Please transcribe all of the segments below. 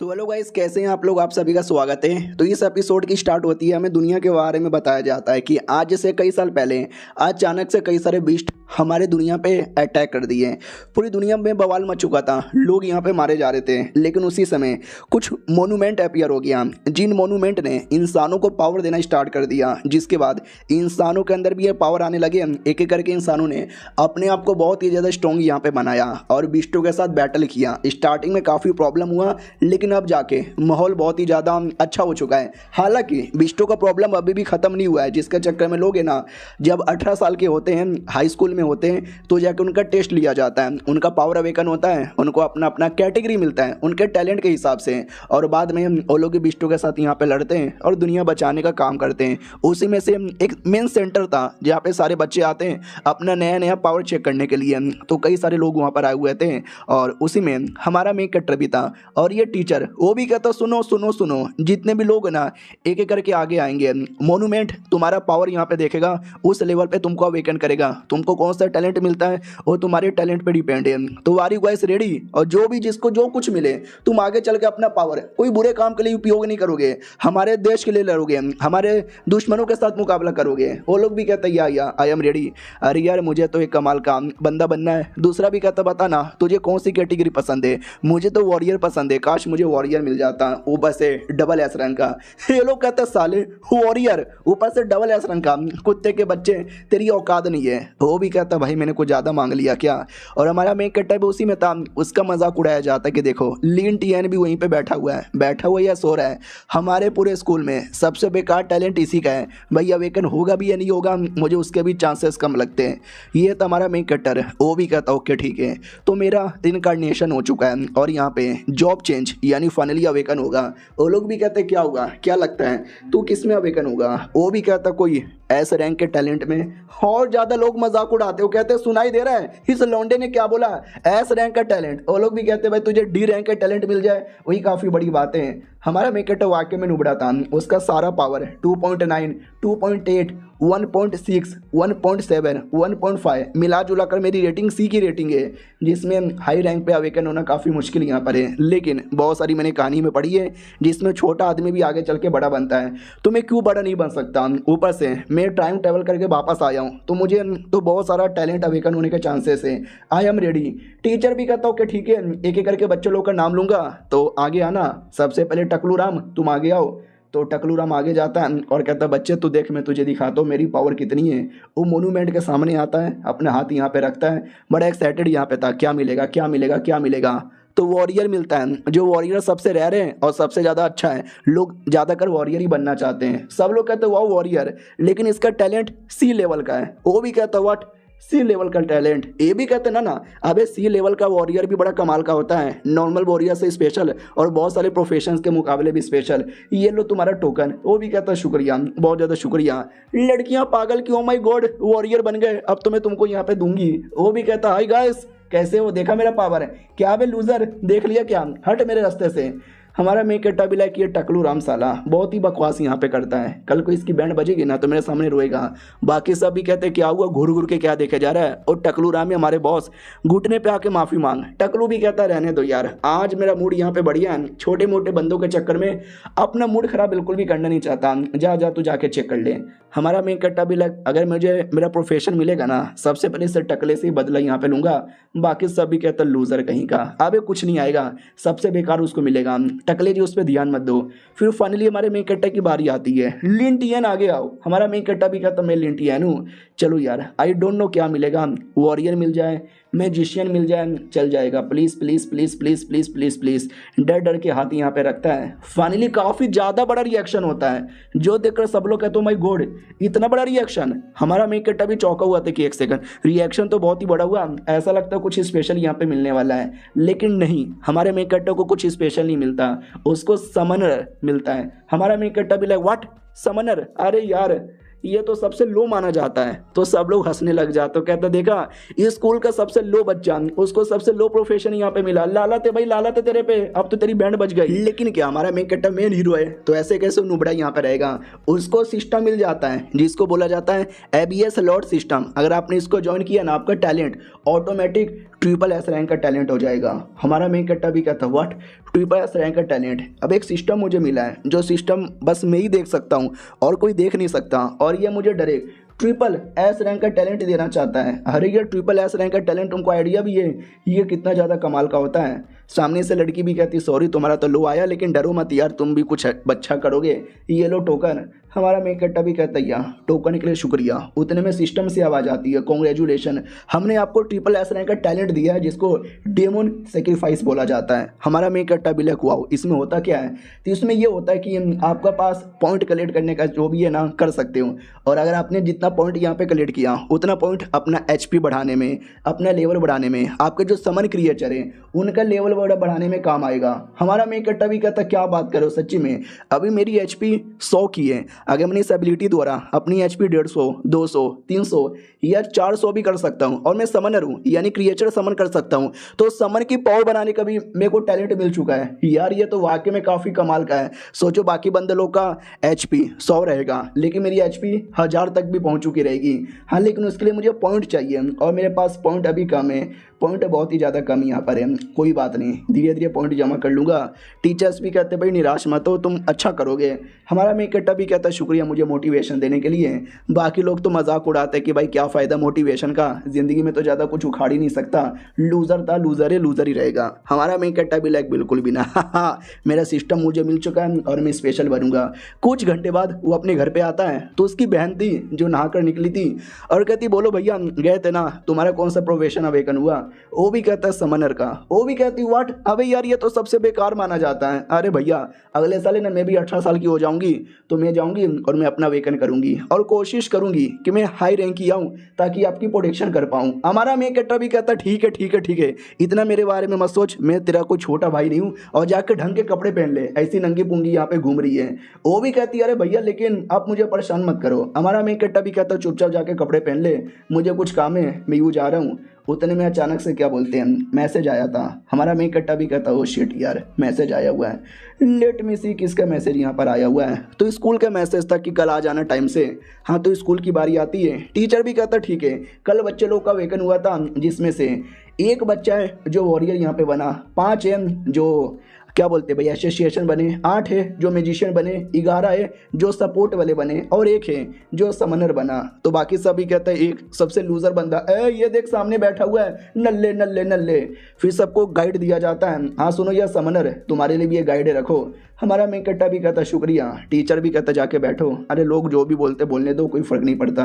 तो hello guys, कैसे हैं आप लोग। आप सभी का स्वागत है। तो इस एपिसोड की स्टार्ट होती है, हमें दुनिया के बारे में बताया जाता है कि आज से कई साल पहले अचानक से कई सारे बीस्ट हमारे दुनिया पे अटैक कर दिए। पूरी दुनिया में बवाल मच चुका था, लोग यहाँ पे मारे जा रहे थे। लेकिन उसी समय कुछ मोनूमेंट अपीयर हो गया, जिन मोनूमेंट ने इंसानों को पावर देना स्टार्ट कर दिया, जिसके बाद इंसानों के अंदर भी ये पावर आने लगे। एक एक करके इंसानों ने अपने आप को बहुत ही ज़्यादा स्ट्रॉन्ग यहाँ पे बनाया और बीस्टों के साथ बैटल किया। स्टार्टिंग में काफ़ी प्रॉब्लम हुआ, लेकिन अब जाके माहौल बहुत ही ज़्यादा अच्छा हो चुका है। हालांकि बीस्टों का प्रॉब्लम अभी भी ख़त्म नहीं हुआ है, जिसके चक्कर में लोग है ना, जब 18 साल के होते हैं, हाई स्कूल में होते हैं, तो जाके उनका टेस्ट लिया जाता है, उनका पावर अवेकन होता है, उनको अपना अपना कैटेगरी मिलता है उनके टैलेंट के हिसाब से। और बाद में वो लोग बीस्टों के साथ यहाँ पे लड़ते हैं और दुनिया बचाने का काम करते हैं। उसी में से एक मेन सेंटर था जहाँ पे सारे बच्चे आते हैं अपना नया नया पावर चेक करने के लिए। तो कई सारे लोग वहाँ पर आए हुए थे और उसी में हमारा मेन कैरेक्टर भी था। और ये टीचर वो भी कहता, सुनो सुनो सुनो, जितने भी लोग ना एक एक करके आगे आएंगे, मोनूमेंट तुम्हारा पावर यहाँ पे देखेगा, उस लेवल पे तुमको अवेकन करेगा। तुमको कौन सा टैलेंट मिलता है वो तुम्हारे टैलेंट पे डिपेंड है। तो आर यू गाइस रेडी? और जो भी जिसको जो कुछ मिले, तुम आगे चल के अपना पावर कोई बुरे काम के लिए उपयोग नहीं करोगे, हमारे देश के लिए लड़ोगे, हमारे दुश्मनों के साथ मुकाबला करोगे। वो लोग भी कहते हैं या आई एम रेडी। अरे यार, मुझे तो एक कमाल का बंदा बनना है। दूसरा भी कहता, बता ना तुझे कौन सी कैटेगरी पसंद है। मुझे तो वॉरियर पसंद है, काश मुझे वॉरियर मिल जाता, ऊपर से डबल एस रैंक का। ये लोग कहते हैं साले वॉरियर ऊपर से डबल एस रैंक का, कुत्ते के बच्चे, तेरी औकात नहीं है। वो भी कहता, भाई मैंने कुछ ज़्यादा मांग लिया क्या। और हमारा मेन कैरेक्टर भी उसी में था, उसका मजाक उड़ाया जाता है कि देखो लीन टीएन भी वहीं पे बैठा हुआ है या सो रहा है। हमारे पूरे स्कूल में सबसे बेकार टैलेंट इसी का है, भाई अवेकन होगा भी या नहीं होगा, मुझे उसके भी चांसेस कम लगते हैं। ये था हमारा मेन कैरेक्टर। वो भी कहता ओके ठीक है, तो मेरा इनकार्नेशन हो चुका है और यहाँ पे जॉब चेंज यानी फाइनली अवेकन होगा। वो लोग भी कहते हैं क्या होगा, क्या लगता है तू किस में अवेकन होगा। वो भी कहता कोई एस रैंक के टैलेंट में। और ज़्यादा लोग मजाक उड़ाते हो, कहते हैं सुनाई दे रहा है इस लौंडे ने क्या बोला, एस रैंक का टैलेंट। वो लोग भी कहते हैं भाई तुझे डी रैंक का टैलेंट मिल जाए, वही काफ़ी बड़ी बातें हैं। हमारा मेकेट वाक्य में नुबड़ा था, उसका सारा पावर 2.9, 2.8, 1.6, 1.7, 1.5 मिला जुला कर मेरी रेटिंग सी की रेटिंग है, जिसमें हाई रैंक पे अवेकन होना काफ़ी मुश्किल यहाँ पर है। लेकिन बहुत सारी मैंने कहानी में पढ़ी है जिसमें छोटा आदमी भी आगे चल के बड़ा बनता है, तो मैं क्यों बड़ा नहीं बन सकता। ऊपर से मैं टाइम ट्रैवल करके वापस आया हूँ, तो मुझे तो बहुत सारा टैलेंट अवेकन होने के चांसेस है। I am ready. टीचर भी कहता हूँ कि ठीक है, एक एक करके बच्चे लोग का नाम लूँगा, तो आगे आना। सबसे पहले टकलू राम तुम आगे आओ। तो टकलू राम आगे जाता है और कहता है बच्चे तू देख, मैं तुझे दिखाता हूँ मेरी पावर कितनी है। वो मोनूमेंट के सामने आता है, अपना हाथ यहाँ पे रखता है, बड़ा एक्साइटेड यहाँ पे था, क्या मिलेगा क्या मिलेगा क्या मिलेगा। तो वॉरियर मिलता है, जो वॉरियर सबसे रेयर है और सबसे ज़्यादा अच्छा है। लोग ज़्यादातर वॉरियर ही बनना चाहते हैं, सब लोग कहते हैं वाह वॉरियर, लेकिन इसका टैलेंट सी लेवल का है। वो भी कहता है व्हाट, सी लेवल का टैलेंट। ये भी कहते हैं ना अबे सी लेवल का वॉरियर भी बड़ा कमाल का होता है, नॉर्मल वॉरियर से स्पेशल और बहुत सारे प्रोफेशंस के मुकाबले भी स्पेशल। ये लो तुम्हारा टोकन। वो भी कहता है शुक्रिया, बहुत ज़्यादा शुक्रिया। लड़कियां पागल क्यों, माय गॉड वॉरियर बन गए, अब तो मैं तुमको यहाँ पे दूंगी। वो भी कहता हाय गाइस, कैसे हो, देखा मेरा पावर है क्या बे लूजर, देख लिया क्या, हट मेरे रास्ते से। हमारा मेक कैरेक्टर भी लाइक ये टकलू राम साला बहुत ही बकवास यहाँ पे करता है, कल को इसकी बैंड बजेगी ना तो मेरे सामने रोएगा। बाकी सब भी कहते हैं क्या हुआ, घूर घूर के क्या देखे जा रहा है। और टकलू राम ही हमारे बॉस घुटने पे आके माफ़ी मांग। टकलू भी कहता रहने दो यार, आज मेरा मूड यहाँ पे बढ़िया है, छोटे मोटे बंदों के चक्कर में अपना मूड खराब बिल्कुल भी करना नहीं चाहता, जा जा तू जाके चेक कर ले। हमारा मेक कैरेक्टर भी लाइक अगर मुझे मेरा प्रोफेशन मिलेगा ना, सबसे पहले इस टकले से ही बदला यहाँ पे लूंगा। बाकी सब भी कहता लूजर कहीं का, अबे कुछ नहीं आएगा, सबसे बेकार उसको मिलेगा। टकले जी उस पर ध्यान मत दो। फिर फाइनली हमारे मेन कैरेक्टर की बारी आती है, लिंटियन आगे आओ। हमारा मेन कैरेक्टर भी कहता मैं लिंटियन हूँ, चलो यार आई डोंट नो क्या मिलेगा, वॉरियर मिल जाए, मैजिशियन मिल जाए, चल जाएगा, please please please please please please please. डर डर के हाथ यहाँ पे रखता है। फाइनली काफ़ी ज़्यादा बड़ा रिएक्शन होता है, जो देखकर सब लोग कहते हो माय गॉड इतना बड़ा रिएक्शन। हमारा मेन कैरेक्टर भी चौंका हुआ था कि एक सेकंड, रिएक्शन तो बहुत ही बड़ा हुआ, ऐसा लगता है कुछ स्पेशल यहाँ पे मिलने वाला है। लेकिन नहीं, हमारे मेन कैरेक्टर को कुछ स्पेशल नहीं मिलता, उसको समनर मिलता है। हमारा मेन कैरेक्टर भी लाइक व्हाट समनर, अरे यार ये तो सबसे लो माना जाता है। तो सब लोग हंसने लग जाते, तो कहते देखा इस स्कूल का सबसे लो बच्चा, उसको सबसे लो प्रोफेशन यहाँ पे मिला, लालत है भाई, लालत है तेरे पे, अब तो तेरी बैंड बज गई। लेकिन क्या हमारा मेन कैरेक्टर मेन हीरो है, तो ऐसे कैसे नुबड़ा यहाँ पे रहेगा। उसको सिस्टम मिल जाता है जिसको बोला जाता है एबीएस अलॉट सिस्टम। अगर आपने इसको ज्वाइन किया ना, आपका talent automatic triple S rank का टैलेंट हो जाएगा। हमारा मेन कैरेक्टर भी कहता है व्हाट, ट्रिपल एस रैंक का टैलेंट। अब एक सिस्टम मुझे मिला है, जो सिस्टम बस मैं ही देख सकता हूँ और कोई देख नहीं सकता, और ये मुझे डायरेक्ट ट्रिपल एस रैंक का टैलेंट देना चाहता है। अरे ये ट्रिपल एस रैंक का टैलेंट तुमको आइडिया भी है, ये कितना ज़्यादा कमाल का होता है। सामने से लड़की भी कहती सॉरी तुम्हारा तो लो आया, लेकिन डरो मत यार, तुम भी कुछ अच्छा करोगे, ये लो टोकन। हमारा मेन कैरेक्टर भी कहता है यार टोकन के लिए शुक्रिया। उतने में सिस्टम से आवाज़ आती है कॉन्ग्रेचुलेशन, हमने आपको ट्रिपल एस रैंक का टैलेंट दिया है जिसको डेमन सेक्रीफाइस बोला जाता है। हमारा मेन कैरेक्टर भी लाइक वाओ, इसमें होता क्या है, तो इसमें ये होता है कि आपका पास पॉइंट कलेक्ट करने का जो भी है ना कर सकते हो, और अगर आपने जितना पॉइंट यहाँ पे कलेक्ट किया उतना पॉइंट अपना एचपी बढ़ाने में, अपना लेवल बढ़ाने में, आपके जो समन क्रिएचर है उनका लेवल बढ़ाने में काम आएगा। हमारा मेन कैरेक्टर भी कहता क्या बात करो, सच्ची में अभी मेरी एचपी 100 की है, अगर मैंने इस एबिलिटी द्वारा अपनी एचपी 150, 200, 300 या 400 भी कर सकता हूँ, और मैं समनर हूँ यानी क्रिएचर समन कर सकता हूँ, तो समन की पावर बनाने का भी मेरे को टैलेंट मिल चुका है यार। ये तो वाकई में काफ़ी कमाल का है। सोचो बाकी बंदे लोग का एचपी 100 रहेगा, लेकिन मेरी एचपी 1000 तक भी पहुँच चुकी रहेगी। हाँ, लेकिन उसके लिए मुझे पॉइंट चाहिए, और मेरे पास पॉइंट अभी कम है, पॉइंट बहुत ही ज़्यादा कम यहाँ पर है। कोई बात नहीं, धीरे धीरे पॉइंट जमा कर लूँगा। टीचर्स भी कहते भाई निराश मत हो, तुम अच्छा करोगे। हमारा मेन कैरेक्टर भी कहता शुक्रिया मुझे मोटिवेशन देने के लिए। बाकी लोग तो मजाक उड़ाते हैं कि भाई क्या फ़ायदा मोटिवेशन का, ज़िंदगी में तो ज़्यादा कुछ उखाड़ ही नहीं सकता, लूज़र था लूज़र है, लूज़र ही रहेगा। हमारा मेन कैरेक्टर भी लाइक बिल्कुल भी ना मेरा सिस्टम मुझे मिल चुका है और मैं स्पेशल बनूंगा। कुछ घंटे बाद वो अपने घर पर आता है, तो उसकी बहन थी जो नहा कर निकली थी और कहती बोलो भैया गए थे ना, तुम्हारा कौन सा प्रोफेशन अवेकन हुआ। वो भी कहता है समनर का। वो भी कहती व्हाट, अबे यार ये तो सबसे बेकार माना जाता है। अरे भैया अगले साल ना मैं भी 18 साल की हो जाऊंगी, तो मैं जाऊंगी और मैं अपना अवेकन करूंगी और कोशिश करूंगी कि मैं हाई रैंक की आऊँ ताकि आपकी प्रोटेक्शन कर पाऊँ। हमारा मेन कैरेक्टर भी कहता ठीक है ठीक है ठीक है, इतना मेरे बारे में मत सोच, मैं तेरा कोई छोटा भाई नहीं हूँ, और जाकर ढंग के कपड़े पहन ले, ऐसी नंगी पुंगी यहाँ पे घूम रही है। वो भी कहती है अरे भैया लेकिन आप मुझे परेशान मत करो। हमारा मेन कैरेक्टर भी कहता चुपचाप जाके कपड़े पहन ले, मुझे कुछ काम है, मैं यूँ जा रहा हूँ। उतने में अचानक से क्या बोलते हैं मैसेज आया था। हमारा मेन कैरेक्टर भी कहता ओ शिट यार मैसेज आया हुआ है, लेट मी सी किसका मैसेज यहाँ पर आया हुआ है। तो स्कूल का मैसेज था कि कल आ जाना टाइम से। हाँ, तो स्कूल की बारी आती है। टीचर भी कहता ठीक है। कल बच्चे लोग का वेकन हुआ था, जिसमें से एक बच्चा है जो वॉरियर यहाँ पे बना, 5 है जो क्या बोलते भाई एसोसिएशन बने, 8 है जो म्यूजिशियन बने, 11 है जो सपोर्ट वाले बने, और 1 है जो समनर बना। तो बाकी सभी कहते हैं एक सबसे लूजर बंदा ये देख सामने बैठा हुआ है नल्ले नल्ले नल्ले। फिर सबको गाइड दिया जाता है, हाँ सुनो यह समनर तुम्हारे लिए भी ये गाइड रखो। हमारा मेन कैरेक्टर भी कहता शुक्रिया। टीचर भी कहता जाके बैठो, अरे लोग जो भी बोलते बोलने दो, कोई फर्क नहीं पड़ता।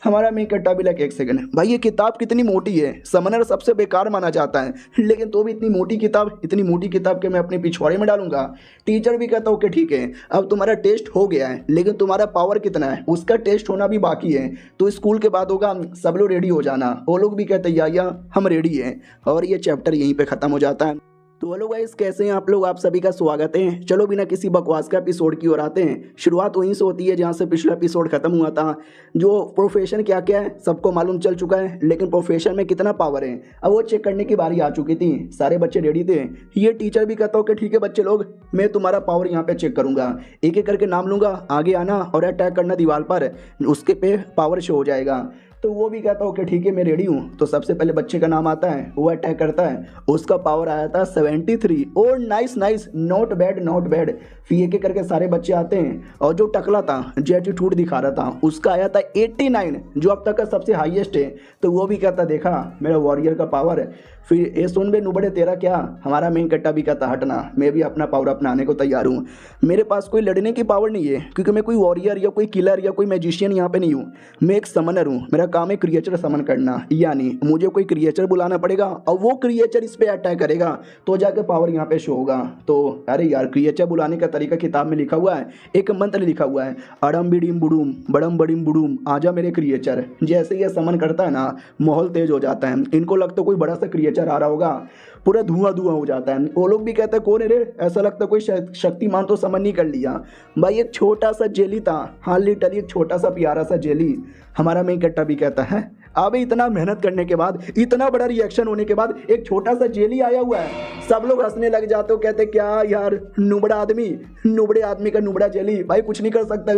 हमारा मेन कैरेक्टर भी लाइक एक सेकंड भाई ये किताब कितनी मोटी है, समनर सबसे बेकार माना जाता है, लेकिन तो भी इतनी मोटी किताब के मैं अपने पिछवाड़े में डालूंगा। टीचर भी कहता ओके ठीक है, अब तुम्हारा टेस्ट हो गया है, लेकिन तुम्हारा पावर कितना है उसका टेस्ट होना भी बाकी है, तो स्कूल के बाद होगा, सब लोग रेडी हो जाना। वो लोग भी कहते या हम रेडी हैं, और ये चैप्टर यहीं पे ख़त्म हो जाता है। तो हेलो गाइस, कैसे हैं आप लोग, आप सभी का स्वागत है। चलो बिना किसी बकवास का एपिसोड की ओर आते हैं। शुरुआत वहीं से होती है जहां से पिछला एपिसोड खत्म हुआ था। जो प्रोफेशन क्या क्या है सबको मालूम चल चुका है, लेकिन प्रोफेशन में कितना पावर है अब वो चेक करने की बारी आ चुकी थी। सारे बच्चे रेडी थे। ये टीचर भी कहता हो कि ठीक है बच्चे लोग, मैं तुम्हारा पावर यहाँ पे चेक करूँगा, एक एक करके नाम लूँगा, आगे आना और अटैक करना दीवार पर, उसके पे पावर शो हो जाएगा। तो वो भी कहता ओके ठीक है मैं रेडी हूँ। तो सबसे पहले बच्चे का नाम आता है, वो अटैक करता है, उसका पावर आया था 73। और nice nice, not bad not bad. फिर एक एक करके सारे बच्चे आते हैं, और जो टकला था जो एटीट्यूड दिखा रहा था उसका आया था 89, जो अब तक का सबसे हाईएस्ट है। तो वो भी कहता देखा मेरा वॉरियर का पावर है। फिर ये सुन बे नुबड़े तेरा क्या। हमारा मेन कट्टा भी कहता हटना, मैं भी अपना पावर अपनाने को तैयार हूँ। मेरे पास कोई लड़ने की पावर नहीं है, क्योंकि मैं कोई वॉरियर या कोई किलर या कोई मैजिशियन यहाँ पे नहीं हूँ। मैं एक समनर हूँ, मेरा काम है क्रिएचर समन करना, यानी मुझे कोई क्रिएचर बुलाना पड़ेगा और वो क्रिएचर इस पर अटैक करेगा तो जाके पावर यहाँ पे शो होगा। तो अरे यार क्रिएचर बुलाने का तरीका किताब में लिखा हुआ है, एक मंत्र लिखा हुआ है, अड़म बिडिम बुडूम बड़म बडिम बुडूम आजा मेरे क्रिएचर। जैसे ये समन करता है ना, माहौल तेज हो जाता है। इनको लगता कोई बड़ा सा क्रिएचर आ रहा होगा। पूरा धुआं धुआं हो जाता है। वो लोग भी कहते हैं कौन है रे, ऐसा लगता है कोई शक्तिमान तो समन नहीं कर लिया। भाई एक छोटा सा जेली था, हाँ लिटरली एक छोटा सा प्यारा सा जेली। हमारा मेन कट्टा भी कहता है अबे इतना मेहनत करने के बाद, इतना बड़ा रिएक्शन होने के बाद एक छोटा सा जेली आया हुआ है। सब लोग हंसने लग जाते हो, कहते क्या यार नुबड़ा आदमी, नुबड़े आदमी का नुबड़ा जेली, भाई कुछ नहीं कर सकता,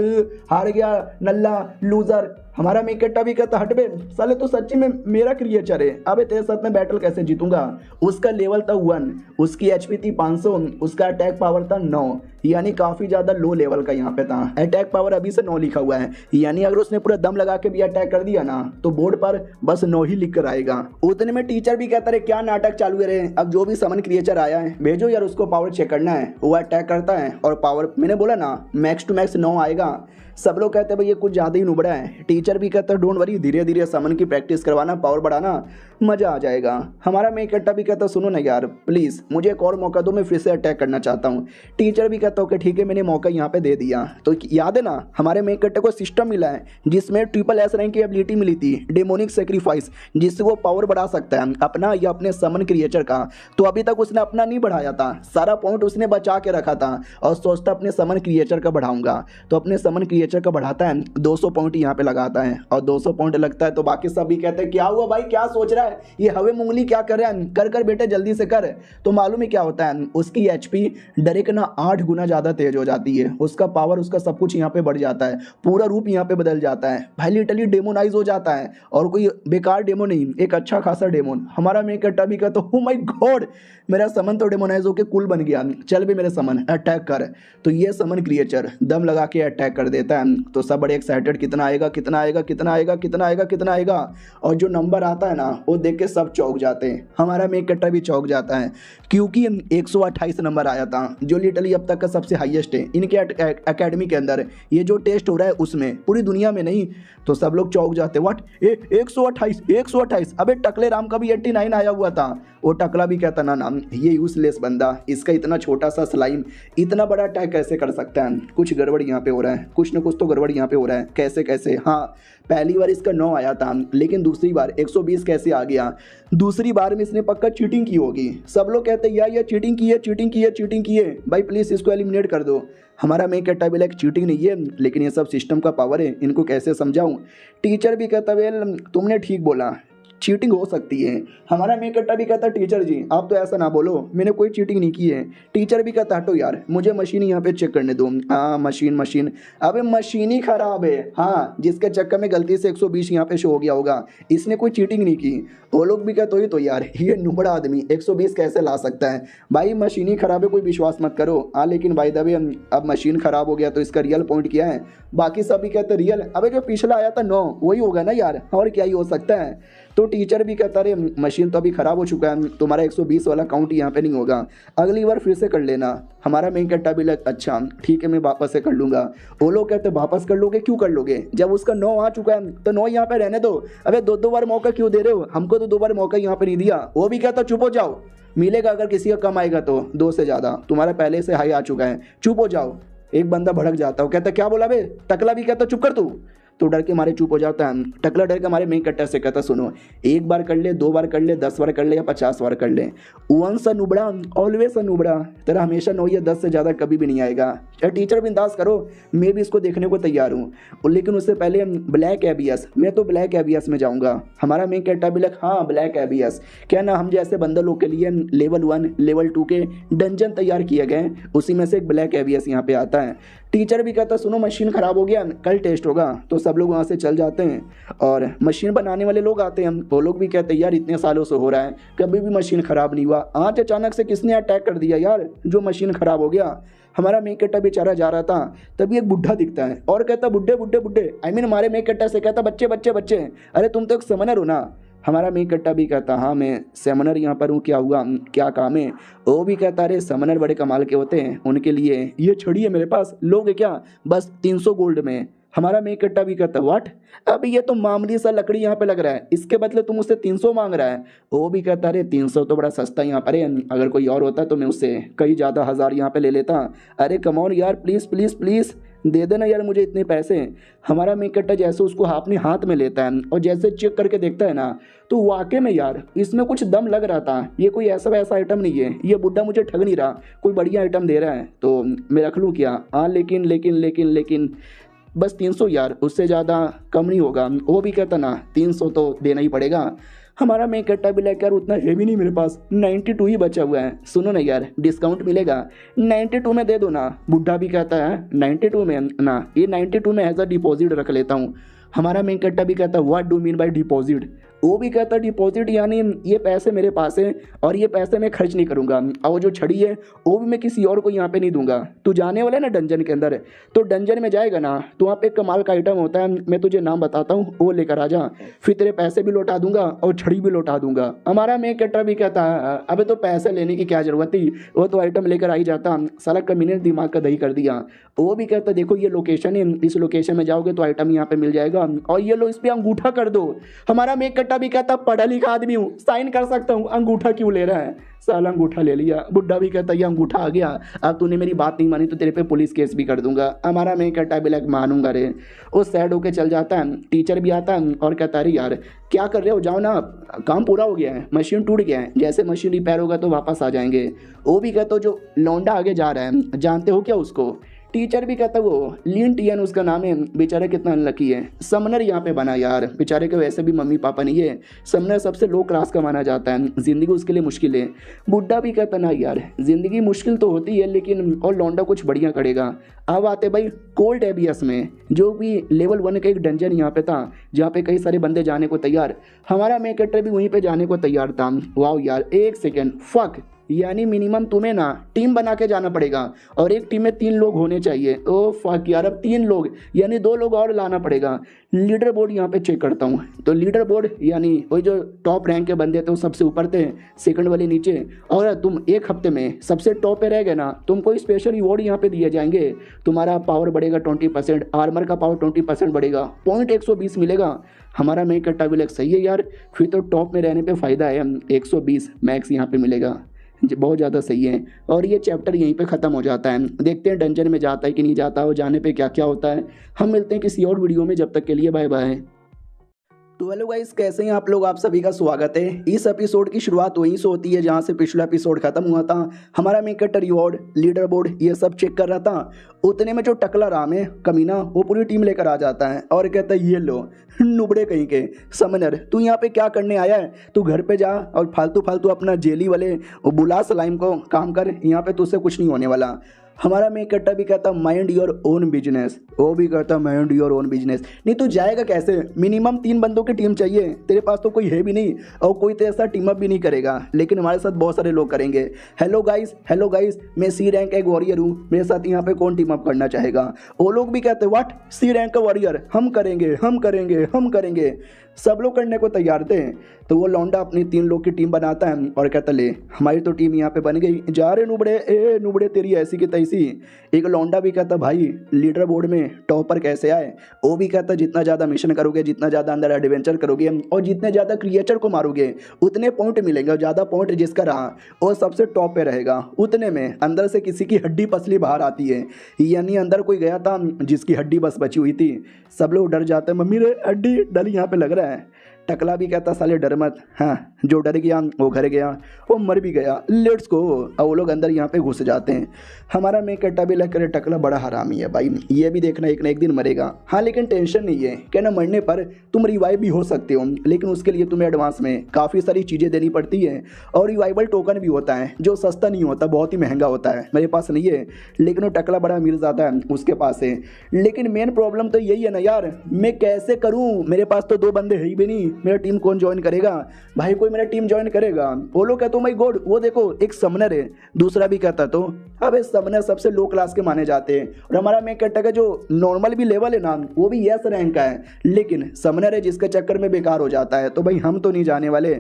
हार गया नल्ला लूजर। हमारा मेकट्टा भी कहता हट बे साले, तो सच्ची में मेरा क्रिएचर है, अबे तेरे साथ में बैटल कैसे जीतूंगा। उसका लेवल था 1, उसकी एचपी थी 500, उसका अटैक पावर था 9, यानी काफी ज्यादा लो लेवल का यहाँ पे था। अटैक पावर अभी से 9 लिखा हुआ है, यानी अगर उसने पूरा दम लगा के भी अटैक कर दिया ना तो बोर्ड पर बस 9 ही लिख कर आएगा। उतने में टीचर भी कहता रहे क्या नाटक चालू है रे, अब जो भी समन क्रिएचर आया है भेजो यार, उसको पावर चेक करना है। वो अटैक करता है और पावर मैंने बोला ना मैक्स टू मैक्स 9 आएगा। सब लोग कहते हैं भाई ये कुछ ज़्यादा ही नुबड़ा है। टीचर भी कहता है डोंट वरी, धीरे धीरे समन की प्रैक्टिस करवाना, पावर बढ़ाना, मज़ा आ जाएगा। हमारा मेकट्टा भी कहता सुनो ना यार प्लीज़ मुझे एक और मौका दो, मैं फिर से अटैक करना चाहता हूँ। टीचर भी कहता ओके ठीक है, मैंने मौका यहाँ पे दे दिया। तो याद है ना हमारे मेकट्टे को सिस्टम मिला है जिसमें SSS रैंक की एबिलिटी मिली थी डेमोनिक सेक्रीफाइस, जिससे वो पावर बढ़ा सकता है अपना या अपने समन क्रिएचर का। तो अभी तक उसने अपना नहीं बढ़ाया था, सारा पॉइंट उसने बचा के रखा था और सोचता अपने समन क्रिएचर का बढ़ाऊंगा। तो अपने समन क्रिएचर का बढ़ाता है, 200 पॉइंट यहाँ पे लगाता है और 200 पॉइंट लगता है। तो बाकी सब भी कहते हैं क्या हुआ भाई, क्या सोच रहा है, ये हवे मुंगली क्या कर रहा है, कर कर बेटे जल्दी से कर। तो मालूम है क्या होता है, उसकी एचपी डायरेक्ट ना 8 गुना ज़्यादा तेज हो जाती है, उसका पावर उसका सब कुछ यहाँ पे बढ़ जाता है, पूरा रूप यहाँ पे बदल जाता है भाई, लिटरली डेमोनाइज हो जाता है। और कोई बेकार डेमो नहीं, एक अच्छा खासा डेमोन। हमारा मेकट्टा भी कहता ओ माय गॉड मेरा समन तो डेमोनाइज होकर कूल बन गया, चल भी मेरे समन अटैक कर। तो ये समन क्रिएचर दम लगा के अटैक कर देता है। तो सब बड़े एक्साइटेड, कितना आएगा कितना आएगा कितना आएगा कितना आएगा कितना आएगा। और जो नंबर आता है ना वो देख के सब चौंक जाते हैं। हमारा मेकट्टा भी चौंक जाता है क्योंकि 128 नंबर आया था, जो लिटरली अब तक का सबसे हाईएस्ट है इनके एकेडमी के अंदर। ये जो टेस्ट हो रहा है उसमें, पूरी दुनिया में नहीं। तो सब लोग चौंक जाते, व्हाट 128 अबे टकले राम का भी 89 आया हुआ था। वो टकला भी कहता ना ना ये यूजलेस बंदा, इसका इतना छोटा सा स्लाइम इतना बड़ा अटैक कैसे कर सकता है, कुछ गड़बड़ यहाँ पे हो रहा है, कुछ ना कुछ तो गड़बड़ यहाँ पे हो रहा है। कैसे कैसे, हाँ पहली बार इसका 9 आया था लेकिन दूसरी बार 120 कैसे आ गया। दूसरी बार में इसने पक्का चीटिंग की होगी। सब लोग कहते हैं यार ये चीटिंग की है चीटिंग की है चीटिंग की है, भाई प्लीज़ इसको एलिमिनेट कर दो। हमारा मेकट्टा भी लाइक चीटिंग नहीं है लेकिन ये सब सिस्टम का पावर है, इनको कैसे समझाऊं। टीचर भी कहता वेल तुमने ठीक बोला, चीटिंग हो सकती है। हमारा मेकट्टा भी कहता टीचर जी आप तो ऐसा ना बोलो, मैंने कोई चीटिंग नहीं की है। टीचर भी कहता हटो यार मुझे मशीन यहाँ पे चेक करने दो। हाँ मशीन, अबे मशीन ही खराब है, हाँ जिसके चक्कर में गलती से 120 यहाँ पे शो हो गया होगा, इसने कोई चीटिंग नहीं की। वो लोग भी कहते तो यार ये नुबड़ा आदमी 120 कैसे ला सकता है, भाई मशीन ही खराब है, कोई विश्वास मत करो। हाँ लेकिन भाई दबे अब मशीन खराब हो गया तो इसका रियल पॉइंट क्या है। बाकी सब भी कहते रियल, अबे जो पिछला आया था 9 वही होगा ना यार, और क्या ही हो सकता है। तो टीचर भी कहता रहे मशीन तो अभी ख़राब हो चुका है, तुम्हारा 120 वाला काउंट यहाँ पे नहीं होगा, अगली बार फिर से कर लेना। हमारा मेकट्टा भी लग अच्छा ठीक है मैं वापस से कर लूँगा। वो लोग कहते वापस कर लोगे, क्यों कर लोगे, जब उसका 9 आ चुका है तो 9 यहाँ पे रहने दो। अबे 2 बार मौका क्यों दे रहे हो, हमको तो 2 बार मौका यहाँ पे नहीं दिया। वो भी कहता चुप हो जाओ, मिलेगा अगर किसी का कम आएगा तो 2 से ज़्यादा, तुम्हारा पहले से हाई आ चुका है, चुप हो जाओ। एक बंदा भड़क जाता है, कहता क्या बोला बे, टकला भी कहता चुप कर तू, तो डर के मारे चुप हो जाता है। टकला डर के मारे मेकट्टा से कहता सुनो 1 बार कर ले 2 बार कर ले 10 बार कर ले या 50 बार कर ले, वंस अ नुबड़ा ऑलवेज अ नुबड़ा, तेरा हमेशा 9 या 10 से ज़्यादा कभी भी नहीं आएगा। टीचर बिंदास करो, मैं भी इसको देखने को तैयार हूँ, लेकिन उससे पहले ब्लैक एबीएस, मैं तो ब्लैक एबीएस में जाऊँगा। हमारा मेकट्टा भी लग हाँ ब्लैक एबीएस, क्या ना हम जैसे बंदर लोग के लिए लेवल 1 लेवल 2 के डंजन तैयार किए गए, उसी में से एक ब्लैक एबीएस यहाँ पे आता है। टीचर भी कहता सुनो मशीन ख़राब हो गया, कल टेस्ट होगा। तो सब लोग वहाँ से चल जाते हैं और मशीन बनाने वाले लोग आते हैं। वो लोग भी कहते हैं यार इतने सालों से हो रहा है कभी भी मशीन ख़राब नहीं हुआ, आज अचानक से किसने अटैक कर दिया यार जो मशीन ख़राब हो गया। हमारा मेकट्टा बेचारा जा रहा था, तभी एक बुढ़ा दिखता है और कहता बुड्ढे बुड्ढे बुड्ढे, आई मीन हमारे मेकट्टा से कहता बच्चे बच्चे बच्चे, अरे तुम तो एक समनर हो ना। हमारा मेकट्टा भी कहता हाँ मैं सेमनर यहाँ पर हूँ, क्या हुआ क्या काम है। वो भी कहता अरे समनर बड़े कमाल के होते हैं, उनके लिए ये छड़ी है मेरे पास, लोगे क्या, बस 300 गोल्ड में। हमारा मेकट्टा भी कहता व्हाट, अब ये तो मामूली सा लकड़ी यहाँ पे लग रहा है, इसके बदले तुम उससे 300 मांग रहा है। वो भी कहता अरे 300 तो बड़ा सस्ता यहाँ पर है, अगर कोई और होता तो मैं उससे कई ज़्यादा हज़ार यहाँ पे ले लेता। अरे कम ऑन यार प्लीज़ प्लीज़ प्लीज़, दे देना यार मुझे इतने पैसे। हमारा मेन कैरेक्टर जैसे उसको अपने हाथ में लेता है और जैसे चेक करके देखता है ना, तो वाकई में यार इसमें कुछ दम लग रहा था। ये कोई ऐसा वैसा आइटम नहीं है, ये बुड्ढा मुझे ठग नहीं रहा, कोई बढ़िया आइटम दे रहा है तो मैं रख लूँ क्या। हाँ लेकिन लेकिन लेकिन लेकिन बस 300 यार, उससे ज़्यादा कम नहीं होगा। वो भी कहता ना 300 तो देना ही पड़ेगा। हमारा मेन कैरेक्टर भी लाइक यार उतना हेवी नहीं मेरे पास, 92 ही बचा हुआ है। सुनो ना यार डिस्काउंट मिलेगा, 92 में दे दो ना। बुड्ढा भी कहता है 92 में ना, ये 92 में एज अ डिपॉजिट रख लेता हूँ। हमारा मेन कैरेक्टर भी कहता है what do mean by deposit. वो भी कहता है डिपॉजिट यानी ये पैसे मेरे पास है और ये पैसे मैं खर्च नहीं करूँगा, और जो छड़ी है वो भी मैं किसी और को यहाँ पे नहीं दूंगा। तू जाने वाला है ना डंजन के अंदर, तो डंजन में जाएगा ना तो वहाँ पे एक कमाल का आइटम होता है, मैं तुझे नाम बताता हूँ, वो लेकर आ जा, फिर तेरे पैसे भी लौटा दूंगा और छड़ी भी लौटा दूंगा। हमारा मेन कैरेक्टर भी कहता है अबे तो पैसे लेने की क्या जरूरत थी, वो तो आइटम लेकर आ ही जाता, साला कमीने ने दिमाग का दही कर दिया। वो भी कहता देखो ये लोकेशन है, इस लोकेशन में जाओगे तो आइटम यहाँ पे मिल जाएगा और ये लो इस पर अंगूठा कर दो। हमारा मेन कैरेक्टर भी कहता पढ़ा लिखा आदमी हूँ, साइन कर सकता हूँ, अंगूठा क्यों ले रहा है। साला अंगूठा ले लिया। बुड्ढा भी कहता ये अंगूठा आ गया, अब तूने मेरी बात नहीं मानी तो तेरे पे पुलिस केस भी कर दूंगा। हमारा मेन कैरेक्टर भी लाइक मानूंगा रे। वो सैड होके चल जाता है। टीचर भी आता है और कहता अरे यार क्या कर रहे हो, जाओ ना, काम पूरा हो गया है, मशीन टूट गया है, जैसे मशीन रिपेयर होगा तो वापस आ जाएंगे। वो भी कहता जो लौंडा आगे जा रहा है जानते हो क्या उसको। टीचर भी कहता वो लीन टियन उसका नाम है, बेचारा कितना अनलकी है। समनर यहाँ पे बना यार, बेचारे के वैसे भी मम्मी पापा नहीं है, समनर सबसे लो क्लास का माना जाता है, ज़िंदगी उसके लिए मुश्किल है। बुड्ढा भी कहता ना यार ज़िंदगी मुश्किल तो होती है लेकिन और लौंडा कुछ बढ़िया करेगा। अब आते भाई कोल्ड एबियस में, जो भी लेवल 1 का एक डंजन यहाँ पे था जहाँ पे कई सारे बंदे जाने को तैयार। हमारा मेन कैरेक्टर भी वहीं पे जाने को तैयार था। वाओ यार एक सेकेंड फक, यानी मिनिमम तुम्हें ना टीम बना के जाना पड़ेगा और एक टीम में 3 लोग होने चाहिए। ओ फक यार, अब 3 लोग यानी 2 लोग और लाना पड़ेगा। लीडर बोर्ड यहाँ पे चेक करता हूँ, तो लीडर बोर्ड यानी वही जो टॉप रैंक के बंदे थे वो सबसे ऊपर थे, सेकंड वाले नीचे, और तुम 1 हफ्ते में सबसे टॉप पे रह गए ना तुमको स्पेशल रिवॉर्ड यहाँ पे दिए जाएंगे। तुम्हारा पावर बढ़ेगा 20%, आर्मर का पावर 20% बढ़ेगा, पॉइंट 120 मिलेगा। हमारा मेन कैरेक्टर भी सही है यार, फिर तो टॉप में रहने पे फ़ायदा है, 120 मैक्स यहाँ पे मिलेगा, बहुत ज़्यादा सही है। और ये चैप्टर यहीं पे ख़त्म हो जाता है। देखते हैं डंजन में जाता है कि नहीं जाता, और जाने पे क्या क्या होता है। हम मिलते हैं किसी और वीडियो में, जब तक के लिए बाय बाय। तो हेलो गाइस, कैसे हैं आप लोग, आप सभी का स्वागत है। इस एपिसोड की शुरुआत वहीं से होती है जहां से पिछला एपिसोड खत्म हुआ था। हमारा main character reward, leader board ये सब चेक कर रहा था। उतने में जो टकला राम है कमीना, वो पूरी टीम लेकर आ जाता है और कहता है ये लो नुबड़े कहीं के समनर, तू यहाँ पे क्या करने आया है, तू घर पे जा और फालतू फालतू अपना जेली वाले बुला सलाइम को काम कर, यहाँ पे तुझसे कुछ नहीं होने वाला। हमारा मेन कैरेक्टर भी कहता माइंड योर ओन बिजनेस, वो भी कहता माइंड योर ओन बिजनेस। नहीं तू जाएगा कैसे, मिनिमम 3 बंदों की टीम चाहिए, तेरे पास तो कोई है भी नहीं और कोई तेरे साथ टीम अप भी नहीं करेगा, लेकिन हमारे साथ बहुत सारे लोग करेंगे। हेलो गाइस, मैं सी रैंक का एक वॉरियर हूँ, मेरे साथ यहाँ पे कौन टीम अप करना चाहेगा। वो लोग भी कहते व्हाट, सी रैंक का वॉरियर, हम करेंगे। सब लोग करने को तैयार थे। तो वो लौंडा अपनी 3 लोग की टीम बनाता है और कहता ले हमारी तो टीम यहाँ पे बन गई, जा रहे नुबड़े, ए नुबड़े तेरी ऐसी की तैसी। एक लौंडा भी कहता भाई लीडर बोर्ड में टॉपर कैसे आए। वो भी कहता जितना ज़्यादा मिशन करोगे, जितना ज़्यादा अंदर एडवेंचर करोगे और जितने ज़्यादा क्रिएचर को मारोगे उतने पॉइंट मिलेंगे, और ज़्यादा पॉइंट जिसका रहा वो सबसे टॉप पे रहेगा। उतने में अंदर से किसी की हड्डी पसली बाहर आती है, यानी अंदर कोई गया था जिसकी हड्डी बस बची हुई थी। सब लोग डर जाते हैं, मम्मी रे हड्डी डली यहाँ पे लग रहा है। टकला भी कहता साले डर मत, हाँ जो डर गया वो घर गया, वो मर भी गया, लेट्स गो। और वो लोग अंदर यहाँ पे घुस जाते हैं। हमारा मेन कैरेक्टर भी लग करे टकला बड़ा हरामी है भाई, ये भी देखना एक ना एक दिन मरेगा। हाँ लेकिन टेंशन नहीं है, क्या ना मरने पर तुम रिवाइव भी हो सकते हो, लेकिन उसके लिए तुम्हें एडवांस में काफ़ी सारी चीज़ें देनी पड़ती है। और रिवाइवल टोकन भी होता है जो सस्ता नहीं होता, बहुत ही महंगा होता है, मेरे पास नहीं है, लेकिन वो टकला बड़ा अमीर ज़्यादा है उसके पास है। लेकिन मेन प्रॉब्लम तो यही है ना यार, मैं कैसे करूँ, मेरे पास तो 2 बंदे है ही भी नहीं, मेरा टीम कौन ज्वाइन करेगा भाई, कोई मेरा टीम ज्वाइन करेगा। वो लोग कहते माय गॉड वो देखो एक समनर है, दूसरा भी कहता तो अबे समनर सबसे लो क्लास के माने जाते हैं। और हमारा मेन कैरेक्टर का जो नॉर्मल भी लेवल है ना वो भी यस रैंक का है, लेकिन समनर है जिसके चक्कर में बेकार हो जाता है, तो भाई हम तो नहीं जाने वाले।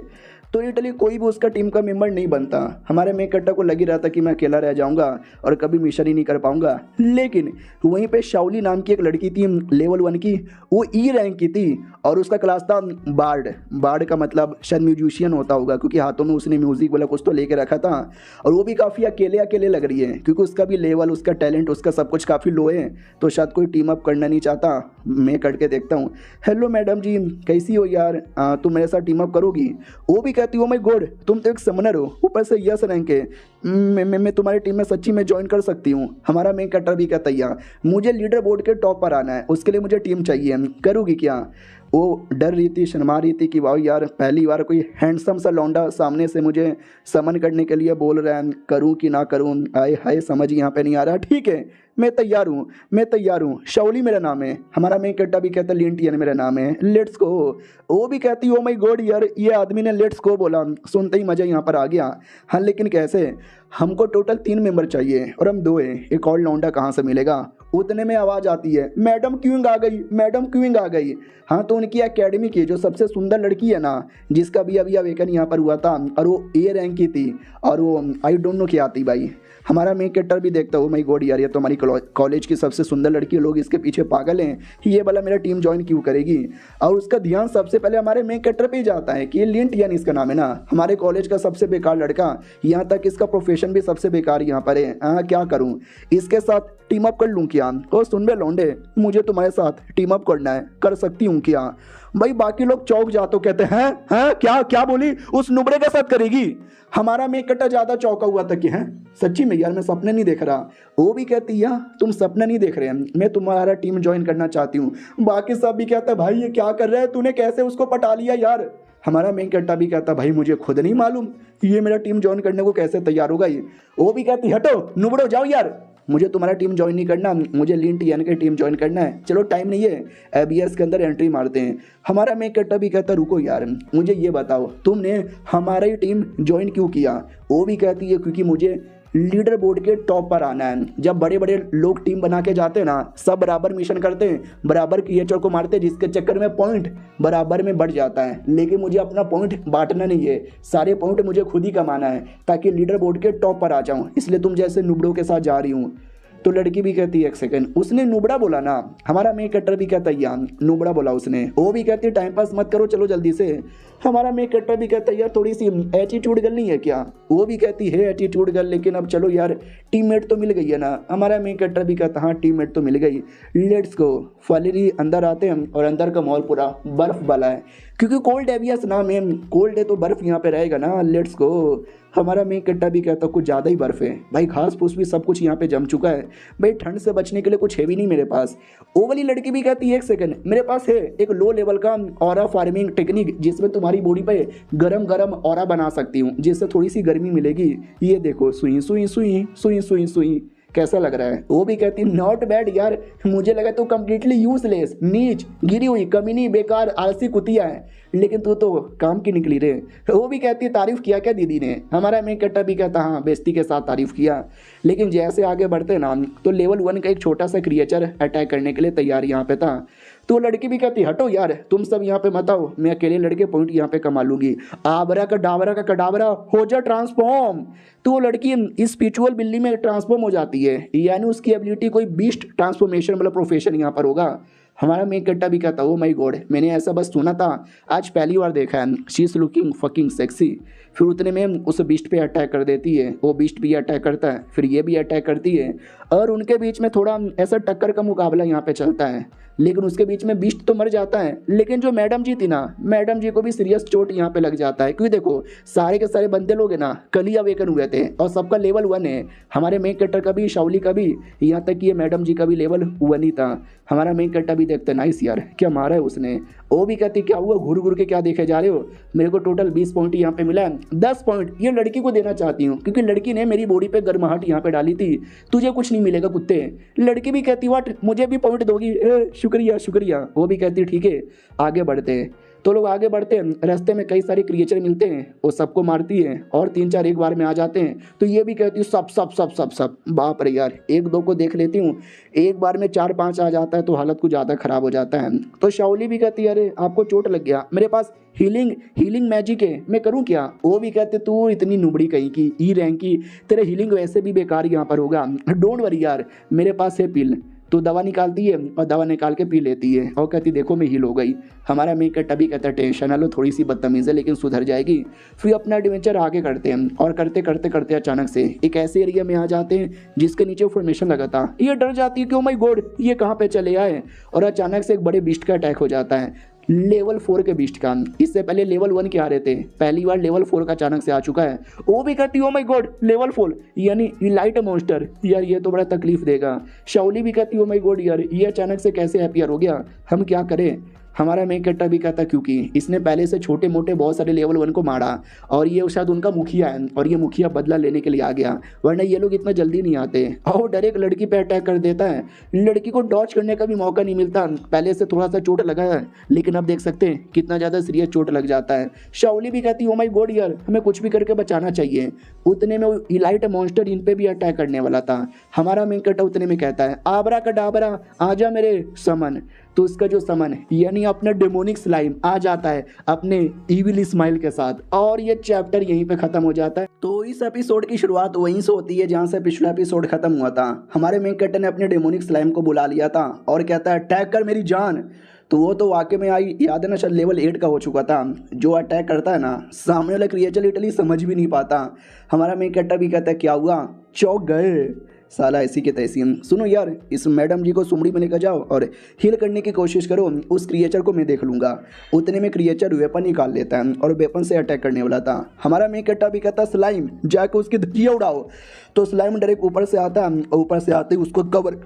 तो लिटरली कोई भी उसका टीम का मेंबर नहीं बनता। हमारे मेक कट्टा को लग ही रहा था कि मैं अकेला रह जाऊंगा और कभी मिशन ही नहीं कर पाऊंगा। लेकिन वहीं पे शाओली नाम की एक लड़की थी लेवल 1 की, वो ई रैंक की थी और उसका क्लास था बार्ड। बार्ड का मतलब शायद म्यूजिशियन होता होगा, क्योंकि हाथों में उसने म्यूजिक वाला कुछ तो लेके रखा था और वो भी काफ़ी अकेले अकेले लग रही है, क्योंकि उसका भी लेवल, उसका टैलेंट, उसका सब कुछ काफ़ी लो है, तो शायद कोई टीम अप करना नहीं चाहता। मैं करके देखता हूँ। हेलो मैडम जी, कैसी हो यार, तुम मेरे साथ टीम अप करोगी? वो भी कहती हो माय गॉड, तुम तो एक समनर हो, ऊपर से यस रैंक है, मैं तुम्हारी टीम में सच्ची में ज्वाइन कर सकती हूँ। हमारा मेन कटर भी कहता है मुझे लीडर बोर्ड के टॉप पर आना है, उसके लिए मुझे टीम चाहिए, करोगी क्या? वो डर रही थी, शर्मा रही थी कि वाह यार, पहली बार कोई हैंडसम सा लौंडा सामने से मुझे समन करने के लिए बोल रहा है, करूं कि ना करूं। आए हाय, समझ यहाँ पे नहीं आ रहा। ठीक है, मैं तैयार हूँ, मैं तैयार हूँ। शाओली मेरा नाम है। हमारा मेन कट्टा भी कहता है लिंटियन मेरा नाम है, लेट्स गो। वो भी कहती ओ माय गॉड यार, ये आदमी ने लेट्स गो बोला, सुनते ही मज़ा यहाँ पर आ गया। हाँ लेकिन कैसे? हमको टोटल 3 मेंबर चाहिए और हम 2 हैं, एक और लौंडा कहाँ से मिलेगा? उतने में आवाज़ आती है, मैडम क्यूइंग आ गई, मैडम क्यूइंग आ गई। हाँ, तो उनकी एकेडमी की जो सबसे सुंदर लड़की है ना, जिसका भी अभी अवेकन यहाँ पर हुआ था और वो ए रैंक की थी और वो आई डोंट नो क्या आती भाई। हमारा मेन कैरेक्टर भी देखता हो माय गॉड यार, ये तो हमारी कॉलेज की सबसे सुंदर लड़की है, लोग इसके पीछे पागल हैं, ये वाला मेरा टीम ज्वाइन क्यों करेगी? और उसका ध्यान सबसे पहले हमारे मेन कैरेक्टर पे ही जाता है कि ये लिंटियन इसका नाम है ना, हमारे कॉलेज का सबसे बेकार लड़का, यहाँ तक इसका प्रोफेशन भी सबसे बेकार यहाँ पर है। हाँ, क्या करूँ, इसके साथ टीम अप कर लूँ क्या? और सुन बे लौंडे, मुझे तुम्हारे साथ टीम अप करना है, कर सकती हूँ क्या? भाई बाकी लोग चौक जाते कहते हैं हैं क्या क्या बोली, उस नुबड़े के साथ करेगी? हमारा मेक कट्टा ज़्यादा चौका हुआ था कि हैं सच्ची में यार, मैं सपने नहीं देख रहा। वो भी कहती है तुम सपना नहीं देख रहे हैं, मैं तुम्हारा टीम ज्वाइन करना चाहती हूँ। बाकी सब भी कहता है भाई ये क्या कर रहा है, तूने कैसे उसको पटा लिया यार? हमारा मेन कट्टा भी कहता भाई मुझे खुद नहीं मालूम ये मेरा टीम ज्वाइन करने को कैसे तैयार होगा ये। वो भी कहती हटो नुबड़ो, जाओ यार, मुझे तुम्हारा टीम ज्वाइन नहीं करना, मुझे लिंटियन के टीम ज्वाइन करना है। चलो टाइम नहीं है, एबीएस के अंदर एंट्री मारते हैं। हमारा मेक कट्टा भी कहता रुको यार, मुझे ये बताओ तुमने हमारा ही टीम ज्वाइन क्यों किया? वो भी कहती है क्योंकि मुझे लीडर बोर्ड के टॉप पर आना है। जब बड़े बड़े लोग टीम बना के जाते हैं ना, सब बराबर मिशन करते हैं, बराबर क्रिएचर को मारते हैं, जिसके चक्कर में पॉइंट बराबर में बढ़ जाता है। लेकिन मुझे अपना पॉइंट बांटना नहीं है, सारे पॉइंट मुझे खुद ही कमाना है ताकि लीडर बोर्ड के टॉप पर आ जाऊँ। इसलिए तुम जैसे नुबड़ों के साथ जा रही हूँ। तो लड़की भी कहती है एक सेकंड, उसने नुबड़ा बोला ना? हमारा मेक कट्टर भी कहता है यार नुबड़ा बोला उसने। वो भी कहती है टाइम पास मत करो, चलो जल्दी से। हमारा मेक कट्टर भी कहता है यार थोड़ी सी एटीट्यूड गर्ल नहीं है क्या? वो भी कहती है एटीट्यूड गर्ल, लेकिन अब चलो यार टीममेट तो मिल गई है ना। हमारा मेक कट्टर भी कहता हाँ टीममेट तो मिल गई, लेट्स गो। फाइनली अंदर आते हैं और अंदर का माहौल पूरा बर्फ वाला है, क्योंकि कोल्ड एवियस नाम है, कोल्ड है तो बर्फ यहाँ पे रहेगा ना। Let's go. हमारा मेक कट्टा भी कहता कुछ ज़्यादा ही बर्फ़ है भाई, घास फूस भी सब कुछ यहाँ पे जम चुका है भाई, ठंड से बचने के लिए कुछ है भी नहीं मेरे पास। वो वाली लड़की भी कहती है एक सेकंड, मेरे पास है एक लो लेवल का ऑरा फार्मिंग टेक्निक, जिसमें तुम्हारी बॉडी पे गरम गरम ऑरा बना सकती हूँ, जिससे थोड़ी सी गर्मी मिलेगी। ये देखो, सुई सुई सुई सुई सुई सुई, कैसा लग रहा है? वो भी कहती नॉट बैड यार, मुझे लगा तू कम्प्लीटली यूजलेस, नीच, गिरी हुई, कमीनी, बेकार, आलसी कुतिया है, लेकिन तू तो काम की निकली रे। वो भी कहती है तारीफ किया क्या दीदी ने? हमारा मेक कट्टा भी कहता हाँ बेइज्जती के साथ तारीफ किया। लेकिन जैसे आगे बढ़ते ना, तो लेवल 1 का एक छोटा सा क्रिएचर अटैक करने के लिए तैयार यहाँ पे था। तो लड़की भी कहती हटो यार, तुम सब यहाँ पे मत आओ, मैं अकेले लड़के पॉइंट यहाँ पे कमा लूंगी। आबरा का डाबरा का कडाबरा, हो जा ट्रांसफॉर्म। तो वो लड़की स्पिरिचुअल बिल्ली में ट्रांसफॉर्म हो जाती है, यानी उसकी एबिलिटी कोई बीस्ट ट्रांसफॉर्मेशन वाला प्रोफेशन यहाँ पर होगा। हमारा मेक कट्टा भी कहता ओ माय गॉड, मैंने ऐसा बस सुना था, आज पहली बार देखा है। She is looking fucking sexy. फिर उतने में उस बीस्ट पे अटैक कर देती है, वो बीस्ट भी अटैक करता है, फिर ये भी अटैक करती है, और उनके बीच में थोड़ा ऐसा टक्कर का मुकाबला यहाँ पे चलता है। लेकिन उसके बीच में बीस्ट तो मर जाता है, लेकिन जो मैडम जी थी ना, मैडम जी को भी सीरियस चोट यहाँ पे लग जाता है, क्योंकि देखो सारे के सारे बंदे लोग हैं ना, कल ही अवेकन हुए थे और सबका लेवल 1 है। हमारे मेन कैरेक्टर का भी, शाओली का भी, यहाँ तक कि ये मैडम जी का भी लेवल 1 ही था। हमारा मेन कैरेक्टर भी देखते नाइस यार, क्या मारा है उसने। वो भी कहती क्या हुआ, घूर घूर के क्या देखे जा रहे हो? मेरे को टोटल 20 पॉइंट यहाँ पे मिला है, 10 पॉइंट ये लड़की को देना चाहती हूँ, क्योंकि लड़की ने मेरी बॉडी पे गर्माहट यहाँ पे डाली थी। तुझे कुछ नहीं मिलेगा कुत्ते। लड़की भी कहती वाट, मुझे भी पॉइंट दोगी? शुक्रिया शुक्रिया। वो भी कहती ठीक है आगे बढ़ते हैं। तो लोग आगे बढ़ते हैं, रास्ते में कई सारे क्रिएचर मिलते हैं, वो सबको मारती है और 3-4 एक बार में आ जाते हैं। तो ये भी कहती हूँ सब सब सब सब सब, बाप रे यार, 1-2 को देख लेती हूँ, एक बार में 4-5 आ जाता है तो हालत कुछ ज़्यादा खराब हो जाता है। तो शाओली भी कहती है अरे आपको चोट लग गया, मेरे पास हीलिंग मैजिक है, मैं करूँ क्या? वो भी कहते तू इतनी नुबड़ी कहीं की ई रैंक की, तेरे हीलिंग वैसे भी बेकार यहाँ पर होगा, डोंट वरी यार, मेरे पास है पिल। तो दवा निकालती है और दवा निकाल के पी लेती है और कहती देखो मैं हील हो गई। हमारा मेक टबी कहता है टेंशन ना लो, थोड़ी सी बदतमीज़ है लेकिन सुधर जाएगी। फिर अपना एडवेंचर आगे करते हैं और करते करते करते अचानक से एक ऐसे एरिया में आ जाते हैं जिसके नीचे फॉर्मेशन लगा था। ये डर जाती है कि ओ माय गॉड ये कहाँ पे चले आए, और अचानक से एक बड़े बीस्ट का अटैक हो जाता है, लेवल 4 के बीस्ट का। इससे पहले लेवल 1 के आ रहे थे, पहली बार लेवल 4 का अचानक से आ चुका है। वो भी कहती है ओ माय गॉड लेवल 4 यानी लाइट मॉन्स्टर, यार ये तो बड़ा तकलीफ देगा। शाओली भी कहती है ओ माय गॉड यार ये अचानक से कैसे हैप्पियर हो गया, हम क्या करें? हमारा मेक कट्टा भी कहता क्योंकि इसने पहले से छोटे मोटे बहुत सारे लेवल 1 को मारा और ये शायद उनका मुखिया है और ये मुखिया बदला लेने के लिए आ गया, वरना ये लोग इतना जल्दी नहीं आते। और डायरेक्ट लड़की पे अटैक कर देता है, लड़की को डॉज करने का भी मौका नहीं मिलता। पहले से थोड़ा सा चोट लगा है लेकिन अब देख सकते हैं कितना ज़्यादा सीरियस चोट लग जाता है। शाओली भी कहती है ओ माय गॉड यार हमें कुछ भी करके बचाना चाहिए। उतने में इलाइट मॉन्स्टर इन पे भी अटैक करने वाला था। हमारा मेक कट्टा उतने में कहता है आबरा कडाबरा आजा मेरे समन। तो उसका जो समन यानी अपना डेमोनिक स्लाइम आ जाता है अपने इविल स्माइल के साथ, और ये चैप्टर यहीं पे खत्म हो जाता है। तो इस एपिसोड की शुरुआत वहीं से होती है जहाँ से पिछला एपिसोड खत्म हुआ था। हमारे मेन कैरेक्टर ने अपने डेमोनिक स्लाइम को बुला लिया था और कहता है अटैक कर मेरी जान। तो वो तो वाकई में आई, याद है ना, शायद लेवल 8 का हो चुका था। जो अटैक करता है ना सामने वाला क्रिएचर लिटरली समझ भी नहीं पाता। हमारा मेन कैरेक्टर भी कहता है क्या हुआ, चौंक गए साला ऐसी के तैसी। सुनो यार इस मैडम जी को सुमड़ी में लेकर जाओ और हील करने की कोशिश करो, उस क्रिएचर को मैं देख लूँगा। उतने में क्रिएचर वेपन निकाल लेता है और वेपन से अटैक करने वाला था। हमारा मेन कैरेक्टर भी कहता है स्लाइम जाकर उसकी धज्जियाँ उड़ाओ। तो स्लाइम डायरेक्ट ऊपर से आता है और ऊपर से आते ही उसको कवर।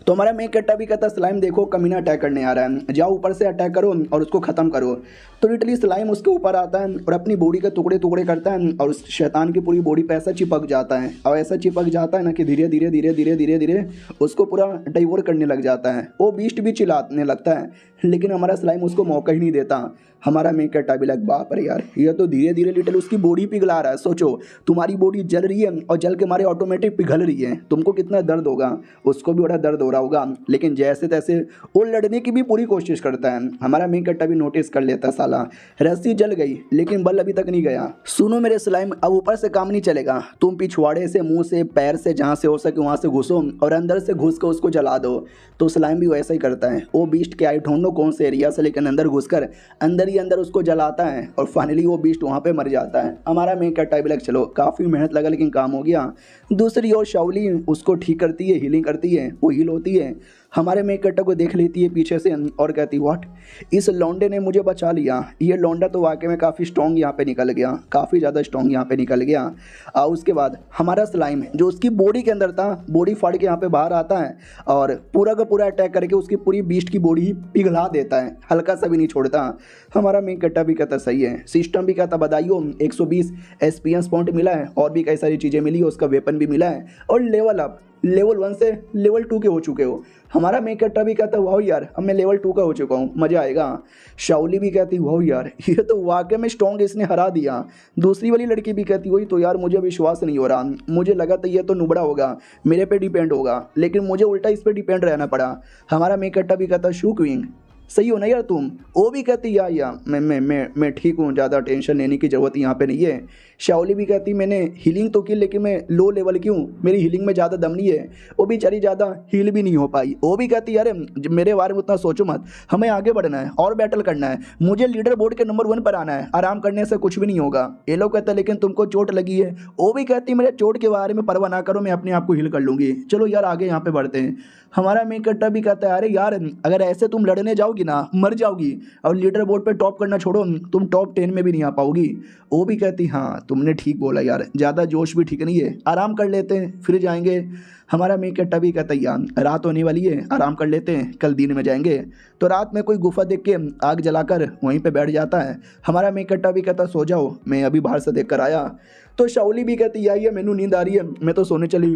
तो हमारा मेक कट्टा भी कहता स्लाइम देखो कमीना अटैक करने आ रहा है, जाओ ऊपर से अटैक करो और उसको ख़त्म करो। तो लिटरली स्लाइम उसके ऊपर आता है और अपनी बॉडी के टुकड़े टुकड़े करता है और उस शैतान की पूरी बॉडी पे ऐसा चिपक जाता है और ऐसा चिपक जाता है ना कि धीरे धीरे धीरे धीरे धीरे धीरे उसको पूरा डाइवोर करने लग जाता है। वो बीस्ट भी चिल्लाने लगता है लेकिन हमारा स्लाइम उसको मौका ही नहीं देता। हमारा मेक कट्टा भी लग बाप रे यार ये तो धीरे धीरे लिटल उसकी बॉडी पिघला रहा है। सोचो तुम्हारी बॉडी जल रही है और जल के मारे ऑटोमेटिक पिघल रही है, तुमको कितना दर्द होगा, उसको भी बड़ा दर्द हो रहा होगा। लेकिन जैसे तैसे वो लड़ने की भी पूरी कोशिश करता है। हमारा मेक कट्टा भी नोटिस कर लेता साला रस्सी जल गई लेकिन बल अभी तक नहीं गया। सुनो मेरे स्लाइम अब ऊपर से काम नहीं चलेगा, तुम पिछवाड़े से मुंह से पैर से जहाँ से हो सके वहाँ से घुसो और अंदर से घुस कर उसको जला दो। तो स्लाइम भी वैसा ही करता है, वो बीस्ट के आई डोंट नो कौन से एरिया से लेकिन अंदर घुसकर अंदर ही अंदर उसको जलाता है और फाइनली वो बीस्ट वहाँ पे मर जाता है। हमारा मेन कैरेक्टर भी लग चलो काफ़ी मेहनत लगा लेकिन काम हो गया। दूसरी ओर शाओली उसको ठीक करती है, हीलिंग करती है, वो हील होती है। हमारे मेन कैरेक्टर को देख लेती है पीछे से और कहती व्हाट इस लौंडे ने मुझे बचा लिया। ये लौंडा तो वाकई में काफ़ी स्ट्रॉन्ग यहाँ पे निकल गया, काफ़ी ज़्यादा स्ट्रॉन्ग यहाँ पे निकल गया। उसके बाद हमारा स्लाइम जो उसकी बॉडी के अंदर था बॉडी फाड़ के यहाँ पे बाहर आता है और पूरा का पूरा अटैक करके उसकी पूरी बीस्ट की बॉडी ही पिघला देता है, हल्का सा भी नहीं छोड़ता। हमारा मेन कैरेक्टर भी कहता सही है, सिस्टम भी कहता बधाइयो 120 एक्सपीरियंस पॉइंट मिला है और भी कई सारी चीज़ें मिली है, उसका वेपन भी मिला है और लेवल अप लेवल 1 से लेवल 2 के हो चुके हो। हमारा मेक कट्टा भी कहता है वाह यार अब मैं लेवल 2 का हो चुका हूँ, मज़ा आएगा। शाओली भी कहती वाह यार ये तो वाकई में स्ट्रॉन्ग इसने हरा दिया। दूसरी वाली लड़की भी कहती वही तो यार मुझे विश्वास नहीं हो रहा, मुझे लगा तो ये तो नुबड़ा होगा, मेरे पे डिपेंड होगा, लेकिन मुझे उल्टा इस पर डिपेंड रहना पड़ा। हमारा मेक कट्टा भी कहता शू क्वीन सही हो ना यार तुम। वो भी कहती यार मैं ठीक हूँ, ज़्यादा टेंशन लेने की ज़रूरत यहाँ पे नहीं है। शाओली भी कहती मैंने हीलिंग तो की लेकिन मैं लो लेवल की हूँ, मेरी हीलिंग में ज़्यादा दम नहीं है। वो भी चली ज़्यादा हील भी नहीं हो पाई। वो भी कहती अरे मेरे बारे में उतना सोचो मत, हमें आगे बढ़ना है और बैटल करना है, मुझे लीडर बोर्ड के नंबर 1 पर आना है, आराम करने से कुछ भी नहीं होगा। ये लोग कहते लेकिन तुमको चोट लगी है। वो भी कहती मेरे चोट के बारे में परवाह ना करो, मैं अपने आप को हील कर लूँगी। चलो यार आगे यहाँ पे बढ़ते हैं। हमारा मेन कैरेक्टर भी कहता है अरे यार अगर ऐसे तुम लड़ने जाओगी ना मर जाओगी और लीडर बोर्ड पे टॉप करना छोड़ो, तुम टॉप 10 में भी नहीं आ पाओगी। वो भी कहती हाँ तुमने ठीक बोला यार, ज़्यादा जोश भी ठीक नहीं है, आराम कर लेते हैं फिर जाएंगे। हमारा मेन कैरेक्टर भी कहता है यार रात होने वाली है, आराम कर लेते हैं, कल दिन में जाएंगे। तो रात में कोई गुफा देख के आग जलाकर वहीं पे बैठ जाता है। हमारा मेन कैरेक्टर भी कहता सो जाओ, मैं अभी बाहर से देख कर आया। तो शाओली भी कहती यार ये मैनू नींद आ रही है, मैं तो सोने चली।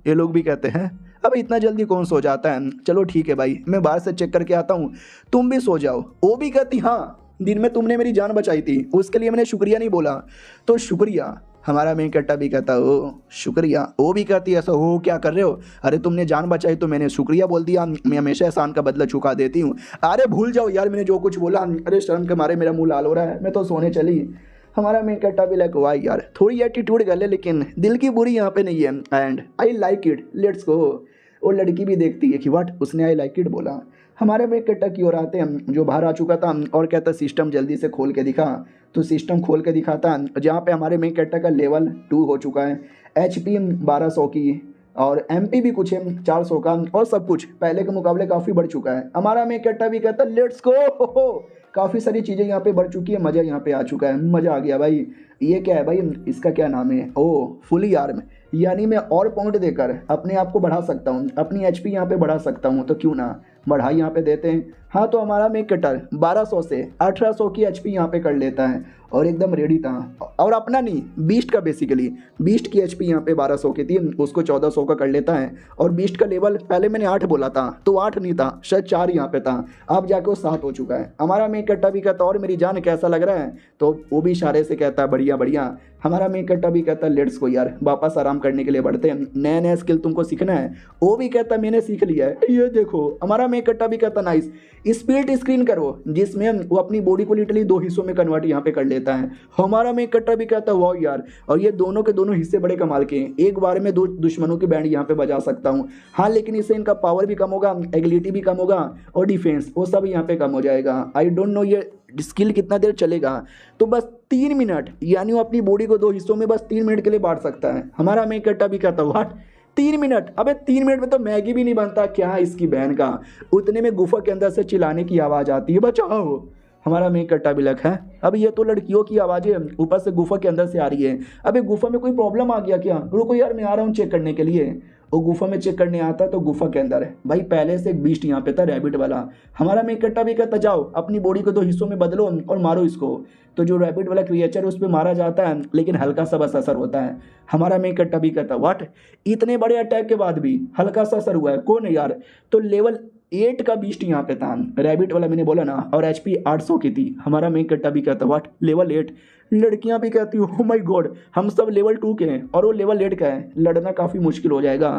ये लोग भी कहते हैं अब इतना जल्दी कौन सो जाता है, चलो ठीक है भाई मैं बाहर से चेक करके आता हूँ, तुम भी सो जाओ। वो भी कहती हाँ, दिन में तुमने मेरी जान बचाई थी उसके लिए मैंने शुक्रिया नहीं बोला, तो शुक्रिया। हमारा मेन कट्टा भी कहता ओ शुक्रिया। वो भी कहती है ऐसा हो क्या कर रहे हो, अरे तुमने जान बचाई तो मैंने शुक्रिया बोल दिया, मैं हमेशा एहसान का बदला चुका देती हूँ। अरे भूल जाओ यार मैंने जो कुछ बोला, अरे शर्म के मारे मेरा मुंह लाल हो रहा है, मैं तो सोने चली। हमारा मेन कट्टा भी लाइक वाह यार थोड़ी एटीट्यूड कर ले लेकिन दिल की बुरी यहाँ पे नहीं है, and I like it let's go. वो लड़की भी देखती है कि व्हाट उसने आई लाइक इट बोला। हमारे मेन कट्टा की ओर आते हैं जो बाहर आ चुका था और कहता सिस्टम जल्दी से खोल के दिखा। तो सिस्टम खोल के दिखाता जहाँ पे हमारे मेन कट्टा का लेवल 2 हो चुका है, HP 1200 की और MP भी कुछ है 400 का, और सब कुछ पहले के मुकाबले काफ़ी बढ़ चुका है। हमारा मेन कट्टा भी कहता लेट्स गो, काफ़ी सारी चीज़ें यहाँ पे बढ़ चुकी है, मज़ा यहाँ पे आ चुका है, मज़ा आ गया भाई। ये क्या है भाई, इसका क्या नाम है, ओ फुली आर्म, यानी मैं और पॉइंट देकर अपने आप को बढ़ा सकता हूँ, अपनी HP यहाँ पे बढ़ा सकता हूँ, तो क्यों ना बढ़ाई यहाँ पे देते हैं। हाँ तो हमारा मेन कटर 1200 से 1800 की HP यहाँ पे कर लेता है और एकदम रेडी था, और अपना नहीं बीस्ट का, बेसिकली बीस्ट की HP यहाँ पे 1200 की थी, उसको 1400 का कर लेता है। और बीस्ट का लेवल पहले मैंने 8 बोला था तो 8 नहीं था, शायद 4 यहाँ पे था, अब जाके वो 7 हो चुका है। हमारा मेन कट्टा भी कहता और मेरी जान कैसा लग रहा है, तो वो भी इशारे से कहता है बढ़िया बढ़िया। हमारा मेन कट्टा भी कहता है लेट्स को यार वापस आराम करने के लिए बढ़ते हैं, नया नया स्किल तुमको सीखना है। वो भी कहता मैंने सीख लिया है, ये देखो। हमारा मेन कट्टा भी कहता नाइस, स्प्लिट स्क्रीन करो जिसमें वो अपनी बॉडी को लिटरली 2 हिस्सों में कन्वर्ट यहाँ पे कर लेता है। हमारा मेन कट्टा भी कहता है वाह यार, और ये दोनों के दोनों हिस्से बड़े कमाल के हैं, एक बार में 2 दुश्मनों की बैंड यहाँ पे बजा सकता हूँ। हाँ लेकिन इससे इनका पावर भी कम होगा, एगिलिटी भी कम होगा और डिफेंस वो सब यहाँ पे कम हो जाएगा। आई डोंट नो ये स्किल कितना देर चलेगा, तो बस 3 मिनट, यानी वो अपनी बॉडी को 2 हिस्सों में बस 3 मिनट के लिए बांट सकता है। हमारा मेन कट्टा भी कहता व्हाट 3 मिनट, अबे 3 मिनट में तो मैगी भी नहीं बनता क्या इसकी बहन का। उतने में गुफा के अंदर से चिल्लाने की आवाज़ आती है बचाओ। हमारा मेन कट्टा भी लग है, अब ये तो लड़कियों की आवाज़ें ऊपर से गुफा के अंदर से आ रही है। अबे गुफा में कोई प्रॉब्लम आ गया क्या, रुको यार मैं आ रहा हूँ चेक करने के लिए। वो गुफा में चेक करने आता तो गुफा के अंदर है भाई पहले से एक बीस्ट यहाँ पे था रैबिट वाला। हमारा मेन कट्टा भी कहता जाओ अपनी बॉडी को 2 हिस्सों में बदलो और मारो इसको। तो जो रैबिट वाला क्रिएचर उस पर मारा जाता है लेकिन हल्का सा बस असर होता है। हमारा मेन कट्टा भी कहता व्हाट, इतने बड़े अटैक के बाद भी हल्का सा असर हुआ है, कौन है यार। तो लेवल 8 का बीस्ट यहाँ पे था रैबिट वाला, मैंने बोला ना, और HP 800 की थी। हमारा मेन कट्टा भी कहता व्हाट लेवल 8। लड़कियां भी कहती हो माय गॉड हम सब लेवल 2 के हैं और वो लेवल 8 का है, लड़ना काफ़ी मुश्किल हो जाएगा।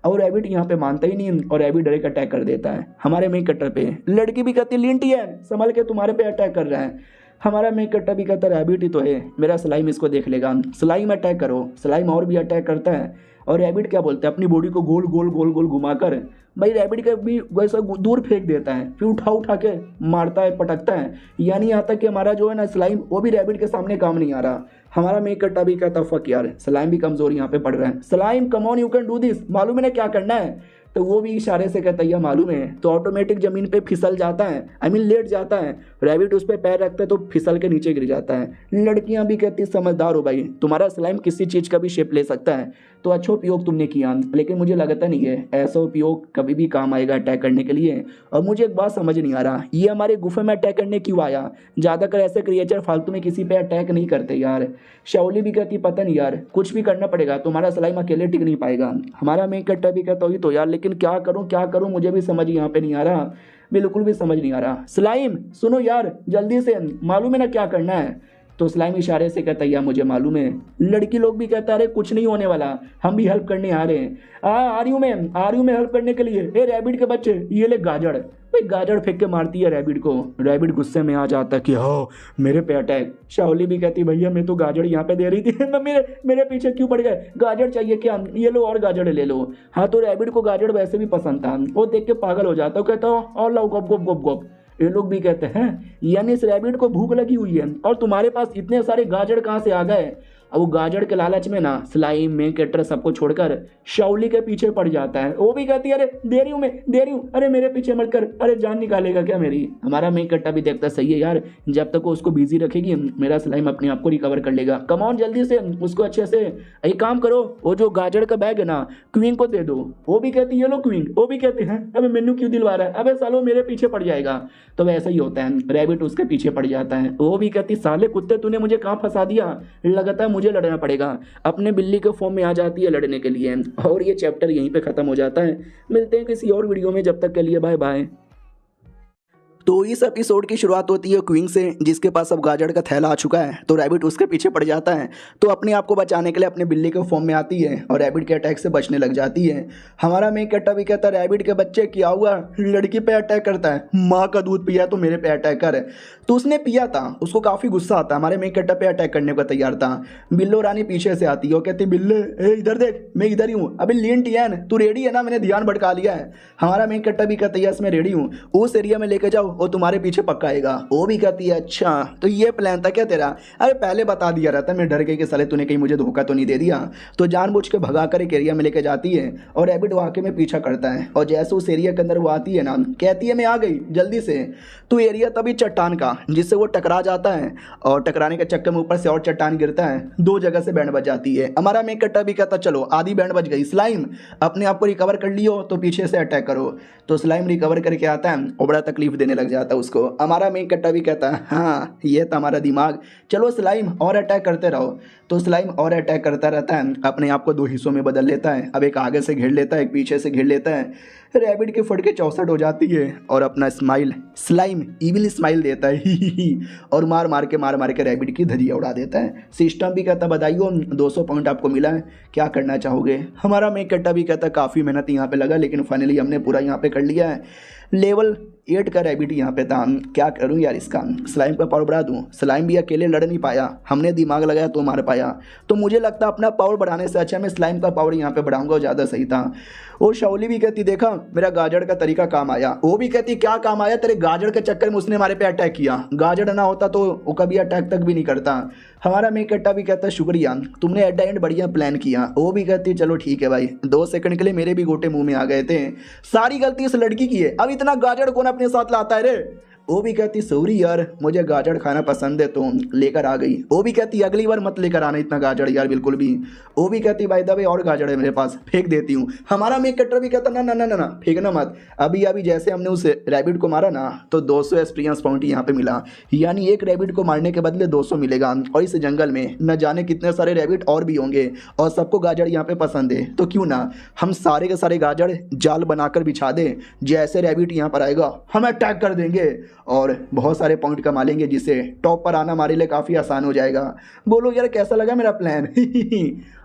और रैबिट यहाँ पे मानता ही नहीं और रैबिट डायरेक्ट अटैक कर देता है हमारे मेन कट्टर पे। लड़की भी कहती लिंटियन संभल के तुम्हारे पे अटैक कर रहा है। हमारा मेन कट्टा भी कहता रैबिट ही तो है, मेरा स्लाइम इसको देख लेगा, स्लाइम अटैक करो। स्लाइम और भी अटैक करता है और रैबिट क्या बोलते हैं अपनी बॉडी को गोल गोल गोल गोल घुमाकर भाई रैबिट का भी वैसा दूर फेंक देता है, फिर उठा उठा के मारता है पटकता है, यानी यहाँ तक कि हमारा जो है ना स्लाइम वो भी रैबिट के सामने काम नहीं आ रहा। हमारा मेन कट्टा भी कहता फक यार स्लाइम भी कमजोर यहाँ पे पड़ रहा है, slime come on you can do this, मालूम है ना क्या करना है। तो वो भी इशारे से कहता है मालूम है, तो ऑटोमेटिक जमीन पे फिसल जाता है, आई मीन लेट जाता है। रैबिट उस पर पैर रखता है तो फिसल के नीचे गिर जाता है। लड़कियां भी कहती समझदार हो भाई, तुम्हारा स्लाइम किसी चीज़ का भी शेप ले सकता है, तो अच्छा उपयोग तुमने किया, लेकिन मुझे लगता नहीं है ऐसा उपयोग कभी भी काम आएगा अटैक करने के लिए। और मुझे एक बात समझ नहीं आ रहा, ये हमारे गुफे में अटैक करने क्यों आया, ज़्यादातर ऐसे क्रिएचर फालतू में किसी पे अटैक नहीं करते यार। शाओली भी कहती पता नहीं यार कुछ भी करना पड़ेगा, तुम्हारा स्लाइम अकेले टिक नहीं पाएगा। हमारा मेन कट्टा भी कहता ही तो यार, लेकिन क्या करूँ मुझे भी समझ यहाँ पे नहीं आ रहा, बिल्कुल भी समझ नहीं आ रहा। स्लाइम सुनो यार जल्दी से, मालूम है ना क्या करना है। तो स्लाइम इशारे से कहता है यार मुझे मालूम है। लड़की लोग भी कहता है अरे कुछ नहीं होने वाला, हम भी हेल्प करने आ रहे हैं। आ रही हूँ मैं हेल्प करने के लिए। ए रैबिट के बच्चे ये ले गाजर, भाई गाजर फेंक के मारती है रैबिट को। रैबिट गुस्से में आ जाता है कि हो मेरे पे अटैक। शाओली भी कहती भैया मैं तो गाजर यहाँ पे दे रही थी मेरे पीछे क्यों पड़ गए, गाजर चाहिए क्या, ये लो और गाजर ले लो। हाँ तो रैबिट को गाजर वैसे भी पसंद था, वो देख के पागल हो जाता है, कहता और लाओ गप गप गप गप। ये लोग भी कहते हैं यानी इस रैबिट को भूख लगी हुई है और तुम्हारे पास इतने सारे गाजर कहाँ से आ गए। अब वो गाजर के लालच में ना स्लाइम मेन कैरेक्टर सबको छोड़कर शाओली के पीछे पड़ जाता है। वो भी कहती है अरे दे रही हूँ, अरे मेरे पीछे मत कर, अरे जान निकालेगा क्या मेरी। हमारा मेन कैरेक्टर भी देखता सही है यार, जब तक वो उसको बिजी रखेगी मेरा स्लाइम अपने आप को रिकवर कर लेगा। कम ऑन जल्दी से उसको अच्छे से एक काम करो, वो जो गाजर का बैग है ना क्वीन को दे दो। वो भी कहती है लो क्वीन, वो भी कहते हैं अबे मेनू क्यों दिलवा रहा है, अबे सालो मेरे पीछे पड़ जाएगा। तो वैसा ही होता है, रैबिट उसके पीछे पड़ जाता है। वो भी कहती साले कुत्ते तूने मुझे कहाँ फंसा दिया, लगता है मुझे लड़ना पड़ेगा। अपने बिल्ली के फॉर्म में आ जाती है लड़ने के लिए, और ये चैप्टर यहीं पे ख़त्म हो जाता है। मिलते हैं किसी और वीडियो में, जब तक के लिए बाय बाय। तो इस एपिसोड की शुरुआत होती है क्वीन से, जिसके पास अब गाजर का थैला आ चुका है। तो रैबिट उसके पीछे पड़ जाता है, तो अपने आप को बचाने के लिए अपने बिल्ली के फॉर्म में आती है और रैबिट के अटैक से बचने लग जाती है। हमारा मेन कट्टा भी कहता है, रैबिट के बच्चे क्या हुआ, लड़की पे अटैक करता है, माँ का दूध पिया तो मेरे पे अटैक कर। तो उसने पिया था, उसको काफ़ी गुस्सा आता है, हमारे मेन कट्टा पे अटैक करने को तैयार था। बिल्लो रानी पीछे से आती है और कहती, बिल्ले ए इधर देख, मैं इधर ही हूँ। अभी लीन टियन तू रेडी है ना, मैंने ध्यान भटका लिया है। हमारा मेन कट्टा भी कहता है, यस मैं रेडी हूँ, उस एरिया में लेके जाओ और तुम्हारे पीछे पक्का आएगा। वो भी कहती है, अच्छा तो ये प्लान था क्या तेरा? अरे पहले बता दिया रहता, मैं डर गई कि साले तूने कहीं मुझे धोखा तो नहीं दे दिया। तो जानबूझ के भगाकर एक एरिया में लेके जाती है और रैबिट वाकई में पीछा करता है। और जैसे उस एरिया के अंदर वो आती है ना, कहती है मैं आ गई जल्दी से। तो एरिया तभी चट्टान का, जिससे वो टकरा जाता है और टकराने के चक्कर में ऊपर से और चट्टान गिरता है। दो जगह से बैंड बज जाती है। हमारा मेन कट्टा भी कहता, चलो आधी बैंड बज गई, स्लाइम अपने आप को रिकवर कर लियो तो पीछे से अटैक करो। तो स्लाइम रिकवर करके आता है और बड़ा तकलीफ देने लग जाता है उसको। हमारा मेन कट्टा भी कहता है, हाँ ये था हमारा दिमाग, चलो स्लाइम और अटैक करते रहो। तो स्लाइम और अटैक करता रहता है, अपने आप को दो हिस्सों में बदल लेता है। अब एक आगे से घेर लेता है, एक पीछे से घेर लेता है। रैबिट की फट के 64 हो जाती है और अपना स्माइल स्लाइम इविल स्माइल देता है ही और मार मार के रैबिट की धजिया उड़ा देता है। सिस्टम भी कहता, बताइए 200 पॉइंट आपको मिला है, क्या करना चाहोगे? हमारा मेन कट्टा भी कहता, काफ़ी मेहनत यहाँ पे लगा, लेकिन फाइनली हमने पूरा यहाँ पे कर लिया है। लेवल 8 का रैबिट यहाँ पे था, क्या करूँ यार इसका, स्लाइम का पावर बढ़ा दूँ। स्लाइम भी अकेले लड़ नहीं पाया, हमने दिमाग लगाया तो मार पाया। तो मुझे लगता है अपना पावर बढ़ाने से अच्छा मैं स्लाइम का पावर यहाँ पे बढ़ाऊंगा, ज़्यादा सही था। वो शाओली भी कहती, देखा मेरा गाजर का तरीका काम आया। वो भी कहती, क्या काम आया? तेरे गाजर के चक्कर में उसने हमारे पे अटैक किया, गाजर ना होता तो वो कभी अटैक तक भी नहीं करता। हमारा मेन कट्टा भी कहता, शुक्रिया तुमने एट द एंड बढ़िया प्लान किया। वो भी कहती, चलो ठीक है भाई, 2 सेकंड के लिए मेरे भी गोटे मुंह में आ गए थे, सारी गलती इस लड़की की है, अब इतना गाजर कौन अपने साथ लाता है रे? वो भी कहती, सॉरी यार मुझे गाजर खाना पसंद है तो लेकर आ गई। वो भी कहती, अगली बार मत लेकर आना इतना गाजर यार, बिल्कुल भी। वो भी कहती, बाय द वे और गाजर है मेरे पास, फेंक देती हूँ। हमारा मेन कट्टर भी कहता, ना ना ना ना ना फेंकना मत, अभी अभी जैसे हमने उस रैबिट को मारा ना तो 200 एक्सपीरियंस पॉइंट यहाँ पे मिला, यानी एक रैबिट को मारने के बदले 200 मिलेगा। और इस जंगल में न जाने कितने सारे रैबिट और भी होंगे और सबको गाजर यहाँ पे पसंद है, तो क्यों ना हम सारे के सारे गाजर जाल बनाकर बिछा दें, जैसे रैबिट यहाँ पर आएगा हम अटैक कर देंगे और बहुत सारे पॉइंट कमा लेंगे, जिससे टॉप पर आना हमारे लिए काफ़ी आसान हो जाएगा। बोलो यार कैसा लगा मेरा प्लान?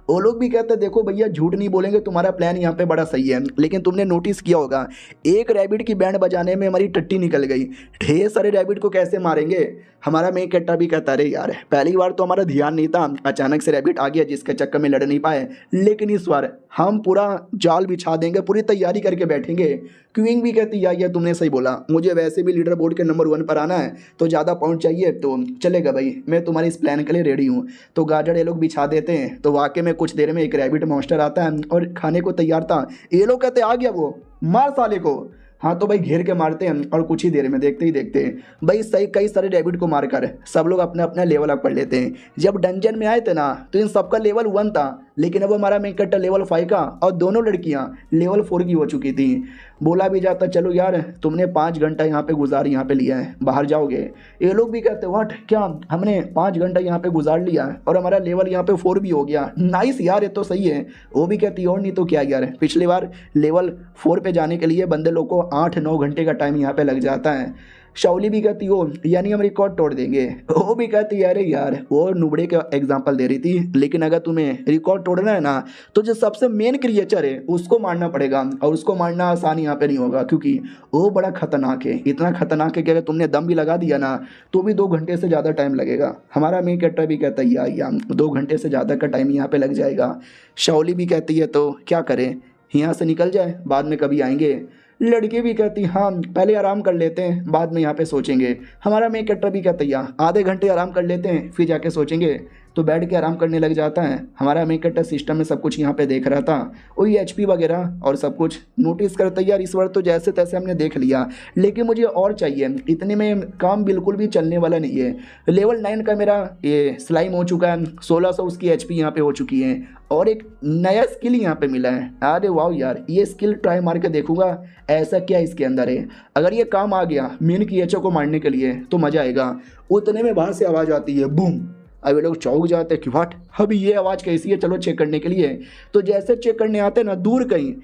वो लोग भी कहते हैं, देखो भैया झूठ नहीं बोलेंगे, तुम्हारा प्लान यहाँ पे बड़ा सही है, लेकिन तुमने नोटिस किया होगा एक रैबिट की बैंड बजाने में हमारी टट्टी निकल गई, ढेर सारे रैबिट को कैसे मारेंगे? हमारा मेन कट्टा भी कहता, अरे यार पहली बार तो हमारा ध्यान नहीं था, अचानक से रैबिट आ गया जिसके चक्कर में लड़ नहीं पाए, लेकिन इस बार हम पूरा जाल बिछा देंगे, पूरी तैयारी करके बैठेंगे। क्वीन भी कहती, या तुमने सही बोला, मुझे वैसे भी लीडर बोर्ड के नंबर 1 पर आना है, तो ज़्यादा पॉइंट चाहिए तो चलेगा भाई, मैं तुम्हारी इस प्लान के लिए रेडी हूँ। तो गाजर ये लोग बिछा देते हैं, तो वाकई में कुछ देर में एक रैबिट मॉन्स्टर आता है और खाने को तैयार था। ये लोग कहते, आ गया वो, मार साले को। हाँ तो भाई घेर के मारते हैं और कुछ ही देर में देखते ही देखते भाई सही कई सारे रैबिट को मारकर सब लोग अपना अपना लेवल अप कर लेते हैं। जब डंजन में आए थे ना तो इन सबका लेवल 1 था, लेकिन अब हमारा मेन कट्टा लेवल 5 का और दोनों लड़कियां लेवल 4 की हो चुकी थी। बोला भी जाता, चलो यार तुमने 5 घंटा यहाँ पे गुजार यहाँ पे लिया है, बाहर जाओगे? ये लोग भी कहते, व्हाट, क्या हमने 5 घंटा यहाँ पे गुजार लिया और हमारा लेवल यहाँ पे 4 भी हो गया, नाइस यार ये तो सही है। वो भी कहती, और नहीं तो क्या यार, पिछली बार लेवल 4 पे जाने के लिए बंदे लोग को 8-9 घंटे का टाइम यहाँ पे लग जाता है। शाओली भी कहती, हो यानी हम रिकॉर्ड तोड़ देंगे। वो भी कहती, अरे यार वो नुबड़े का एग्जांपल दे रही थी, लेकिन अगर तुम्हें रिकॉर्ड तोड़ना है ना तो जो सबसे मेन क्रिएचर है उसको मारना पड़ेगा, और उसको मारना आसान यहाँ पे नहीं होगा क्योंकि वो बड़ा खतरनाक है, इतना खतरनाक है कि अगर तुमने दम भी लगा दिया ना तो भी 2 घंटे से ज़्यादा टाइम लगेगा। हमारा मेन कैरेक्टर भी कहता है, या 2 घंटे से ज़्यादा का टाइम यहाँ पर लग जाएगा। शाओली भी कहती है, तो क्या करें, यहाँ से निकल जाए, बाद में कभी आएंगे। लड़की भी कहती, हाँ पहले आराम कर लेते हैं, बाद में यहाँ पे सोचेंगे। हमारा मेन कैरेक्टर भी कहता है, आधे घंटे आराम कर लेते हैं फिर जाके सोचेंगे। तो बैठ के आराम करने लग जाता है। हमारा मेन कैरेक्टर सिस्टम में सब कुछ यहाँ पे देख रहा था, वही HP वगैरह और सब कुछ नोटिस करता है, यार इस बार तो जैसे तैसे हमने देख लिया, लेकिन मुझे और चाहिए, इतने में काम बिल्कुल भी चलने वाला नहीं है। लेवल 9 का मेरा ये स्लाइम हो चुका है, 1600 उसकी HP यहाँ पे हो चुकी है, और एक नया स्किल यहाँ पे मिला है। अरे वाह यार, ये स्किल ट्राई मार के देखूंगा ऐसा क्या इसके अंदर है। अगर ये काम आ गया मेन की एचओ को मारने के लिए तो मज़ा आएगा। उतने में बाहर से आवाज़ आती है, बूम। अब ये लोग चौंक जाते हैं कि व्हाट, अभी ये आवाज़ कैसी है, चलो चेक करने के लिए। तो जैसे चेक करने आते हैं ना, दूर कहीं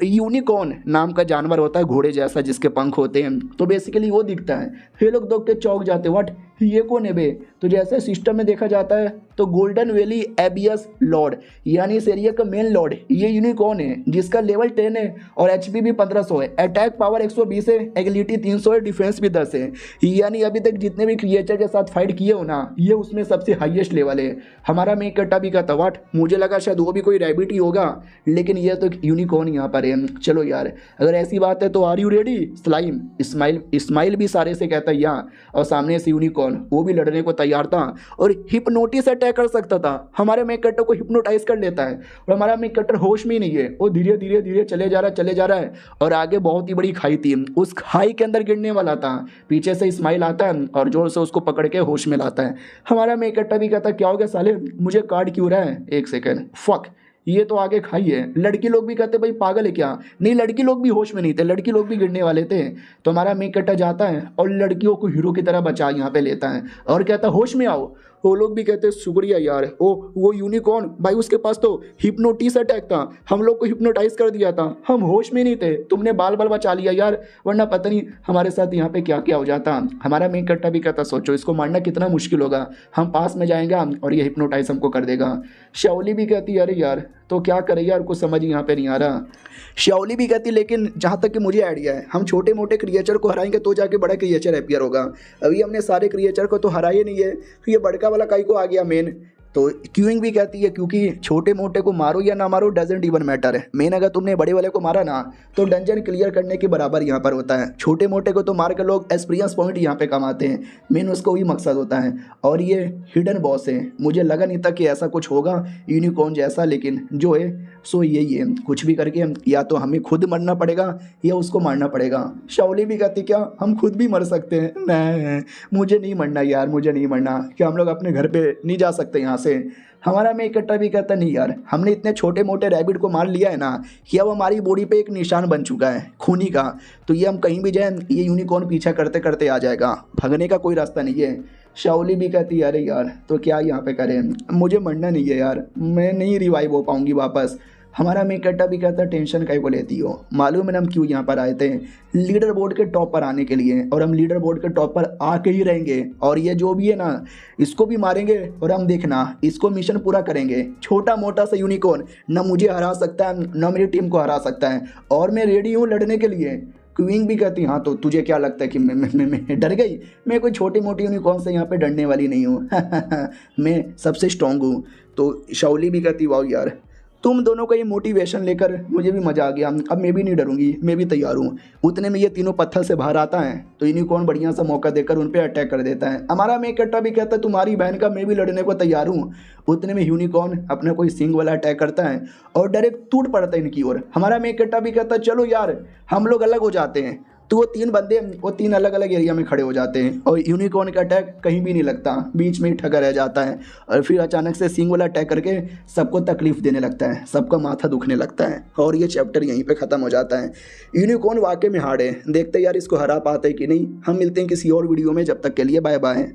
यूनिकॉर्न नाम का जानवर होता है, घोड़े जैसा जिसके पंख होते हैं, तो बेसिकली वो दिखता है। ये लोग देख के चौंक जाते, व्हाट, ये कौन है बे? तो जैसे सिस्टम में देखा जाता है तो गोल्डन वैली एबियस लॉर्ड, यानी इस एरिया का मेन लॉर्ड ये यूनिकॉर्न है, जिसका लेवल 10 है और एचपी भी 1500 है, अटैक पावर 120 है, एबिलिटी 300 है, डिफेंस भी 10 है। यानी अभी तक जितने भी क्रिएचर के साथ फाइट किए हो ना, ये उसमें सबसे हाईएस्ट लेवल है। हमारा मेन कट्टा भी कहता, व्हाट, मुझे लगा शायद वो भी कोई रैबिट ही होगा, लेकिन ये तो यूनिकॉर्न यहाँ पर है। चलो यार, अगर ऐसी बात है तो आर यू रेडी? स्लाइम इस्माइल भी सारे से कहता है यहाँ, और सामने से यूनिकॉर्न वो भी लड़ने को तैयार था और हिप्नोटिस अटैक कर सकता था। हमारे मेक कटर को हिप्नोटाइज कर लेता है और हमारा मेक कटर होश में ही नहीं है, वो धीरे धीरे धीरे चले जा रहा है और आगे बहुत ही बड़ी खाई थी, उस खाई के अंदर गिरने वाला था। पीछे से इस्माइल आता है और जोर से उसको पकड़ के होश में लाता है। हमारा मेक कटर भी कहता, क्या हो गया साले, मुझे काट क्यों रहा है? एक सेकेंड, फक, ये तो आगे खाई है। लड़की लोग भी कहते भाई पागल है क्या? नहीं, लड़की लोग भी होश में नहीं थे, लड़की लोग भी गिरने वाले थे। तो हमारा मेक कट्टा जाता है और लड़कियों को हीरो की तरह बचा यहाँ पे लेता है और कहता है होश में आओ। वो लोग भी कहते हैं शुक्रिया यार, वो यूनिकॉर्न भाई, उसके पास तो हिप्नोटिस अटैक था, हम लोग को हिप्नोटाइज कर दिया था, हम होश में नहीं थे, तुमने बाल बचा लिया यार, वरना पता नहीं हमारे साथ यहाँ पे क्या क्या हो जाता। हमारा मेक कट्टा भी कहता, सोचो इसको मारना कितना मुश्किल होगा, हम पास में जाएंगे और ये हिप्नोटाइज हमको कर देगा। शाओली भी कहती, अरे यार तो क्या करें यार, कुछ समझ यहाँ पे नहीं आ रहा। शाओली भी कहती, लेकिन जहाँ तक कि मुझे आइडिया है, हम छोटे मोटे क्रिएचर को हराएंगे तो जाके बड़ा क्रिएचर अपीयर होगा। अभी हमने सारे क्रिएचर को तो हराया नहीं है, तो ये बड़का वाला काई को आ गया मेन। तो क्यूइंग भी कहती है, क्योंकि छोटे मोटे को मारो या ना मारो डजेंट इवन मैटर है, मेन अगर तुमने बड़े वाले को मारा ना तो डंजन क्लियर करने के बराबर यहाँ पर होता है। छोटे मोटे को तो मार के लोग एक्सपीरियंस पॉइंट यहाँ पे कमाते हैं, मेन उसको वही मकसद होता है। और ये हिडन बॉस है, मुझे लगा नहीं था कि ऐसा कुछ होगा यूनिकॉर्न जैसा, लेकिन जो है सो यही है, कुछ भी करके या तो हमें खुद मरना पड़ेगा या उसको मारना पड़ेगा। शाओली भी कहती, क्या हम खुद भी मर सकते हैं? नहीं, मुझे नहीं मरना यार, मुझे नहीं मरना, क्या हम लोग अपने घर पे नहीं जा सकते यहाँ से? हमारा में इकट्ठा भी कहता, नहीं यार, हमने इतने छोटे मोटे रैबिट को मार लिया है ना कि अब हमारी बॉडी पे एक निशान बन चुका है खूनी का, तो ये हम कहीं भी जाएं ये यूनिकॉर्न पीछा करते करते आ जाएगा, भगने का कोई रास्ता नहीं है। शाओली भी कहती, अरे यार तो क्या यहाँ पे करें, मुझे मरना नहीं है यार, मैं नहीं रिवाइव हो पाऊंगी वापस। हमारा मेकट्टा भी कहता, टेंशन काहे को लेती हो, मालूम है हम क्यों यहाँ पर आए थे, लीडर बोर्ड के टॉप पर आने के लिए, और हम लीडर बोर्ड के टॉप पर आके ही रहेंगे, और ये जो भी है ना इसको भी मारेंगे और हम देखना इसको मिशन पूरा करेंगे। छोटा मोटा सा यूनिकॉर्न ना मुझे हरा सकता है ना मेरी टीम को हरा सकता है, और मैं रेडी हूँ लड़ने के लिए। क्वीन भी कहती, हाँ तो तुझे क्या लगता है कि मैं डर गई? मैं कोई छोटी मोटी यूनिकॉर्न से यहाँ पे डरने वाली नहीं हूँ मैं सबसे स्ट्रॉन्ग हूँ। तो शाओली भी कहती, वाह यार तुम दोनों का ये मोटिवेशन लेकर मुझे भी मज़ा आ गया, अब मैं भी नहीं डरूंगी, मैं भी तैयार हूँ। उतने में ये तीनों पत्थर से बाहर आता है तो यूनिकॉर्न बढ़िया सा मौका देकर उन पर अटैक कर देता है। हमारा मेकट्टा भी कहता है, तुम्हारी बहन का मैं भी लड़ने को तैयार हूँ। उतने में यूनिकॉर्न अपना कोई सिंग वाला अटैक करता है और डायरेक्ट टूट पड़ता है इनकी ओर। हमारा मेकट्टा भी कहता है, चलो यार हम लोग अलग हो जाते हैं। तो वो तीन बंदे वो तीन अलग अलग एरिया में खड़े हो जाते हैं और यूनिकॉर्न का अटैक कहीं भी नहीं लगता, बीच में ही ठगा रह जाता है, और फिर अचानक से सिंग वाला अटैक करके सबको तकलीफ देने लगता है, सबका माथा दुखने लगता है, और ये चैप्टर यहीं पे ख़त्म हो जाता है। यूनिकॉर्न वाकई में हार्ड है, देखते यार इसको हरा पाते कि नहीं। हम मिलते हैं किसी और वीडियो में, जब तक के लिए बाय बाय।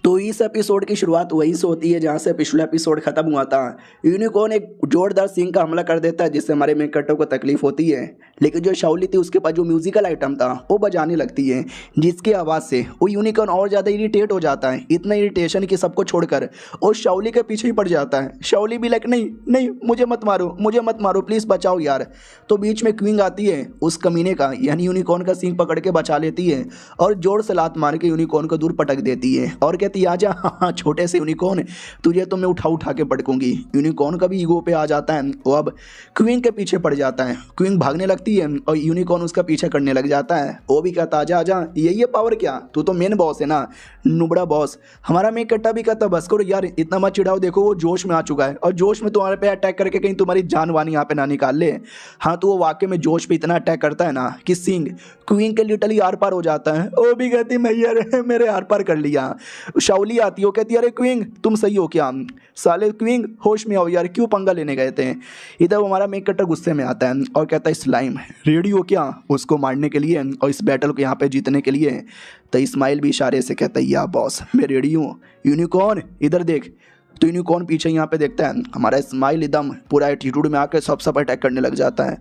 तो इस एपिसोड की शुरुआत वहीं से होती है जहाँ से पिछला एपिसोड खत्म हुआ था। यूनिकॉर्न एक जोरदार सिंग का हमला कर देता है जिससे हमारे मेकट्टो को तकलीफ होती है, लेकिन जो शाओली थी उसके पास जो म्यूजिकल आइटम था वो बजाने लगती है, जिसकी आवाज़ से वो यूनिकॉर्न और ज़्यादा इरिटेट हो जाता है, इतना इरिटेशन कि सबको छोड़कर वो शाओली के पीछे ही पड़ जाता है। शाओली भी लाइक, नहीं नहीं मुझे मत मारो प्लीज़ बचाओ यार। तो बीच में क्वीन आती है, उस कमीने का यानी यूनिकॉर्न का सिंग पकड़ के बचा लेती है और जोर से लात मार के यूनिकॉर्न को दूर पटक देती है और कहती, आजा हाँ छोटे से यूनिकॉर्न, तुझे तो मैं उठा के पटकूंगी। यूनिकॉर्न का भी ईगो पे आ जाता है, वो अब क्वीन के पीछे पड़ जाता है। क्वीन भागने लगती है और यूनिकॉर्न उसका पीछा करने लग जाता है। वो भी कहता, आजा आजा, ये पावर क्या, तू तो मेन बॉस है ना, नुबड़ा बॉस। हमारा मेकट्टा भी कहता, बस करो यार इतना मत चिढ़ाओ, देखो वो जोश में आ चुका है और जोश में तुम्हारे पे अटैक करके कहीं तुम्हारी जान वानी यहाँ पे ना निकाल ले। हाँ तो वो वाकई में जोश पे इतना अटैक करता है ना कि सिंह क्वीन के लिटरली आर पार हो जाता है। वो भी कहती, मैया मेरे आर पार कर लिया। शाओली आती है, वो कहती है, अरे क्वीन तुम सही हो क्या, साले क्वीन होश में आओ यार, क्यों पंगा लेने गए थे। इधर वो हमारा मेकट्टा गुस्से में आता है और कहता है, स्लाइम रेडी हो क्या उसको मारने के लिए और इस बैटल को यहाँ पे जीतने के लिए। तो इस्माइल भी इशारे से कहता है, या बॉस मैं रेडी हूँ। यूनिकॉर्न इधर देख, तो यूनिकॉर्न पीछे यहाँ पे देखता है, हमारा स्माइल एकदम पूरा एटीट्यूड में आकर सब अटैक करने लग जाता है।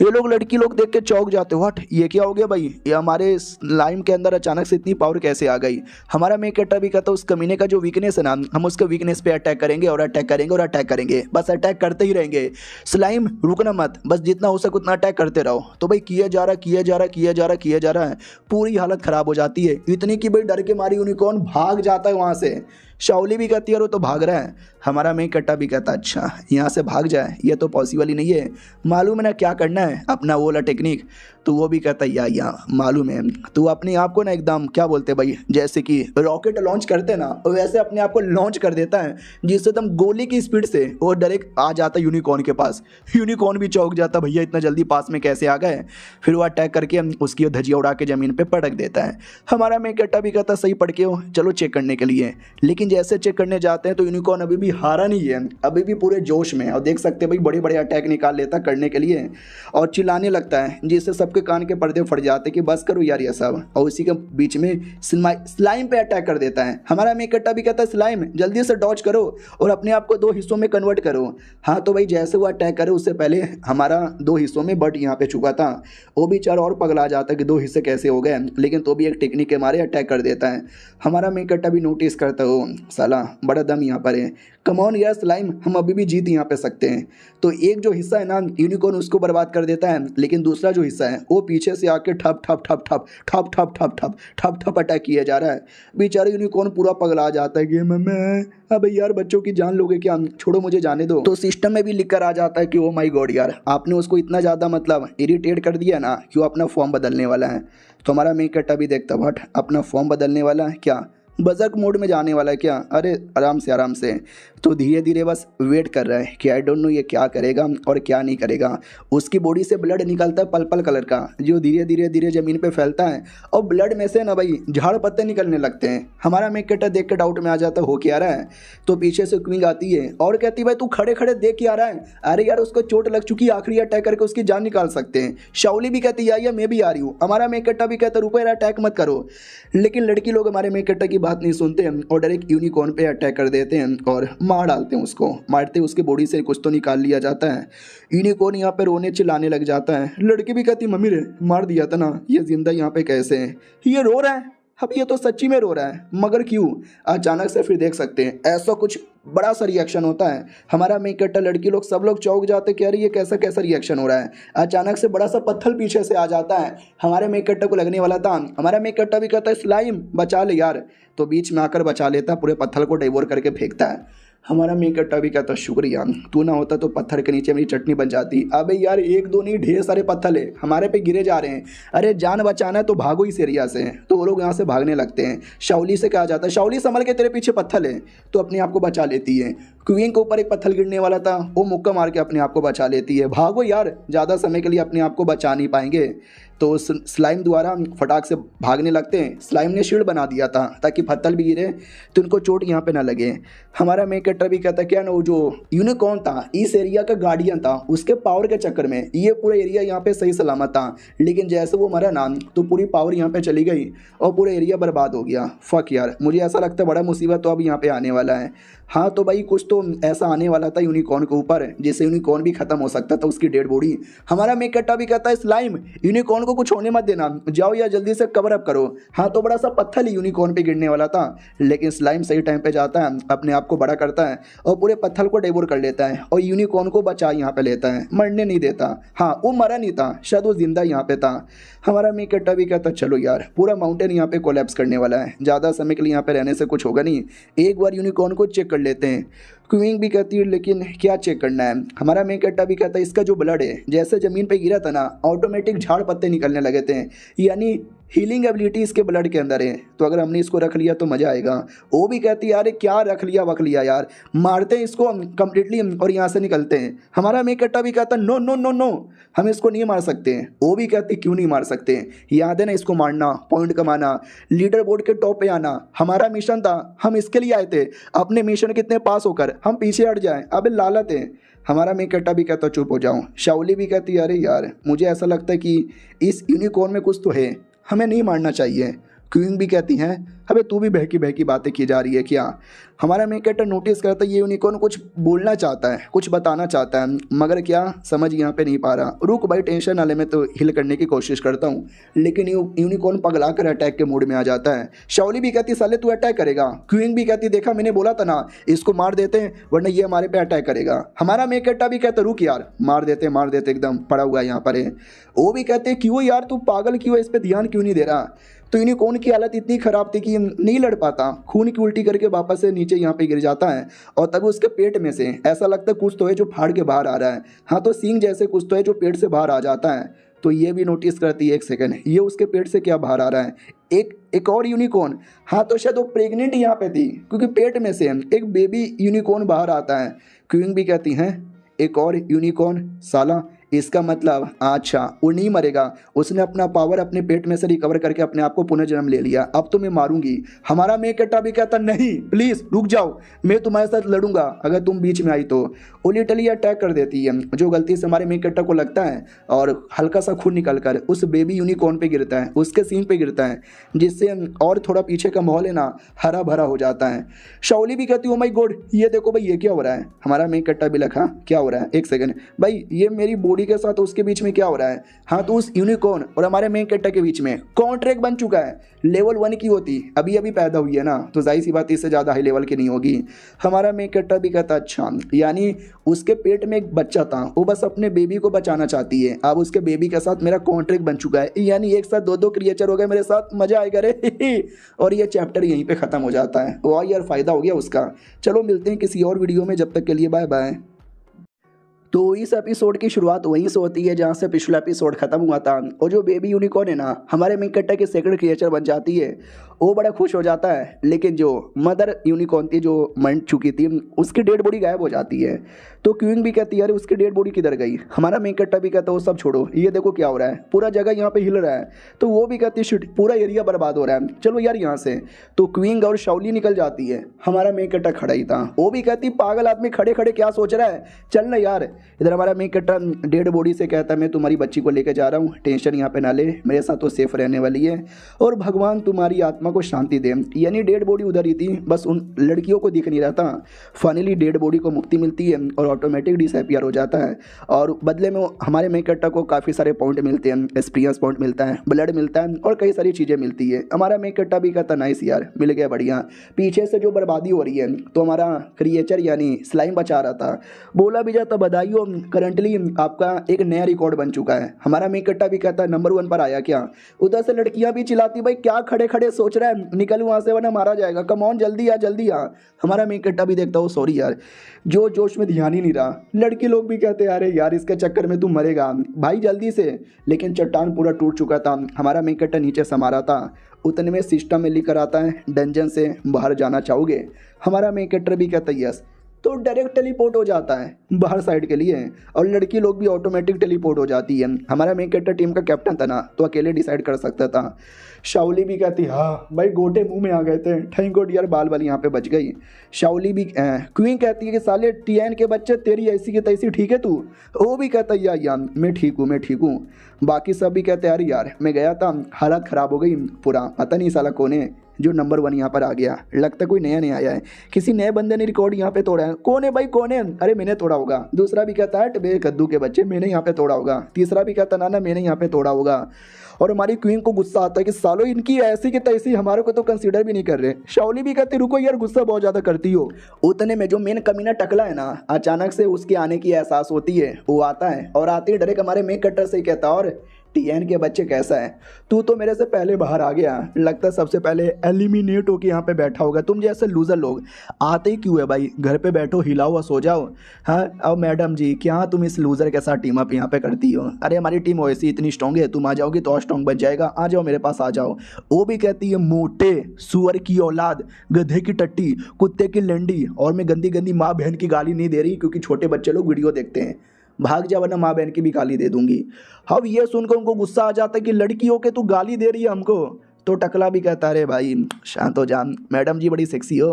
ये लोग लड़की लोग देख के चौंक जाते हैं, व्हाट, ये क्या हो गया भाई, ये हमारे स्लाइम के अंदर अचानक से इतनी पावर कैसे आ गई। हमारा मेन कैरेक्टर भी कहता है उस कमीने का जो वीकनेस है ना, हम उसके वीकनेस पे अटैक करेंगे और अटैक करेंगे और अटैक करेंगे, बस अटैक करते ही रहेंगे। स्लाइम रुकना मत, बस जितना हो सके उतना अटैक करते रहो। तो भाई किया जा रहा है, पूरी हालत खराब हो जाती है, इतनी कि भाई डर के मारी यूनिकॉर्न भाग जाता है वहाँ से। शाओली भी कहती है वो तो भाग रहा है। हमारा मेन कट्टा भी कहता है अच्छा यहाँ से भाग जाए, ये तो पॉसिबल ही नहीं है, मालूम है ना क्या करना है, अपना वो वाला टेक्निक। तो वो भी कहता है या मालूम है, तो अपने आप को ना एकदम क्या बोलते हैं भाई, जैसे कि रॉकेट लॉन्च करते हैं ना, वैसे अपने आप को लॉन्च कर देता है, जिससे तुम गोली की स्पीड से वो डायरेक्ट आ जाता है यूनिकॉर्न के पास। यूनिकॉर्न भी चौंक जाता, भैया इतना जल्दी पास में कैसे आ गए। फिर वो अटैक करके उसकी धजिया उड़ा के ज़मीन पर पटक देता है। हमारा मेन कट्टा भी कहता सही पड़ के हो, चलो चेक करने के लिए। लेकिन जैसे चेक करने जाते हैं तो यूनिकॉर्न अभी भी हारा नहीं है, अभी भी पूरे जोश में, और देख सकते हैं भाई बड़े बड़े अटैक निकाल लेता करने के लिए और चिल्लाने लगता है, जिससे सबके कान के पर्दे फट जाते कि बस करो यार ये सब। और उसी के बीच में स्लाइम पे अटैक कर देता है। हमारा मेन कट्टा भी कहता है स्लाइम जल्दी से डॉज करो और अपने आप को 2 हिस्सों में कन्वर्ट करो। हाँ तो भाई जैसे वो अटैक करे उससे पहले हमारा 2 हिस्सों में बट यहाँ पे चुका था, वो भी चार और पगला जाता है कि 2 हिस्से कैसे हो गए, लेकिन तो भी एक टेक्निक के मारे अटैक कर देता है। हमारा मेन कट्टा भी नोटिस करता हो साला बड़ा दम यहाँ पर है, कम ऑन यार स्लाइम, हम अभी भी जीत यहाँ पे सकते हैं। तो एक जो हिस्सा है ना यूनिकॉर्न उसको बर्बाद कर देता है, लेकिन दूसरा जो हिस्सा है वो पीछे से आके ठप ठप ठप ठप ठप ठप ठप ठप ठप ठप अटैक किया जा रहा है। बेचारा यूनिकॉर्न पूरा पगला जाता है कि मैं अबे यार बच्चों की जान लोगे क्या, छोड़ो मुझे जाने दो। तो सिस्टम में भी लिख कर आ जाता है कि ओ माय गॉड यार आपने उसको इतना ज़्यादा मतलब इरिटेट कर दिया ना कि वो अपना फॉर्म बदलने वाला है। तो हमारा मेन कट्टा भी देखता बट अपना फॉर्म बदलने वाला है क्या, बजर्क मोड में जाने वाला है क्या, अरे आराम से। तो धीरे धीरे बस वेट कर रहा है कि आई डोंट नो ये क्या करेगा और क्या नहीं करेगा। उसकी बॉडी से ब्लड निकलता है पर्पल कलर का, जो धीरे धीरे ज़मीन पे फैलता है और ब्लड में से ना भाई झाड़ पत्ते निकलने लगते हैं। हमारा मेन कैरेक्टर देख के डाउट में आ जाता है हो क्या रहा है। तो पीछे से क्वीन आती है और कहती है भाई तू खड़े खड़े देख क्या रहा है, अरे यार उसको चोट लग चुकी है, आखिरी अटैक करके उसकी जान निकाल सकते हैं। शाओली भी कहती है या मैं भी आ रही हूँ। हमारा मेन कैरेक्टर भी कहता है रुको यार अटैक मत करो, लेकिन लड़की लोग हमारे मेन कैरेक्टर की बात नहीं सुनते हैं और डायरेक्ट यूनिकॉर्न पे अटैक कर देते हैं और मार डालते हैं उसको। मारते उसके बॉडी से कुछ तो निकाल लिया जाता है। यूनिकॉर्न यहाँ पे रोने चिल्लाने लग जाता है। लड़की भी कहती मम्मी रे मार दिया था ना, ये जिंदा यहाँ पे कैसे है, ये रो रहा है, अब ये तो सच्ची में रो रहा है, मगर क्यों। अचानक से फिर देख सकते हैं ऐसा कुछ बड़ा सा रिएक्शन होता है। हमारा मेन कैरेक्टर लड़की लोग सब लोग चौंक जाते कि अरे ये कैसा रिएक्शन हो रहा है। अचानक से बड़ा सा पत्थर पीछे से आ जाता है, हमारे मेन कैरेक्टर को लगने वाला था। हमारा मेन कैरेक्टर भी कहता है स्लाइम बचा ले यार, तो बीच में आकर बचा लेता है, पूरे पत्थर को डिवोर करके फेंकता है। हमारा मेन कैरेक्टर भी कहता शुक्रिया, तू ना होता तो पत्थर के नीचे मेरी चटनी बन जाती। अबे यार 1-2 नहीं ढेर सारे पत्थर है हमारे पे गिरे जा रहे हैं, अरे जान बचाना है तो भागो इस एरिया से। तो वो लोग यहाँ से भागने लगते हैं। शाओली से कहा जाता है शाओली संभल के, तेरे पीछे पत्थर है, तो अपने आप को बचा लेती है। क्वीन के ऊपर एक पत्थर गिरने वाला था, वो मुक्का मार के अपने आप को बचा लेती है। भागो यार, ज़्यादा समय के लिए अपने आप को बचा नहीं पाएंगे। तो स्लाइम द्वारा फटाक से भागने लगते हैं। स्लाइम ने शील्ड बना दिया था ताकि पत्थर भी गिरे तो उनको चोट यहाँ पे ना लगे। हमारा मेन कैरेक्टर भी कहता है क्या ना वो जो यूनिकॉर्न था इस एरिया का गार्डियन था, उसके पावर के चक्कर में ये पूरा एरिया यहाँ पे सही सलामत था, लेकिन जैसे वो मरा ना तो पूरी पावर यहाँ पे चली गई और पूरा एरिया बर्बाद हो गया। फक यार, मुझे ऐसा लगता है बड़ा मुसीबत तो अब यहाँ पे आने वाला है। हाँ तो भाई कुछ तो ऐसा आने वाला था यूनिकॉर्न के ऊपर जिससे यूनिकॉर्न भी खत्म हो सकता था, उसकी डेड बॉडी। हमारा मेन कैरेक्टर भी कहता है स्लाइम यूनिकॉर्न को कुछ होने मत देना, जाओ या जल्दी से कवर अप करो। हाँ तो बड़ा सा पत्थर ही यूनिकॉर्न पे गिरने वाला था, लेकिन स्लाइम सही टाइम पे जाता है, अपने आप को बड़ा करता है और पूरे पत्थर को डिवोर कर लेता है और यूनिकॉर्न को बचा यहाँ पे लेता है, मरने नहीं देता। हाँ वो मरा नहीं था, शायद वो जिंदा यहाँ पे था। हमारा मेन कैरेक्टर भी कहता चलो यार पूरा माउंटेन यहाँ पे कोलैप्स करने वाला है, ज़्यादा समय के लिए यहाँ पे रहने से कुछ होगा नहीं, एक बार यूनिकॉर्न को चेक कर लेते हैं। क्वीन भी कहती है लेकिन क्या चेक करना है। हमारा मेन कैरेक्टर भी कहता है इसका जो ब्लड है जैसे ज़मीन पे गिरा था ना ऑटोमेटिक झाड़ पत्ते निकलने लगे थे, यानी हीलिंग एबिलिटी इसके ब्लड के अंदर है, तो अगर हमने इसको रख लिया तो मज़ा आएगा। वो भी कहती है यार क्या रख लिया वख लिया यार, मारते हैं इसको कम्प्लीटली और यहाँ से निकलते हैं। हमारा मेन कैरेक्टर भी कहता है नो नो नो नो हम इसको नहीं मार सकते हैं। वो भी कहती क्यों नहीं मार सकते, याद है ना इसको मारना, पॉइंट कमाना, लीडर बोर्ड के टॉप पे आना हमारा मिशन था, हम इसके लिए आए थे, अपने मिशन कितने पास होकर हम पीछे हट जाएं, अबे लालत है। हमारा मेन कैरेक्टर भी कहता चुप हो जाऊं। शाओली भी कहती है अरे यार मुझे ऐसा लगता है कि इस यूनिकॉर्न में कुछ तो है, हमें नहीं मारना चाहिए। क्वीन भी कहती हैं अबे तू भी बहकी बहकी बातें की जा रही है क्या। हमारा मेन कैरेक्टर नोटिस करता है ये यूनिकॉर्न कुछ बोलना चाहता है, कुछ बताना चाहता है, मगर क्या समझ यहाँ पे नहीं पा रहा। रुक भाई टेंशन ना ले, मैं तो हिल करने की कोशिश करता हूँ, लेकिन यूनिकॉर्न पगला कर अटैक के मूड में आ जाता है। शाओली भी कहती साले तू अटैक करेगा, क्वीन भी कहती देखा मैंने बोला था ना इसको मार देते हैं वरना ये हमारे पे अटैक करेगा। हमारा मेन कैरेक्टर भी कहता रुक यार मार देते एकदम पड़ा हुआ है यहाँ पर है। वो भी कहते क्यों यार तू पागल क्यों है, इस पर ध्यान क्यों नहीं दे रहा। तो यूनिकॉर्न की हालत इतनी ख़राब थी कि नहीं लड़ पाता, खून की उल्टी करके वापस से नीचे यहाँ पे गिर जाता है और तभी उसके पेट में से ऐसा लगता है कुछ तो है जो फाड़ के बाहर आ रहा है। हाँ तो सींग जैसे कुछ तो है जो पेट से बाहर आ जाता है। तो ये भी नोटिस करती है एक सेकंड ये उसके पेट से क्या बाहर आ रहा है। एक और यूनिकॉर्न, हाँ तो शायद वो प्रेग्नेंट यहाँ पे थी क्योंकि पेट में से एक बेबी यूनिकॉर्न बाहर आता है। क्वीन भी कहती हैं एक और यूनिकॉर्न, साला इसका मतलब अच्छा वो नहीं मरेगा, उसने अपना पावर अपने पेट में से रिकवर करके अपने आप को पुनर्जन्म ले लिया, अब तो मैं मारूंगी। हमारा मेकेटा भी कहता नहीं प्लीज़ रुक जाओ, मैं तुम्हारे साथ लड़ूंगा अगर तुम बीच में आई तो। वो लिटरली अटैक कर देती है जो गलती से हमारे मेकेटा को लगता है और हल्का सा खून निकल कर उस बेबी यूनिकॉर्न पे गिरता है, उसके सीन पे गिरता है, जिससे और थोड़ा पीछे का माहौल है ना हरा भरा हो जाता है। शाओली भी कहती है ओ माय गॉड ये देखो भाई ये क्या हो रहा है। हमारा मेकेटा भी लखा क्या हो रहा है, एक सेकंड भाई ये मेरी बॉडी के साथ उसके बीच में क्या हो रहा है। हाँ तो उस यूनिकॉर्न और हमारे मेन कैरेक्टर के बीच में कॉन्ट्रैक्ट बन चुका है, लेवल 1 की होती अभी अभी पैदा हुई है ना तो जाहिर सी बात इससे ज़्यादा हाई लेवल की नहीं होगी। हमारा मेन कैरेक्टर भी कहता अच्छा यानी उसके पेट में एक बच्चा था वो बस अपने बेबी को बचाना चाहती है, अब उसके बेबी के साथ मेरा कॉन्ट्रैक्ट बन चुका है, यानी एक साथ दो क्रिएचर हो गए मेरे साथ, मजा आएगा रे और ये चैप्टर यहीं पे ख़त्म हो जाता है। वाह यार फ़ायदा हो गया उसका। चलो मिलते हैं किसी और वीडियो में, जब तक के लिए बाय बाय। तो इस एपिसोड की शुरुआत वहीं से होती है जहाँ से पिछला एपिसोड खत्म हुआ था और जो बेबी यूनिकॉर्न है ना हमारे मेन कैरेक्टर के सेकंड क्रिएचर बन जाती है, वो बड़ा खुश हो जाता है। लेकिन जो मदर यूनिकॉर्न थी जो मर चुकी थी उसकी डेड बॉडी गायब हो जाती है। तो क्वीन भी कहती है अरे उसकी डेड बॉडी किधर गई। हमारा मेन कैरेक्टर भी कहता है वो सब छोड़ो ये देखो क्या हो रहा है, पूरा जगह यहाँ पे हिल रहा है। तो वो भी कहती है शिट पूरा एरिया बर्बाद हो रहा है, चलो यार यहाँ से। तो क्वीन और शाओली निकल जाती है, हमारा मेन कैरेक्टर खड़ा ही था। वो भी कहती पागल आदमी खड़े खड़े क्या सोच रहा है, चल ना यार। इधर हमारा मेन कैरेक्टर डेड बॉडी से कहता है मैं तुम्हारी बच्ची को लेकर जा रहा हूँ, टेंशन यहाँ पे ना ले, मेरे साथ तो सेफ रहने वाली है और भगवान तुम्हारी आत्मा को शांति दे। यानी डेड बॉडी उधर ही थी, बस उन लड़कियों को दिख नहीं रहा था। फाइनली डेड बॉडी को मुक्ति मिलती है और ऑटोमेटिक डिसअपीयर हो जाता है और बदले में हमारे मेन कैरेक्टर को काफ़ी सारे पॉइंट मिलते हैं, एक्सपीरियंस पॉइंट मिलता है, ब्लड मिलता है और कई सारी चीज़ें मिलती है। हमारा मेन कैरेक्टर भी कहता नाइस यार मिल गया बढ़िया, पीछे से जो बर्बादी हो रही है तो हमारा क्रिएचर यानी स्लाइम बचा रहा था। बोला भी जाता बधाई हो, करंटली आपका एक नया रिकॉर्ड बन चुका है। हमारा मेन कैरेक्टर भी कहता है नंबर 1 पर आया क्या। उधर से लड़कियां भी चिल्लाती भाई क्या खड़े खड़े सोच रहा है, निकल वहां से वरना मारा जाएगा, कम ऑन जल्दी आ जल्दी आ। हमारा मेन कैरेक्टर भी देखता हो सॉरी यार जो जोश में ध्यान ही नहीं रहा। लड़के लोग भी कहते अरे यार इसके चक्कर में तू मरेगा भाई जल्दी से। लेकिन चट्टान पूरा टूट चुका था, हमारा मेन कैरेक्टर नीचे समा रहा था। उतने में सिस्टम में लिखकर आता है डंजन से बाहर जाना चाहोगे। हमारा मेन कैरेक्टर भी कहता है यस, तो डायरेक्ट टेलीपोर्ट हो जाता है बाहर साइड के लिए और लड़की लोग भी ऑटोमेटिक टेलीपोर्ट हो जाती है। हमारा मेन कैरेक्टर टीम का कैप्टन था ना तो अकेले डिसाइड कर सकता था। शाओली भी कहती हाँ भाई गोटे मुंह में आ गए थे, थैंक गॉड यार बाल वाली यहाँ पे बच गई। शाओली भी क्वीन कहती है कि साले टीएन के बच्चे तेरी ऐसी की तैसी ठीक है तू। वो भी कहता है यार मैं ठीक हूँ। बाकी सब भी कहते हैं यार मैं गया था हालत ख़राब हो गई पूरा, पता नहीं साला कौन है जो नंबर 1 यहाँ पर आ गया, लगता कोई नया नहीं आया है, किसी नए बंदे ने रिकॉर्ड यहाँ पे तोड़ा है। कौन है भाई कौन है, अरे मैंने तोड़ा होगा। दूसरा भी कहता है बे कद्दू के बच्चे मैंने यहाँ पे तोड़ा होगा। तीसरा भी कहता ना मैंने यहाँ पे तोड़ा होगा। और हमारी क्वीन को गुस्सा आता है कि सालो इनकी ऐसी की तैसी हमारे को तो कंसीडर भी नहीं कर रहे। शाओली भी कहते रुको यार गुस्सा बहुत ज़्यादा करती हो। उतने में जो मेन कमीना टकला है ना अचानक से उसके आने की एहसास होती है, वो आता है और आते ही डायरेक्ट हमारे मेन कटर से ही कहता और टीएन के बच्चे कैसा है, तू तो मेरे से पहले बाहर आ गया, लगता सबसे पहले एलिमिनेट होके यहाँ पे बैठा होगा। तुम जैसे लूजर लोग आते ही क्यों है भाई, घर पे बैठो हिलाओ और सो जाओ। हाँ अब मैडम जी क्या तुम इस लूजर के साथ टीम अप यहाँ पे करती हो, अरे हमारी टीम वैसी इतनी स्ट्रॉन्ग है, तुम आ जाओगी तो और स्ट्रॉन्ग बन जाएगा, आ जाओ मेरे पास आ जाओ। वो भी कहती है मोटे सुअर की औलाद, गधे की टट्टी, कुत्ते की लंडी। और मैं गंदी गंदी माँ बहन की गाली नहीं दे रही क्योंकि छोटे बच्चे लोग वीडियो देखते हैं, भाग जा वरना माँ बहन की भी गाली दे दूंगी। अब ये सुनकर उनको गुस्सा आ जाता है कि लड़की हो के तू गाली दे रही है हमको। तो टकला भी कहता अरे भाई शांत हो जा, मैडम जी बड़ी सेक्सी हो,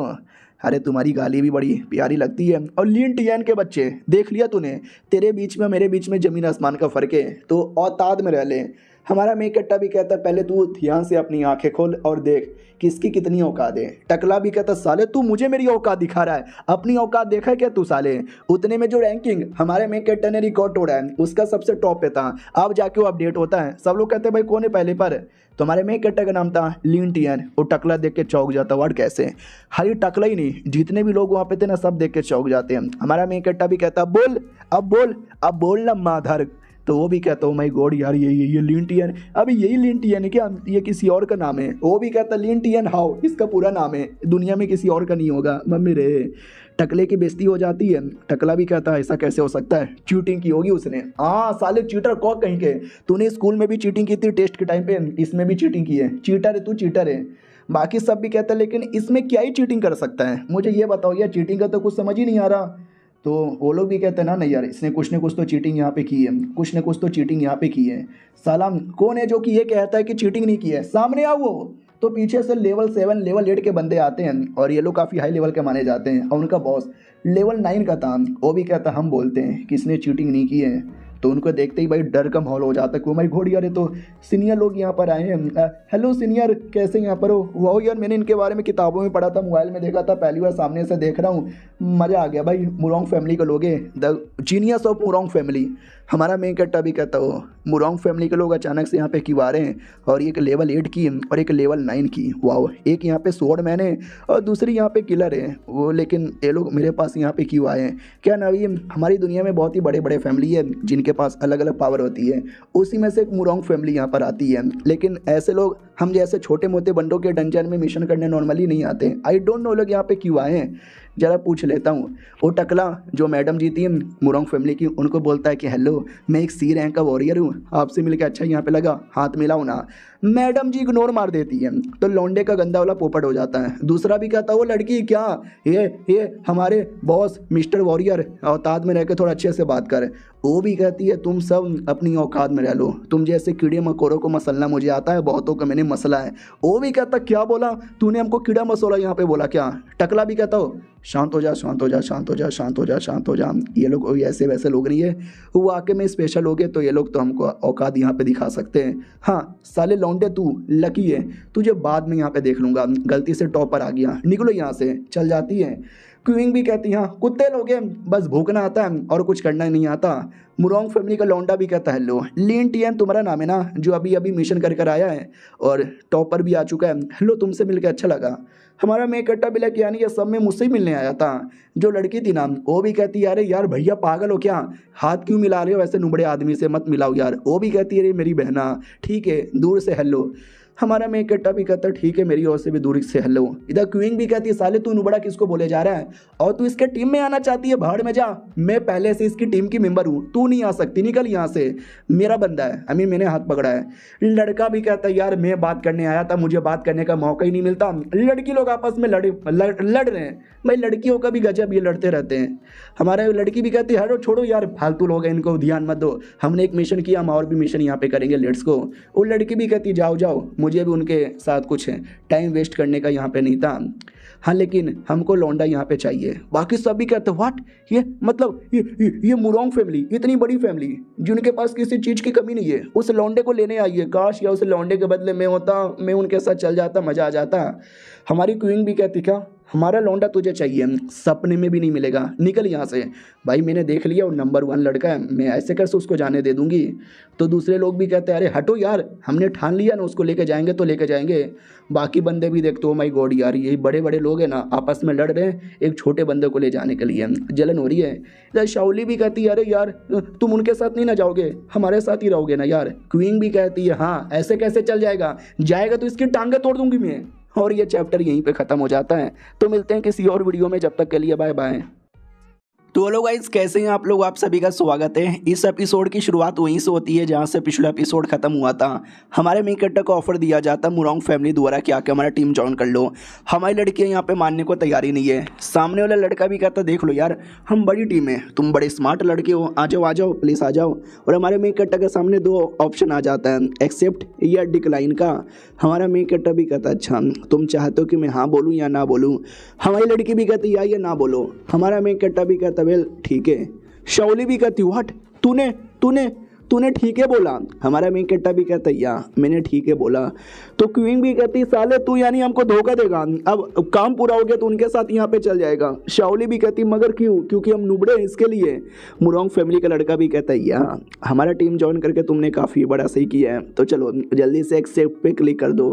अरे तुम्हारी गाली भी बड़ी प्यारी लगती है। और लीन टियान के बच्चे देख लिया तूने, तेरे बीच में मेरे बीच में ज़मीन आसमान का फ़र्क है, तो औताद में रह ले। हमारा मेक कट्टा भी कहता है पहले तू ध्यान से अपनी आंखें खोल और देख कि इसकी कितनी औकात है। टकला भी कहता साले तू मुझे मेरी औकात दिखा रहा है, अपनी औकात देखा है क्या तू साले। उतने में जो रैंकिंग हमारे मेक कट्टा ने रिकॉर्ड तोड़ा है उसका सबसे टॉप पे था। अब जाके वो अपडेट होता है, सब लोग कहते हैं भाई कौन है पहले पर, तो हमारे मेक कट्टा का नाम था लिंटियन। वो टकला देख के चौंक जाता, वर्ड कैसे, खाली टकला ही नहीं जितने भी लोग वहाँ पे थे ना सब देख के चौंक जाते हैं। हमारा मेक कट्टा भी कहता बोल अब बोल ना माधर, तो वो भी कहता हूँ माई गॉड यार ये लिंटियन, अभी यही लिंटियन है क्या, ये किसी और का नाम है। वो भी कहता लिंटियन हाउ, इसका पूरा नाम है, दुनिया में किसी और का नहीं होगा। मम्मी रे, टकले की बेइज्जती हो जाती है। टकला भी कहता है ऐसा कैसे हो सकता है, चीटिंग की होगी उसने। हाँ साले चीटर कॉक कहीं के, तूने स्कूल में भी चीटिंग की थी टेस्ट के टाइम पे, इसमें भी चीटिंग की है, चीटर है तू, चीटर है। बाकी सब भी कहता है लेकिन इसमें क्या ही चीटिंग कर सकता है, मुझे ये बताओ यार, चीटिंग का तो कुछ समझ ही नहीं आ रहा। तो वो लोग भी कहते हैं ना नहीं यार इसने कुछ न कुछ तो चीटिंग यहाँ पे की है, कुछ न कुछ तो चीटिंग यहाँ पे की है। साला कौन है जो कि ये कहता है कि चीटिंग नहीं की है, सामने आओ। वो तो पीछे से लेवल 7 लेवल 8 के बंदे आते हैं और ये लोग काफ़ी हाई लेवल के माने जाते हैं और उनका बॉस लेवल 9 का था। वो भी कहता हम बोलते हैं कि इसने चीटिंग नहीं की है। तो उनको देखते ही भाई डर का माहौल हो जाता है कि भाई घोड़ी यार तो सीनियर लोग यहाँ पर आए हैं। हेलो सीनियर, कैसे यहाँ पर हो? वाह यार मैंने इनके बारे में किताबों में पढ़ा था, मोबाइल में देखा था, पहली बार सामने से देख रहा हूँ, मज़ा आ गया भाई। मुरोंग फैमिली के लोग हैं, द जीनियस ऑफ मुरोंग फैमिली। हमारा मेन कट्टा भी कहता हो मुरोंग फैमिली के लोग अचानक से यहाँ पे क्यों आ रहे हैं, और एक लेवल 8 की और एक लेवल 9 की। वाह, एक यहाँ पे स्वॉर्ड मैन है और दूसरी यहाँ पे किलर है वो, लेकिन ये लोग मेरे पास यहाँ पे क्यों आए हैं? क्या नवीन, हमारी दुनिया में बहुत ही बड़े बड़े फैमिली है जिनके पास अलग अलग पावर होती है, उसी में से एक मुरोंग फैमिली यहाँ पर आती है। लेकिन ऐसे लोग हम जैसे छोटे मोटे बंदों के डंजन में मिशन करने नॉर्मली नहीं आते। आई डोंट नो लोग यहाँ पे क्यों आए हैं, ज़रा पूछ लेता हूँ। वो टकला जो मैडम जी थी मुरोंग फैमिली की, उनको बोलता है कि हेलो मैं एक सी रैंक का वॉरियर हूँ, आपसे मिलकर अच्छा यहाँ पे लगा, हाथ मिलाओ ना। मैडम जी इग्नोर मार देती है तो लौंडे का गंदा वाला पोपट हो जाता है। दूसरा भी कहता है वो लड़की क्या, ये हमारे बॉस मिस्टर वॉरियर औकात में रह के थोड़ा अच्छे से बात कर। वो भी कहती है तुम सब अपनी औकात में रह लो, तुम जैसे कीड़े मकोड़ों को मसलना मुझे आता है, बहुतों का मैंने मसला है। वो भी कहता क्या बोला तूने, हमको कीड़ा मसोला यहाँ पे बोला क्या? टकला भी कहता हो शांत हो जा, शांत हो जा, शांत हो जा, शांत हो जा, शांत हो जा। ये लोग ऐसे वैसे लोग नहीं है, वो वाकई में स्पेशल हो गए तो ये लोग तो हमको औकात यहाँ पे दिखा सकते हैं। हाँ साले लौंडे तू लकी है, तुझे बाद में यहाँ पे देख लूँगा, गलती से टॉप पर आ गया, निकलो यहाँ से, चल जाती है। क्वीन भी कहती हाँ कुत्ते लोग हैं, बस भूखना आता है और कुछ करना नहीं आता। मुरोंग फैमिली का लौंडा भी कहता है हेलो लिंटियन तुम्हारा नाम है ना, जो अभी अभी मिशन कर आया है और टॉप पर भी आ चुका है, हेलो तुमसे मिलकर अच्छा लगा। हमारा मेक कट्टा भी लग यानी ये सब में मुझसे ही मिलने आया था। जो लड़की थी ना वो भी कहती है अरे यार भैया पागल हो क्या, हाथ क्यों मिला रहे हो, ऐसे नुबड़े आदमी से मत मिलाओ यार। वो भी कहती है अरे मेरी बहना, ठीक है दूर से हेलो। हमारा मेक कट्टा भी कहता है ठीक है मेरी ओर से भी दूरी से हेलो। इधर क्वीन भी कहती है साले तू नुबड़ा किसको बोले जा रहा है, और तू इसके टीम में आना चाहती है, भाड़ में जा, मैं पहले से इसकी टीम की मेंबर हूँ, तू नहीं आ सकती, निकल यहाँ से, मेरा बंदा है, अमीन मैंने हाथ पकड़ा है। लड़का भी कहता है यार मैं बात करने आया था, मुझे बात करने का मौका ही नहीं मिलता। लड़की लोग आपस में लड़ रहे हैं भाई, लड़कियों का भी गजब, ये लड़ते रहते हैं। हमारे लड़की भी कहती है हटो छोड़ो यार फालतू लोग हैं, इनको ध्यान मत दो, हमने एक मिशन किया, हम और भी मिशन यहाँ पे करेंगे, लेट्स गो। वो लड़की भी कहती जाओ जाओ, मुझे भी उनके साथ कुछ टाइम वेस्ट करने का यहाँ पे नहीं था। हाँ लेकिन हमको लौंडा यहाँ पे चाहिए। बाकी सब भी कहते व्हाट, ये मतलब ये मुरोंग फैमिली, इतनी बड़ी फैमिली जिनके पास किसी चीज़ की कमी नहीं है, उस लौंडे को लेने आई है। काश या उस लौंडे के बदले मैं होता, मैं उनके साथ चल जाता, मज़ा आ जाता। हमारी क्वीन भी कहती क्या हमारा लौंडा तुझे चाहिए, सपने में भी नहीं मिलेगा, निकल यहाँ से। भाई मैंने देख लिया वो नंबर 1 लड़का है, मैं ऐसे कैसे उसको जाने दे दूंगी। तो दूसरे लोग भी कहते हैं अरे हटो यार, हमने ठान लिया ना उसको लेके जाएंगे तो लेके जाएंगे। बाकी बंदे भी देखते हो माई गॉड यार, ये बड़े बड़े लोग हैं ना आपस में लड़ रहे हैं एक छोटे बंदे को ले जाने के लिए, जलन हो रही है। शाओली भी कहती है अरे यार तुम उनके साथ नहीं ना जाओगे, हमारे साथ ही रहोगे ना यार। क्वीन भी कहती है हाँ ऐसे कैसे चल जाएगा, जाएगा तो इसकी टांगें तोड़ दूंगी मैं। और ये चैप्टर यहीं पे ख़त्म हो जाता है। तो मिलते हैं किसी और वीडियो में, जब तक के लिए बाय बाय। तो हेलो गाइस, कैसे हैं आप लोग? आप सभी का स्वागत है। इस एपिसोड की शुरुआत वहीं से होती है जहां से पिछला एपिसोड खत्म हुआ था। हमारे मेक कट्टा को ऑफर दिया जाता मुरोंग फैमिली द्वारा कि आके हमारा टीम ज्वाइन कर लो। हमारी लड़कियां यहाँ पे मानने को तैयारी नहीं है। सामने वाला लड़का भी कहता देख लो यार हम बड़ी टीम है, तुम बड़े स्मार्ट लड़के हो, आ जाओ प्लीज़ आ जाओ। और हमारे मेक कट्टा के सामने 2 ऑप्शन आ जाता है, एक्सेप्ट या डिक्लाइन का। हमारा मेक कट्टा भी कहता अच्छा तुम चाहते हो कि मैं हाँ बोलूँ या ना बोलूँ। हमारी लड़की भी कहती या ना बोलो। हमारा मेक कट्टा भी कहता वेल ठीक है। शाओली भी कहती व्हाट, तूने तूने ठीक है बोला। हमारा मेन कट्टा भी कहता है या मैंने ठीक है बोला। तो क्वीन भी कहती साले तू यानी हमको धोखा देगा, अब काम पूरा हो गया तो उनके साथ यहाँ पे चल जाएगा। शाओली भी कहती मगर क्यों, क्योंकि हम नुबड़े हैं इसके लिए। मुरोंग फैमिली का लड़का भी कहता है या हमारा टीम ज्वाइन करके तुमने काफ़ी बड़ा सही किया है, तो चलो जल्दी से एक्सेप्ट पे क्लिक कर दो।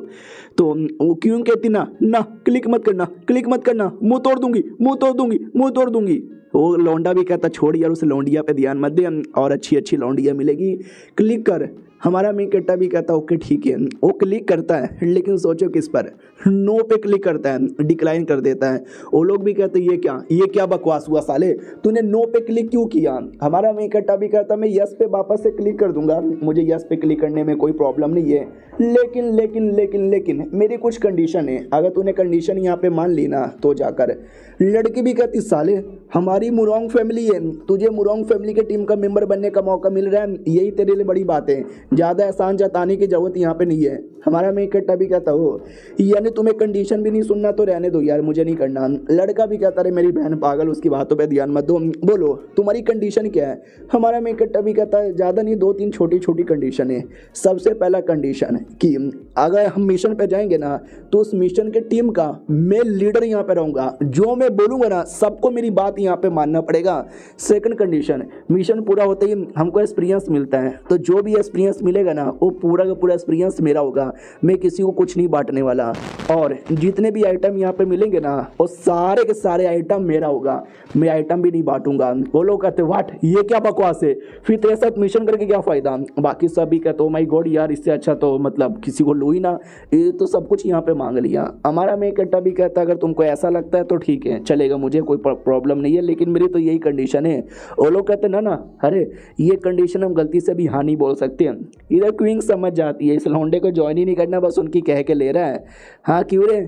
तो वो क्यों कहती ना ना क्लिक मत करना, क्लिक मत करना, मुंह तोड़ दूंगी, मुंह तोड़ दूंगी, मुंह तोड़ दूंगी। वो लौंडा भी कहता छोड़ यार उस लौंडिया पे ध्यान मत दे, और अच्छी अच्छी लौंडिया मिलेगी, क्लिक कर। हमारा मेन कट्टा भी कहता ओके ठीक है। वो क्लिक करता है लेकिन सोचो किस पर, नो पे क्लिक करता है, डिक्लाइन कर देता है। वो लोग भी कहते ये क्या बकवास हुआ साले, तूने नो पे क्लिक क्यों किया। हमारा मेन कट्टा भी कहता मैं यस पे वापस से क्लिक कर दूंगा, मुझे यस पे क्लिक करने में कोई प्रॉब्लम नहीं है, लेकिन लेकिन लेकिन लेकिन मेरी कुछ कंडीशन है, अगर तूने कंडीशन यहाँ पे मान ली ना तो जाकर। लड़की भी कहती साले हमारी मुरोंग फैमिली है, तुझे मुरोंग फैमिली के टीम का मेंबर बनने का मौका मिल रहा है, यही तेरे लिए बड़ी बात है, ज़्यादा एहसान जताने की जरूरत यहाँ पे नहीं है। हमारा मेन कट्टा भी कहता हो यानी तुम्हें कंडीशन भी नहीं सुनना तो रहने दो यार, मुझे नहीं करना। लड़का भी कहता रहे मेरी बहन पागल, उसकी बातों पे ध्यान मत दो, बोलो तुम्हारी कंडीशन क्या है। हमारा मेन कट्टा भी कहता है ज़्यादा नहीं, 2-3 छोटी छोटी कंडीशन है। सबसे पहला कंडीशन कि अगर हम मिशन पे जाएंगे ना तो उस मिशन के टीम का मैं लीडर यहाँ पे रहूँगा, जो मैं बोलूँगा ना सबको मेरी बात यहाँ पे मानना पड़ेगा। सेकंड कंडीशन, मिशन पूरा होते ही हमको एक्सपीरियंस मिलता है, तो जो भी एक्सपीरियंस मिलेगा ना वो पूरा का पूरा एक्सपीरियंस मेरा होगा, मैं किसी को कुछ नहीं बांटने वाला। और जितने भी आइटम यहाँ पे मिलेंगे ना वो सारे के सारे आइटम मेरा होगा, मैं आइटम भी नहीं बांटूंगा। वो लोग कहते वाट ये क्या बकवास है, फिर तेरे साथ मिशन करके क्या फ़ायदा। बाकी सभी कहते ओ माई गॉड यार इससे अच्छा तो मतलब किसी को लो ही ना, ये तो सब कुछ यहाँ पे मांग लिया। हमारा मेन कट्टा भी कहता अगर तुमको ऐसा लगता है तो ठीक है चलेगा, मुझे कोई प्रॉब्लम नहीं है, लेकिन मेरी तो यही कंडीशन है। वो लोग कहते ना ना अरे ये कंडीशन हम गलती से भी हाँ नहीं बोल सकते हैं। इधर क्वीन समझ जाती है इस लौंडे को ज्वाइन ही नहीं करना, बस उनकी कह के ले रहा है। हाँ क्यों रे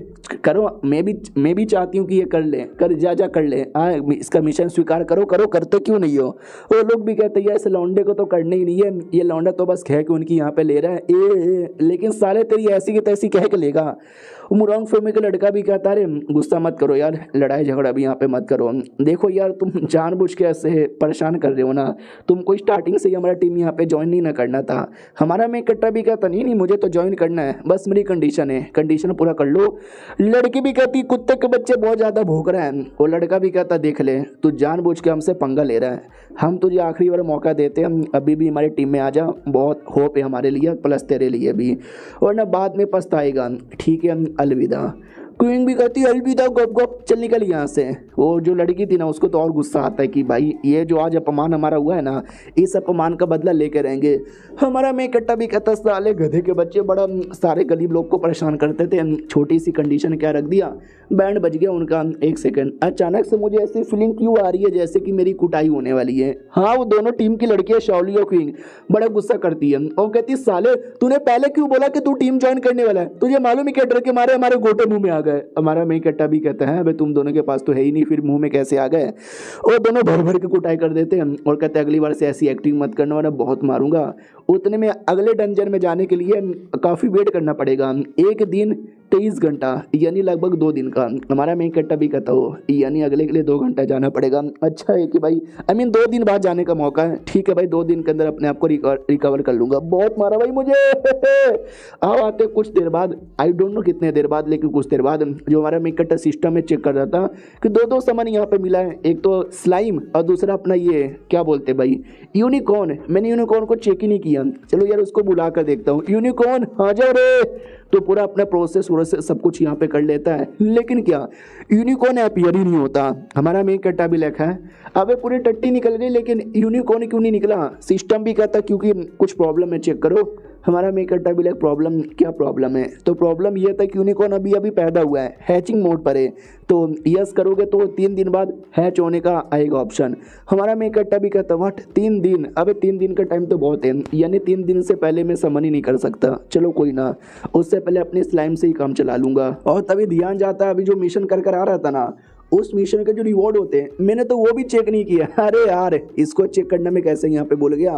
करो, मैं भी चाहती हूँ कि ये कर ले, कर जा कर ले, हाँ इसका मिशन स्वीकार करो करो, करते क्यों नहीं हो। वो लोग भी कहते हैं इस लौंडे को तो करना ही नहीं है, ये लौंडा तो बस कह के उनकी यहाँ पे ले रहा है लेकिन साले तेरी ऐसी की तैसी कह के लेगा। मुरोंग फैमिली का लड़का भी कहता है अरे गुस्सा मत करो यार, लड़ाई झगड़ा भी यहाँ पे मत करो, देखो यार तुम जानबूझ के ऐसे परेशान कर रहे हो ना, तुमको स्टार्टिंग से ही हमारा टीम यहाँ पे ज्वाइन नहीं ना करना था। हमारा मेन कट्टा भी कहता नहीं नहीं मुझे तो ज्वाइन करना है, बस मेरी कंडीशन है, कंडीशन पूरा कर लो। लड़की भी कहती कुत्ते के बच्चे बहुत ज़्यादा भौंक रहे हैं। वो लड़का भी कहता देख ले तू जानबूझ के हमसे पंगा ले रहा है, हम तुझे आखिरी बार मौका देते हैं, अभी भी हमारी टीम में आ जा, बहुत होप है हमारे लिए प्लस तेरे लिए भी, वरना बाद में पछताएगा, ठीक है अलविदा। क्वीन भी कहती है अलविदा गप गप चल निकल यहाँ से। वो जो लड़की थी ना उसको तो और गुस्सा आता है कि भाई ये जो आज अपमान हमारा हुआ है ना इस अपमान का बदला लेके रहेंगे। हमारा मेन कट्टा भी कहता साले गधे के बच्चे बड़ा सारे गरीब लोग को परेशान करते थे, छोटी सी कंडीशन क्या रख दिया, बैंड बज गया उनका। एक सेकंड, अचानक से मुझे ऐसी फीलिंग क्यों आ रही है जैसे कि मेरी कुटाई होने वाली है। हाँ वो दोनों टीम की लड़कियां शाओली और क्वीन बड़ा गुस्सा करती है और कहती साले तूने पहले क्यों बोला कि तू टीम ज्वाइन करने वाला है, तुझे मालूम है क्या डर के मारे हमारे गोटे मुंह में आ गए। हमारा मेन कट्टा भी कहता है अबे तुम दोनों के पास तो है ही नहीं, फिर मुंह में कैसे आ गए। और दोनों भर भर के कुटाई कर देते हैं और कहते हैं अगली बार से ऐसी एक्टिंग मत करना वरना बहुत मारूंगा। उतने में अगले डंजन में जाने के लिए काफ़ी वेट करना पड़ेगा, 1 दिन 23 घंटा यानी लगभग 2 दिन का। हमारा मेन कट्टा भी कहता हो यानी अगले के लिए 2 घंटा जाना पड़ेगा। अच्छा है कि भाई 2 दिन बाद जाने का मौका है, ठीक है भाई 2 दिन के अंदर अपने आप को रिकवर कर लूँगा। बहुत मारा भाई मुझे। अब आते कुछ देर बाद, आई डोंट नो कितने देर बाद, लेकिन कुछ देर बाद जो हमारा मेन कट्टा सिस्टम में चेक कर रहा था कि 2 सामान यहाँ पे मिला है, एक तो स्लाइम और दूसरा अपना ये क्या बोलते भाई यूनिकॉर्न। मैंने यूनिकॉर्न को चेक ही नहीं किया, चलो यार उसको बुला कर देखता हूँ। यूनिकॉर्न आ जाओ रे, तो पूरा अपना प्रोसेस सब कुछ यहाँ पे कर लेता है, लेकिन क्या यूनिकॉर्न अपीयर ही नहीं होता। हमारा मेन कट्टा भी लिखा है अबे पूरी टट्टी निकल गई लेकिन यूनिकॉर्न क्यों नहीं निकला। सिस्टम भी कहता क्योंकि कुछ प्रॉब्लम है चेक करो। हमारा मेन कट्टा भी लाइक प्रॉब्लम क्या प्रॉब्लम है, तो प्रॉब्लम ये था कि यूनिकॉर्न अभी पैदा हुआ है, हैचिंग मोड पर है, तो यस करोगे तो 3 दिन बाद हैच होने का आएगा ऑप्शन। हमारा मेन कट्टा भी कहता व्हाट 3 दिन, अबे 3 दिन का टाइम तो बहुत है, यानी 3 दिन से पहले मैं समन ही नहीं कर सकता। चलो कोई ना, उससे पहले अपने स्लाइम से ही काम चला लूंगा। और तभी ध्यान जाता है अभी जो मिशन कर आ रहा था ना उस मिशन के जो रिवॉर्ड होते हैं मैंने तो वो भी चेक नहीं किया। अरे यार इसको चेक करने में कैसे यहाँ पे भूल गया।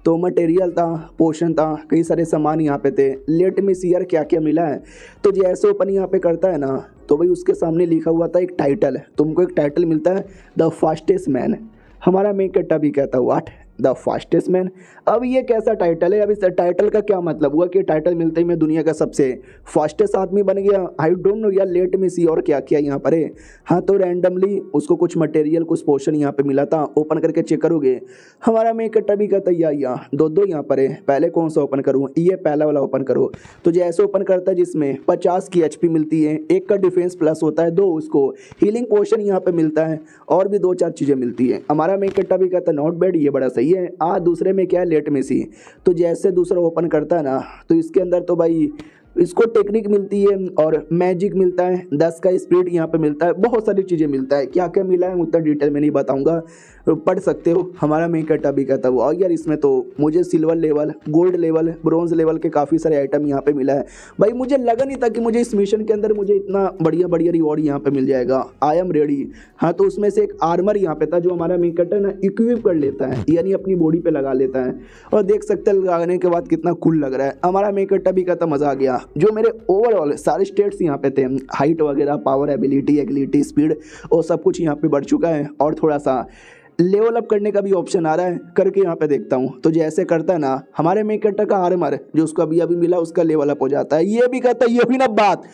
तो मटेरियल था, पोशन था, कई सारे सामान यहाँ पे थे। लेट मी सी यार क्या क्या मिला है। तो जैसे ओपन यहाँ पे करता है ना तो भाई उसके सामने लिखा हुआ था एक टाइटल, तुमको एक टाइटल मिलता है द फास्टेस्ट मैन। हमारा मेन कट्टा भी कहता व्हाट द फास्टेस्ट मैन। अब ये कैसा टाइटल है? अब इस टाइटल का क्या मतलब हुआ कि टाइटल मिलते ही मैं दुनिया का सबसे फास्टेस्ट आदमी बन गया? आई डोंट नो यार, लेट मी सी और क्या क्या यहाँ पर है। हाँ तो रैंडमली उसको कुछ मटेरियल कुछ पोर्शन यहाँ पे मिला था, ओपन करके चेक करोगे हमारा मेक टबी का तैयारियाँ दो दो यहाँ पर है। पहले कौन सा ओपन करूँ? ये पहला वाला ओपन करो तो जैसे ओपन करता है जिसमें 50 की एचपी मिलती है, 1 का डिफेंस प्लस होता है, 2 उसको हीलिंग पोर्शन यहाँ पे मिलता है और भी 2-4 चीज़ें मिलती है। हमारा मेक टबी का तो नॉट बैड, ये बड़ा सही है। दूसरे में क्या है? लेट में सी। तो जैसे दूसरा ओपन करता है ना तो इसके अंदर तो भाई इसको टेक्निक मिलती है और मैजिक मिलता है, 10 का स्पीड यहाँ पे मिलता है, बहुत सारी चीज़ें मिलता है। क्या क्या मिला है उतना डिटेल में नहीं बताऊंगा, पढ़ सकते हो। हमारा मेक टबी का था वो। और यार इसमें तो मुझे silver level, gold level, bronze level के काफ़ी सारे आइटम यहाँ पे मिला है। भाई मुझे लगा नहीं था कि मुझे इस मिशन के अंदर मुझे इतना बढ़िया बढ़िया रिवॉर्ड यहाँ पे मिल जाएगा। I am ready. हाँ तो उसमें से एक आर्मर यहाँ पे था जो हमारा मेक कटर ना इक्विप कर लेता है, यानी अपनी बॉडी पे लगा लेता है और देख सकते हैं लगाने के बाद कितना कूल लग रहा है। हमारा मेक टबी का तो मज़ा आ गया। जो मेरे ओवरऑल सारे स्टेट्स यहाँ पे थे, हाइट वगैरह, पावर, एबिलिटी, एग्लिटी, स्पीड और सब कुछ यहाँ पे बढ़ चुका है। और थोड़ा सा लेवल अप करने का भी ऑप्शन आ रहा है, करके यहाँ पे देखता हूँ। तो जैसे करता है ना हमारे मेक कटर का आर्मर जो उसको अभी अभी मिला उसका लेवल अप हो जाता है। ये भी कहता है, ये भी ना बात।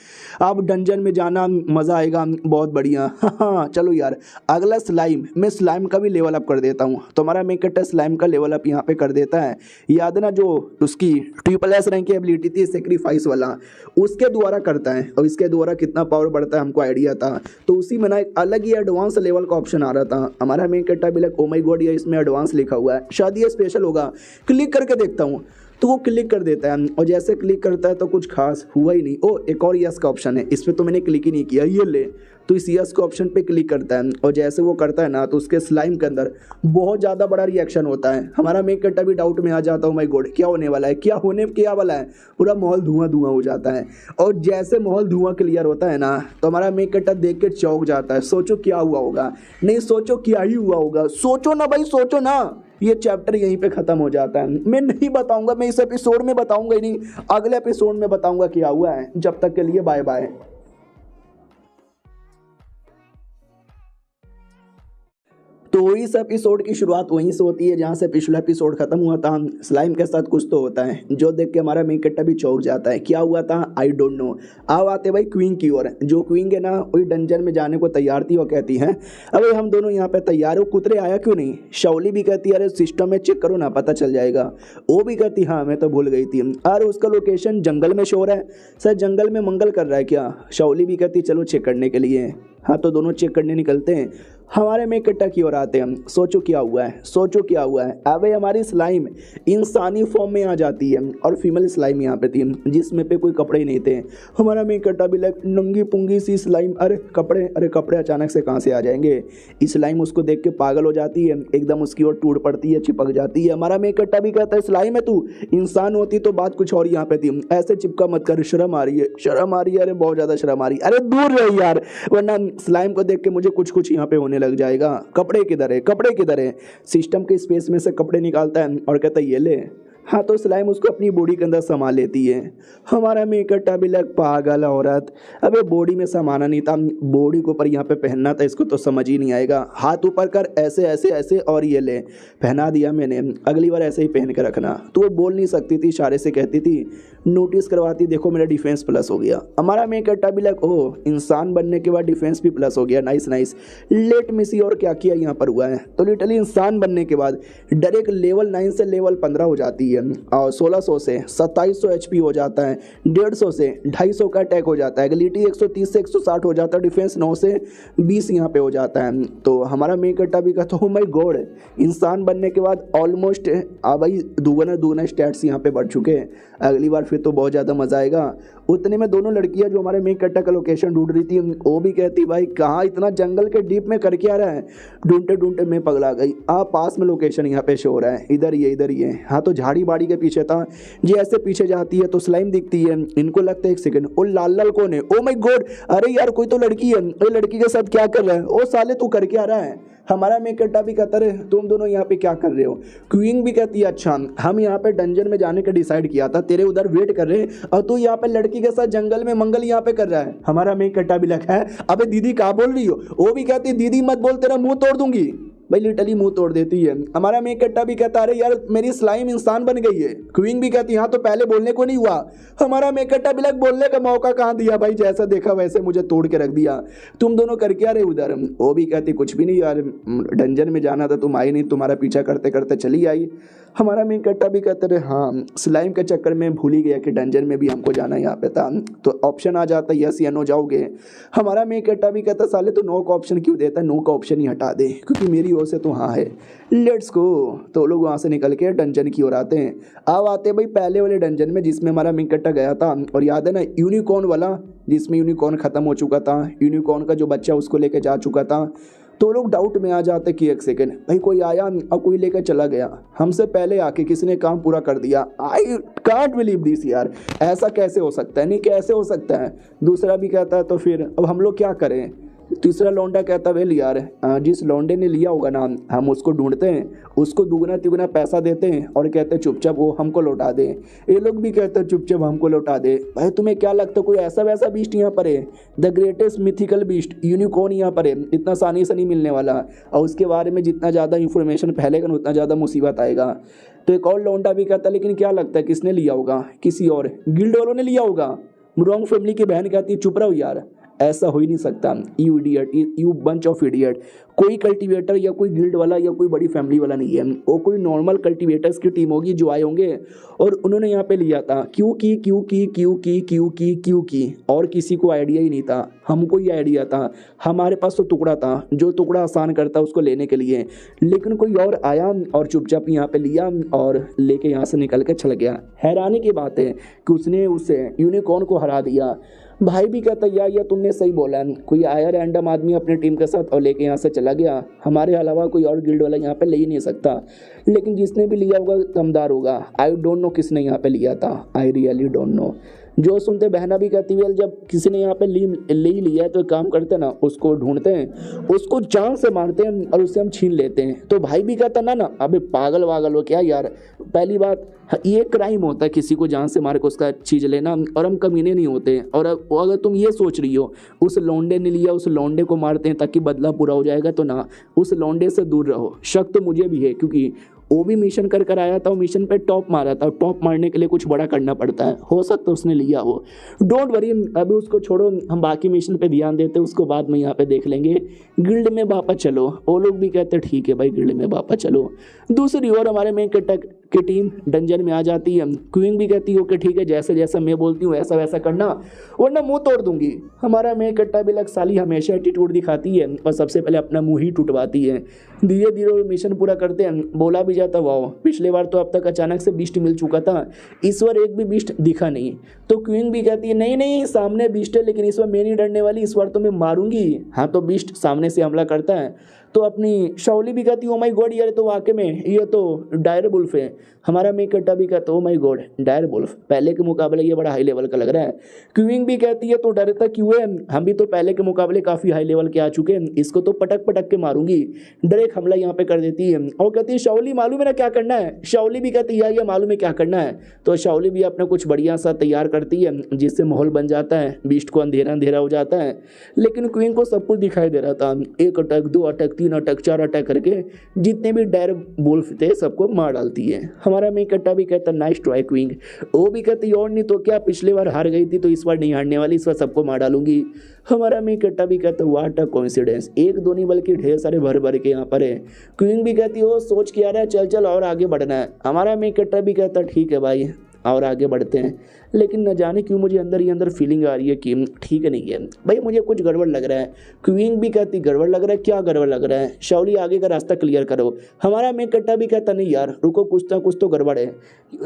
अब डंजन में जाना मज़ा आएगा, बहुत बढ़िया। हाँ चलो यार, अगला स्लाइम, मैं स्लाइम का भी लेवल अप कर देता हूँ। तो हमारा मेक कटर स्लाइम का लेवल अप यहाँ पे कर देता है। याद है ना जो उसकी SSS रैंक की एबिलिटी थी सेक्रीफाइस वाला, उसके द्वारा करता है और इसके द्वारा कितना पावर बढ़ता है हमको आइडिया था। तो उसी में ना एक अलग ही एडवांस लेवल का ऑप्शन आ रहा था। हमारा मेक कटर भी लाइक ओ माय गॉड, ये इसमें एडवांस लिखा हुआ है, शायद ये स्पेशल होगा। क्लिक करके देखता हूँ तो वो क्लिक कर देता है और जैसे क्लिक करता है तो कुछ खास हुआ ही नहीं। ओ एक और यस का ऑप्शन है, इस पर तो मैंने क्लिक ही नहीं किया। ये ले, तो इस यस के ऑप्शन पे क्लिक करता है और जैसे वो करता है ना तो उसके स्लाइम के अंदर बहुत ज़्यादा बड़ा रिएक्शन होता है। हमारा मेक कटर भी डाउट में आ जाता हूँ, माय गॉड क्या होने वाला है, क्या होने क्या वाला है। पूरा माहौल धुआं धुआं हो जाता है और जैसे माहौल धुआं क्लियर होता है ना तो हमारा मेक कटर देख के चौंक जाता है। सोचो क्या हुआ होगा, नहीं सोचो क्या ही हुआ होगा, सोचो ना भाई, सोचो ना। ये चैप्टर यहीं पे ख़त्म हो जाता है। मैं नहीं बताऊंगा, मैं इस एपिसोड में बताऊंगा ही नहीं, अगले एपिसोड में बताऊंगा क्या हुआ है। जब तक के लिए बाय बाय। तो इस एपिसोड की शुरुआत वहीं से होती है जहाँ से पिछला एपिसोड खत्म हुआ था। स्लाइम के साथ कुछ तो होता है जो देख के हमारा मेक कट्टा भी चौंक जाता है। क्या हुआ था आई डोंट नो। अब आते भाई क्वीन की ओर। जो क्वीन है ना वही डंजन में जाने को तैयार थी। वो कहती है अबे हम दोनों यहाँ पे तैयार हो, कुतरे आया क्यों नहीं। शाओली भी कहती है अरे सिस्टम में चेक करो ना पता चल जाएगा। वो भी कहती हाँ मैं तो भूल गई थी। अरे उसका लोकेशन जंगल में शो हो रहा है, सर जंगल में मंगल कर रहा है क्या। शाओली भी कहती चलो चेक करने के लिए। हाँ तो दोनों चेक करने निकलते हैं। हमारे मेक कट्टा की ओर आते हैं। सोचो क्या हुआ है, सोचो क्या हुआ है। अबे हमारी स्लाइम इंसानी फॉर्म में आ जाती है और फीमेल स्लाइम यहाँ पे थी जिसमें पे कोई कपड़े ही नहीं थे। हमारा मेक कट्टा भी लाइक नंगी पुंगी सी स्लाइम। अरे कपड़े अचानक से कहाँ से आ जाएंगे। इस स्लाइम उसको देख के पागल हो जाती है, एकदम उसकी ओर टूट पड़ती है, चिपक जाती है। हमारा मेक कट्टा भी कहता है स्लाइम है तू, इंसान होती तो बात कुछ और यहाँ पे थी, ऐसे चिपका मत कर, शर्म आ रही है, शर्म आ रही है। अरे बहुत ज़्यादा शर्म आ रही है, अरे दूर रहे यार वरना स्लाइम को देख के मुझे कुछ यहाँ पे होने लग जाएगा। कपड़े किधर है, कपड़े किधर है। सिस्टम के स्पेस में से कपड़े निकालता है और कहता है ये ले। हाँ तो स्लाइम उसको अपनी बॉडी के अंदर समा लेती है। हमारा मेक कट्टा भी लग पागल औरत, अबे बॉडी में समाना नहीं था, बॉडी के ऊपर यहाँ पे पहनना था, इसको तो समझ ही नहीं आएगा। हाथ ऊपर कर, ऐसे ऐसे ऐसे और ये ले, पहना दिया मैंने, अगली बार ऐसे ही पहन के रखना। तो वो बोल नहीं सकती थी, इशारे से कहती थी, नोटिस करवाती, देखो मेरा डिफेंस प्लस हो गया। हमारा मेक कट्टा भी लग ओह इंसान बनने के बाद डिफेंस भी प्लस हो गया, नाइस नाइस। लेट मी सी और क्या किया यहाँ पर हुआ है। तो लिटरली इंसान बनने के बाद डायरेक्ट लेवल 9 से लेवल 15 हो जाती है और 1600 से 2700 HP हो जाता है, 150 से 250 का अटैक हो जाता है, एबिलिटी 130 से 160 हो जाता है, डिफेंस 9 से 20 यहाँ पे हो जाता है। तो हमारा मेक कट्टा भी कहता हो माय गॉड, इंसान बनने के बाद ऑलमोस्ट भाई दुगना स्टैट्स यहाँ पे बढ़ चुके हैं। अगली बार फिर तो बहुत ज़्यादा मज़ा आएगा। उतने में दोनों लड़कियां जो हमारे मेक कट्टा का लोकेशन ढूंढ रही थी वो भी कहती भाई कहाँ इतना जंगल के डीप में करके आ रहा है। ढूंढते ढूंढते मैं पगला गई। पास में लोकेशन यहाँ पे शो हो रहा है, इधर ही है। हाँ तो झाड़ी बाड़ी के पीछे था। जी ऐसे पीछे जाती है तो स्लाइम दिखती है। इनको लगता है एक सेकंड ओ लाल लाल कौन है, ओ माय गॉड, अरे यार कोई तो लड़की है, लड़की के साथ क्या कर रहा है। ओ साले तू करके आ रहा है। हमारा मेक कट्टा भी कहता है तुम दोनों यहाँ पे क्या कर रहे हो। क्वीन भी कहती है अच्छा हम यहाँ पे डंजन में जाने का डिसाइड किया था, तेरे उधर वेट कर रहे हैं और तू यहाँ पे लड़की के साथ जंगल में मंगल यहाँ पे कर रहा है। हमारा मेक कट्टा भी लगा है अबे दीदी क्या बोल रही हो। वो भी कहती है दीदी मत बोल तेरा मुंह तोड़ दूंगी। भाई लिटरली मुंह तोड़ देती है। हमारा मेक कट्टा भी कहता अरे यार मेरी स्लाइम इंसान बन गई है। क्वीन भी कहती हाँ तो पहले बोलने को नहीं हुआ। हमारा मेक कट्टा भी लग बोलने का मौका कहाँ दिया भाई, जैसा देखा वैसे मुझे तोड़ के रख दिया। तुम दोनों कर क्या रहे उधर? वो भी कहती कुछ भी नहीं यार, डंजन में जाना था तुम आई नहीं, तुम्हारा पीछा करते करते चली आई। हमारा मेन कट्टा भी कहते रहे हाँ स्लाइम के चक्कर में भूल ही गया कि डंजन में भी हमको जाना यहाँ पे था। तो ऑप्शन आ जाता यस या नो जाओगे। हमारा मेन कट्टा भी कहता साले तो नो का ऑप्शन क्यों देता, नो का ऑप्शन ही हटा दे क्योंकि मेरी ओर से तो हाँ है, लेट्स गो। तो लोग वहाँ से निकल के डंजन की ओर आते हैं। अब आते हैं भाई पहले वाले डंजन में जिसमें हमारा मेन कट्टा गया था, और याद है ना यूनिकॉर्न वाला, जिसमें यूनिकॉर्न खत्म हो चुका था, यूनिकॉर्न का जो बच्चा उसको लेके जा चुका था। तो लोग डाउट में आ जाते कि एक सेकेंड भाई कोई आया और कोई लेकर चला गया, हमसे पहले आके किसी ने काम पूरा कर दिया। आई कांट बिलीव दिस यार, ऐसा कैसे हो सकता है, नहीं कैसे हो सकता है। दूसरा भी कहता है तो फिर अब हम लोग क्या करें। तीसरा लौंडा कहता वेल यार जिस लौंडे ने लिया होगा ना हम उसको ढूंढते हैं, उसको दुगना तिगुना पैसा देते हैं और कहते हैं चुपचाप वो हमको लौटा दे। ये लोग भी कहते हैं चुपचाप हमको लौटा दे। भाई तुम्हें क्या लगता है कोई ऐसा वैसा बीस्ट यहाँ पर है? The greatest mythical beast unicorn यहाँ पर है, इतना आसानी से नहीं मिलने वाला। और उसके बारे में जितना ज़्यादा इंफॉर्मेशन फैलेगा ना उतना ज़्यादा मुसीबत आएगा। तो एक और लौंडा भी कहता है लेकिन क्या लगता है किसने लिया होगा? किसी और गिल्ड वालों ने लिया होगा। रॉन्ग फैमिली की बहन कहती है चुप रहो यार, ऐसा हो ही नहीं सकता, you idiot, you bunch of idiot. कोई कल्टीवेटर या कोई गिल्ड वाला या कोई बड़ी फैमिली वाला नहीं है, वो कोई नॉर्मल कल्टीवेटर्स की टीम होगी जो आए होंगे और उन्होंने यहाँ पे लिया था। क्यों की और किसी को आइडिया ही नहीं था, हमको ही आइडिया था। हमारे पास तो टुकड़ा था जो टुकड़ा आसान करता उसको लेने के लिए, लेकिन कोई और आया और चुपचाप यहाँ पे लिया और लेके यहाँ से निकल के चल गया। हैरानी की बात है कि उसने उसे यूनिकॉर्न को हरा दिया। भाई भी कहता या तुमने सही बोला, कोई आया रैंडम आदमी अपने टीम के साथ और लेके यहाँ से चला गया, हमारे अलावा कोई और गिल्ड वाला यहाँ पे ले ही नहीं सकता। लेकिन जिसने भी लिया होगा दमदार होगा। आई डोंट नो किसने यहाँ पे लिया था, आई रियली डोंट नो। जो सुनते बहना भी कहती है जब किसी ने यहाँ पे ले ही लिया है तो काम करते ना उसको ढूंढते हैं, उसको जान से मारते हैं और उससे हम छीन लेते हैं। तो भाई भी कहता ना अबे पागल वागल हो क्या यार, पहली बात ये क्राइम होता है किसी को जान से मार के उसका चीज़ लेना, और हम कमीने नहीं होते। और अगर तुम ये सोच रही हो उस लौंडे ने लिया उस लौंडे को मारते हैं ताकि बदला पूरा हो जाएगा, तो ना उस लौंडे से दूर रहो। शक तो मुझे भी है क्योंकि वो भी मिशन कर आया था, मिशन पे टॉप मारा था। टॉप मारने के लिए कुछ बड़ा करना पड़ता है, हो सकता है उसने लिया हो। डोंट वरी, अभी उसको छोड़ो, हम बाकी मिशन पे ध्यान देते हैं, उसको बाद में यहाँ पे देख लेंगे। गिल्ड में वापस चलो। वो लोग भी कहते हैं ठीक है भाई गिल्ड में वापस चलो। दूसरी ओर हमारे मेन कट्टा की टीम डंजन में आ जाती है। क्वीन भी कहती है ओके ठीक है, जैसे जैसा मैं बोलती हूँ ऐसा वैसा करना वरना मुंह तोड़ दूंगी। हमारा मेन कट्टा भी लग साली हमेशा एटीट्यूड दिखाती है और सबसे पहले अपना मुंह ही टूटवाती है। धीरे धीरे मिशन पूरा करते हैं। बोला भी जाता वाह पिछले बार तो अब तक अचानक से बीस्ट मिल चुका था, इस बार एक भी बीस्ट दिखा नहीं। तो क्वीन भी कहती है नहीं सामने बीस्ट है, लेकिन इस बार मैं नहीं डरने वाली, इस बार तो मैं मारूंगी। हाँ तो बीस्ट सामने से हमला करता है। तो अपनी शाओली भी कहती है ओ माय गॉड यार तो वाकई में ये तो डायर वुल्फ है। हमारा मेन कट्टा भी कहता है oh my god dire wolf, पहले के मुकाबले ये बड़ा हाई लेवल का लग रहा है। क्वीन भी कहती है तो डरता क्यों है, हम भी तो पहले के मुकाबले काफ़ी हाई लेवल के आ चुके हैं, इसको तो पटक पटक के मारूंगी। डायरेक्ट हमला यहाँ पे कर देती है और कहती है शाओली मालूम है ना क्या करना है। शाओली भी कहती है ये मालूम है क्या करना है। तो शाओली भी अपना कुछ बढ़िया सा तैयार करती है जिससे माहौल बन जाता है, बीस्ट को अंधेरा अंधेरा हो जाता है। लेकिन क्वीन को सब कुछ दिखाई दे रहा था, 1 अटैक 2 अटैक 3 अटैक 4 अटैक करके जितने भी डायर वुल्फ थे सबको मार डालती है। हमारा मेन कट्टा भी कहता नाइस ट्राई क्वीन। वो भी कहती और नहीं तो क्या, पिछली बार हार गई थी तो इस बार नहीं हारने वाली, इस बार सबको मार डालूंगी। हमारा मेन कट्टा भी कहता व्हाट अ कोइंसिडेंस, एक दो नहीं बल्कि ढेर सारे भर भर के यहाँ पर है। क्वीन भी कहती हो सोच के आ रहा है चल और आगे बढ़ना है। हमारा मेन कट्टा भी कहता ठीक है भाई और आगे बढ़ते हैं। लेकिन न जाने क्यों मुझे अंदर ही अंदर फीलिंग आ रही है कि ठीक नहीं है भाई, मुझे कुछ गड़बड़ लग रहा है। क्वीन भी कहती गड़बड़ लग रहा है, क्या गड़बड़ लग रहा है, शाओली आगे का रास्ता क्लियर करो। हमारा मेन कट्टा भी कहता नहीं यार रुको कुछ तो गड़बड़ है।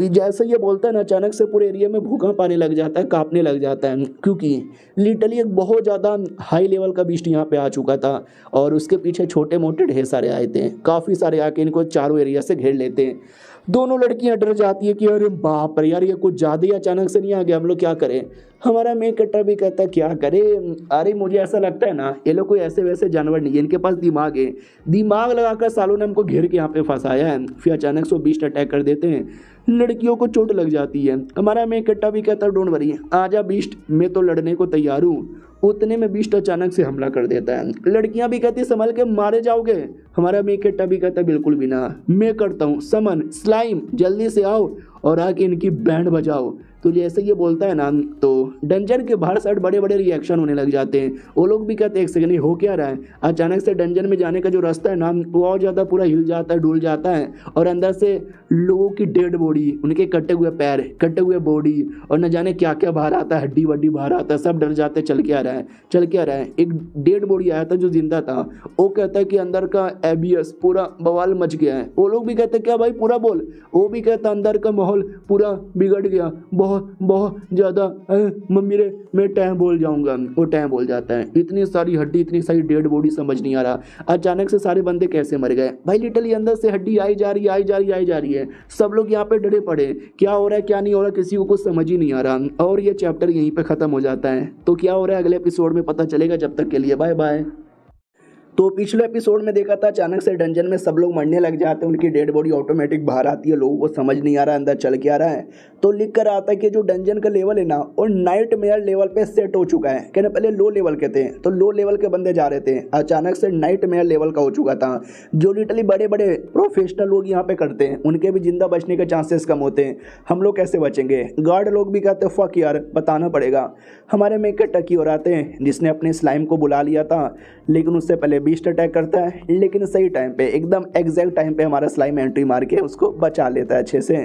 जैसे ये बोलता है ना अचानक से पूरे एरिया में भूकंप आने लग जाता है, कांपने लग जाता है, क्योंकि लिटरली एक बहुत ज़्यादा हाई लेवल का बीस्ट यहाँ पे आ चुका था और उसके पीछे छोटे मोटे ढेर सारे आए थे, काफ़ी सारे आके इनको चारों एरिया से घेर लेते हैं। दोनों लड़कियां डर जाती है कि अरे बाप रे यार ये कुछ ज़्यादा ही अचानक से नहीं आ गया, हम लोग क्या करें। हमारा मेन कैरेक्टर भी कहता है क्या करे, अरे मुझे ऐसा लगता है ना ये लोग कोई ऐसे वैसे जानवर नहीं है, इनके पास दिमाग है, दिमाग लगाकर सालों ने हमको घेर के यहाँ पे फंसाया है। फिर अचानक से बीस्ट अटैक कर देते हैं, लड़कियों को चोट लग जाती है। हमारा मेन कैरेक्टर भी कहता है डोंट वरी, आजा बीस्ट, मैं तो लड़ने को तैयार हूँ। उतने में बीस्ट अचानक से हमला कर देता है। लड़कियां भी कहती संभल के, मारे जाओगे। हमारा मेन कैरेक्टर भी कहता बिल्कुल भी ना, मैं करता हूँ समन, स्लाइम जल्दी से आओ और आके इनकी बैंड बजाओ। तो जैसे ये बोलता है ना तो डंजन के बाहर साइड बड़े बड़े रिएक्शन होने लग जाते हैं। वो लोग भी कहते हैं एक सेकंड हो क्या रहा है। अचानक से डंजन में जाने का जो रास्ता है ना वो और ज़्यादा पूरा हिल जाता है, डुल जाता है और अंदर से लोगों की डेड बॉडी, उनके कटे हुए पैर, कटे हुए बॉडी और न जाने क्या क्या बाहर आता है, हड्डी वड्डी बाहर आता है, सब डर जाते हैं। चल के आ रहा है, चल के आ रहा है। एक डेड बॉडी आया था जो जिंदा था, वो कहता है कि अंदर का एबियस पूरा बवाल मच गया है। वो लोग भी कहते हैं क्या भाई पूरा बोल। वो भी कहता अंदर का माहौल पूरा बिगड़ गया, बहुत बहुत ज़्यादा, मम्मी रे मैं टाइम बोल जाऊंगा। वो टाइम बोल जाता है। इतनी सारी हड्डी, इतनी सारी डेड बॉडी, समझ नहीं आ रहा अचानक से सारे बंदे कैसे मर गए भाई। लिटरली अंदर से हड्डी आई जा रही, आई जा रही, आई जा रही है। सब लोग यहाँ पे डरे पड़े, क्या हो रहा है क्या नहीं हो रहा, किसी को कुछ समझ ही नहीं आ रहा। और ये चैप्टर यहीं पे खत्म हो जाता है। तो क्या हो रहा है अगले एपिसोड में पता चलेगा। जब तक के लिए बाय बाय। तो पिछले एपिसोड में देखा था अचानक से डंजन में सब लोग मरने लग जाते हैं, उनकी डेड बॉडी ऑटोमेटिक बाहर आती है, लोगों को समझ नहीं आ रहा है अंदर चल के आ रहा है। तो लिख कर आता है कि जो डंजन का लेवल है ना और नाइट मेयर लेवल पे सेट हो चुका है। कहना पहले लो लेवल के थे तो लो लेवल के बंदे जा रहे थे, अचानक से नाइट मेयर लेवल का हो चुका था। जो लिटरली बड़े बड़े प्रोफेशनल लोग यहाँ पे करते हैं उनके भी जिंदा बचने के चांसेस कम होते हैं। हम लोग कैसे बचेंगे। गार्ड लोग भी कहते हैं फक यार बताना पड़ेगा। हमारे में के टकी और आते हैं जिसने अपने स्लाइम को बुला लिया था, लेकिन उससे पहले बीस्ट अटैक करता है। लेकिन सही टाइम पे, एकदम एग्जैक्ट टाइम पे हमारा स्लाइम एंट्री मार के उसको बचा लेता है अच्छे से।